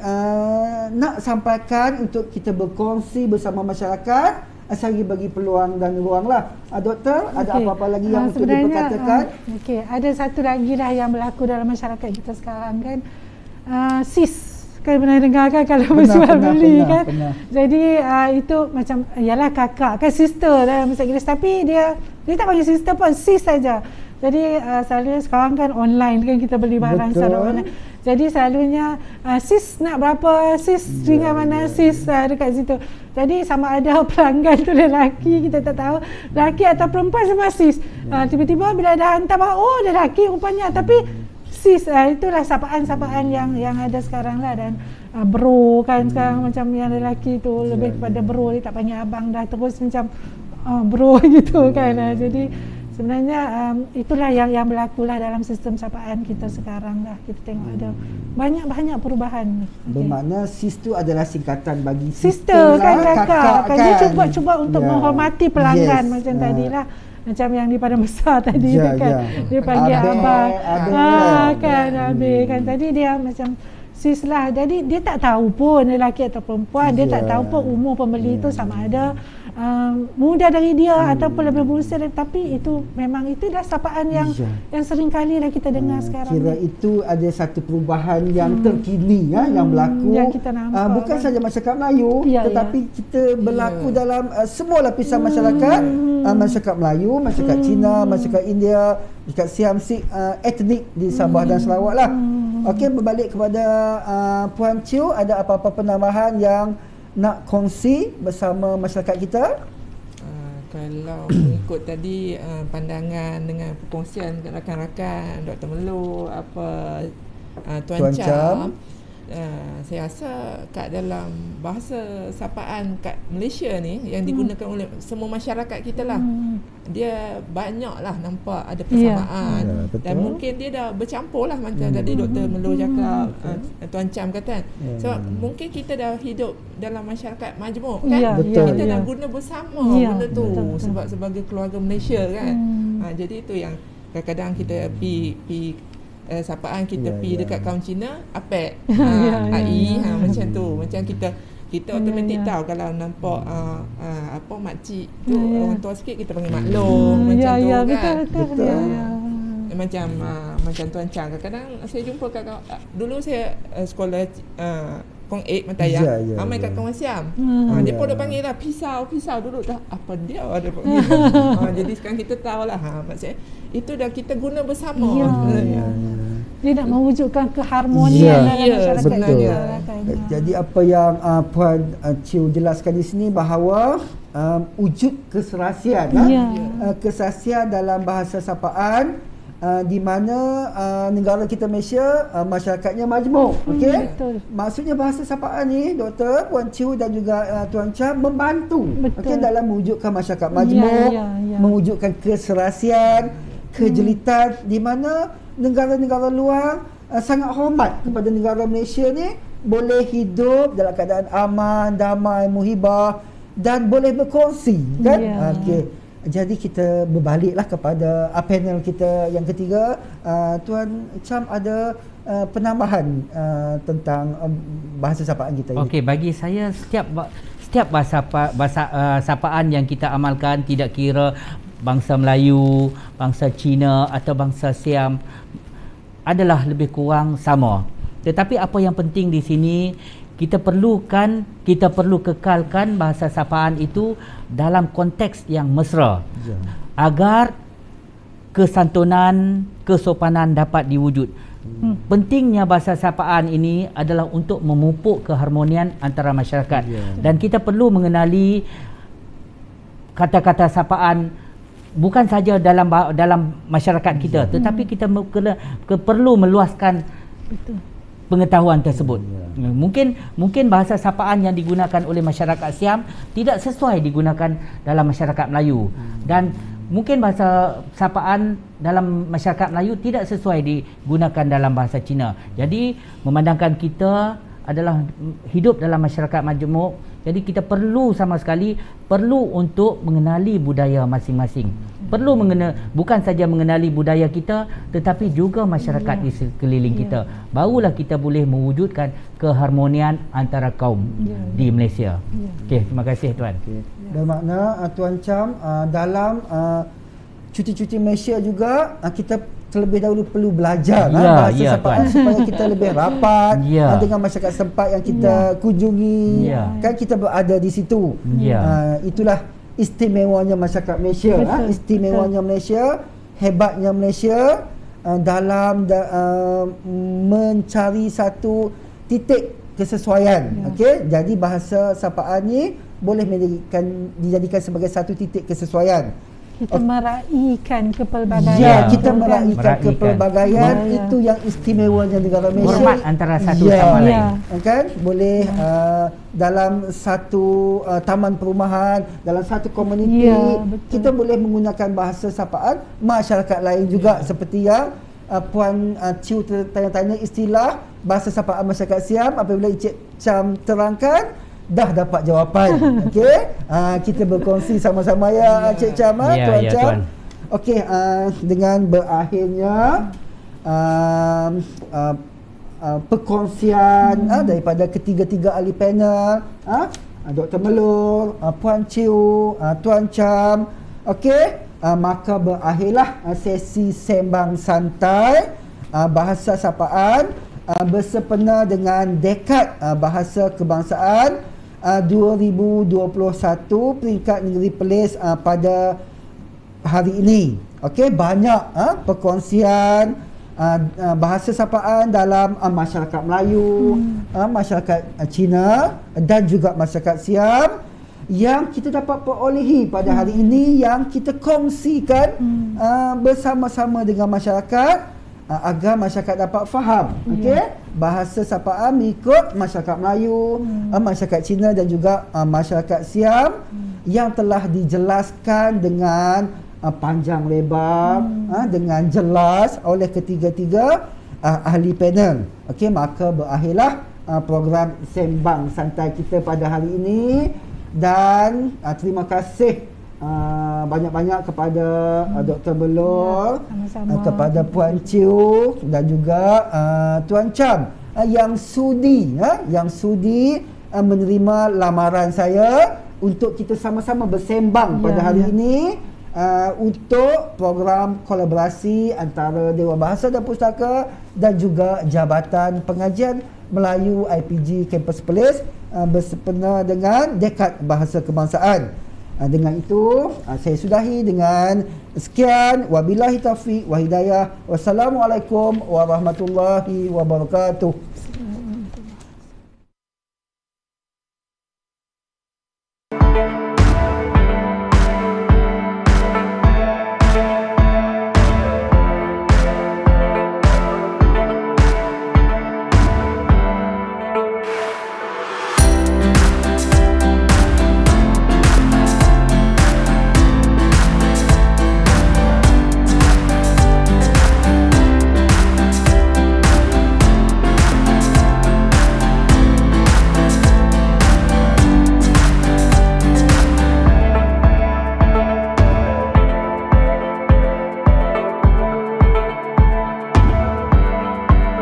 nak sampaikan untuk kita berkongsi bersama masyarakat, saya bagi peluang dan ruanglah. Doktor, ada apa-apa lagi yang untuk diperkatakan? Okey, ada satu lagi lah yang berlaku dalam masyarakat kita sekarang kan, sis. Kan pernah dengar kan kalau berjual beli kan. Jadi itu macam ialah kakak kan, sister dalam bahasa Inggeris, tapi dia tak panggil sister pun, sis saja. Jadi selalunya sekarang kan online kan, kita beli barang secara online. Jadi selalunya sis nak berapa, sis ringan mana, sis dekat situ. Jadi sama ada pelanggan tu lelaki, kita tak tahu lelaki atau perempuan, sama sis. Tiba-tiba bila dah hantar bahawa oh lelaki rupanya, tapi sis, itulah sapaan-sapaan yang ada sekarang lah. Dan bro kan sekarang macam yang lelaki tu lebih kepada bro, dia tak panggil abang dah, terus macam bro gitu kan. Jadi sebenarnya itulah yang berlaku lah dalam sistem sapaan kita sekarang lah. Kita tengok ada banyak perubahan. Bermakna sis tu adalah singkatan bagi sister kan, kakak kan. Dia cuba untuk menghormati pelanggan macam tadilah. Macam yang di Padang Besar tadi tu kan, dia panggil abang, kan Abang kan, tadi dia macam sis lah. Jadi dia tak tahu pun lelaki atau perempuan, dia tak tahu pun umur pembeli itu sama ada muda dari dia ataupun lebih berusia, tapi itu memang itu dah sapaan yang sering kali lah kita dengar sekarang. Kira itu ada satu perubahan yang terkini yang berlaku, yang kita nampak, bukan saja masyarakat Melayu, tetapi kita berlaku dalam semua lapisan masyarakat, masyarakat Melayu, masyarakat Cina, masyarakat India, masyarakat Siam, etnik di Sabah dan Sarawak lah. Okey, berbalik kepada Puan Chiu, ada apa-apa penambahan yang nak kongsi bersama masyarakat kita? Kalau mengikut tadi pandangan dengan perkongsian rakan-rakan Dr. Melo, Tuan Cham, saya rasa kat dalam bahasa sapaan kat Malaysia ni yang digunakan oleh semua masyarakat kita lah, dia banyaklah nampak ada persamaan, dan mungkin dia dah bercampur lah macam tadi Dr. Melo cakap, Tuan Cham kata. Sebab mungkin kita dah hidup dalam masyarakat majmuk kan, kita dah guna bersama benda tu sebab sebagai keluarga Malaysia kan. Jadi itu yang kadang-kadang kita pi sapaan kita pergi dekat kaum Cina, apek, AI, macam tu. Macam kita automatik tahu kalau nampak makcik tu orang tua sikit, kita panggil maklum, macam tu kan. Betul. macam Tuan Chang, kadang-kadang saya jumpa dulu saya sekolah Kong Ek Mataya. Ramai kat kawan Siam. Dia pun dah panggil lah pisau dulu dah. Apa dia ada panggil. Jadi sekarang kita tahulah. Maksudnya itu dah kita guna bersama. Dia nak mewujudkan keharmonian dalam masyarakat sebenarnya. Jadi apa yang Puan Chiu jelaskan di sini bahawa wujud keserasian keserasian dalam bahasa sapaan, di mana negara kita Malaysia masyarakatnya majmuk. Okey, maksudnya bahasa sapaan ni Dr. Puan Chiu dan juga Tuan Cham membantu dalam mewujudkan masyarakat majmuk, mewujudkan keserasian, kejelitan, di mana negara-negara luar sangat hormat kepada negara Malaysia ni boleh hidup dalam keadaan aman, damai, muhibah dan boleh berkongsi kan. Okey, jadi kita berbaliklah kepada panel kita yang ketiga. Tuan Cham ada penambahan tentang bahasa sapaan kita ini. Okey, bagi saya setiap bahasa sapaan yang kita amalkan, tidak kira bangsa Melayu, bangsa Cina atau bangsa Siam, adalah lebih kurang sama. Tetapi apa yang penting di sini, kita perlu kekalkan bahasa sapaan itu dalam konteks yang mesra, agar kesantunan, kesopanan dapat diwujud. Pentingnya bahasa sapaan ini adalah untuk memupuk keharmonian antara masyarakat. Dan kita perlu mengenali kata-kata sapaan bukan saja dalam masyarakat kita, tetapi kita perlu meluaskan pengetahuan tersebut. Mungkin bahasa sapaan yang digunakan oleh masyarakat Siam tidak sesuai digunakan dalam masyarakat Melayu, dan mungkin bahasa sapaan dalam masyarakat Melayu tidak sesuai digunakan dalam bahasa Cina. Jadi memandangkan kita adalah hidup dalam masyarakat majmuk, jadi kita perlu untuk mengenali budaya masing-masing. Bukan saja mengenali budaya kita, tetapi juga masyarakat di sekeliling kita. Barulah kita boleh mewujudkan keharmonian antara kaum di Malaysia. Okey, terima kasih Tuan. Bermakna Tuan Cham, dalam cuti-cuti Malaysia juga kita terlebih dahulu perlu belajar bahasa sapaan supaya kita lebih rapat dengan masyarakat setempat yang kita kunjungi. Kan kita berada di situ. Itulah istimewanya masyarakat Malaysia. Istimewanya Malaysia, hebatnya Malaysia dalam mencari satu titik kesesuaian. Okey, jadi bahasa sapaan ni boleh dijadikan sebagai satu titik kesesuaian. Kita meraihkan kepelbagaian. Kita meraihkan kepelbagaian. Itu yang istimewanya negara Malaysia. Hormat antara satu sama lain. Kan boleh dalam satu taman perumahan, dalam satu komuniti, kita boleh menggunakan bahasa sapaan masyarakat lain juga, seperti yang Puan Chiu tanya-tanya istilah bahasa sapaan masyarakat Siam. Apabila Encik Cham terangkan, dah dapat jawapan. Okey, kita berkongsi sama-sama ya Encik Cham, Tuan Cham. Okey, dengan berakhirnya perkongsian daripada ketiga-tiga ahli panel, Dr. Melur, Puan Chiu, Tuan Cham. Okey, maka berakhirlah sesi sembang santai bahasa sapaan bersempena dengan dekad bahasa kebangsaan 2021 peringkat negeri Perlis pada hari ini. Okey, banyak perkongsian bahasa sapaan dalam masyarakat Melayu, masyarakat Cina dan juga masyarakat Siam yang kita dapat perolehi pada hari ini, yang kita kongsikan bersama-sama dengan masyarakat agar masyarakat dapat faham bahasa sapaan mengikut masyarakat Melayu, masyarakat Cina dan juga masyarakat Siam yang telah dijelaskan dengan panjang lebar, dengan jelas oleh ketiga-tiga ahli panel. Okey, maka berakhirlah program sembang santai kita pada hari ini, dan terima kasih banyak-banyak kepada Dr. Belor, kepada Puan Chiu dan juga Tuan Cham yang sudi menerima lamaran saya untuk kita sama-sama bersembang pada hari ini untuk program kolaborasi antara Dewan Bahasa dan Pustaka dan juga Jabatan Pengajian Melayu IPG Kampus Perlis bersempena dengan Dekad Bahasa Kebangsaan. Dengan itu saya sudahi dengan sekian, wabillahi taufiq wa hidayah. Wassalamualaikum warahmatullahi wabarakatuh.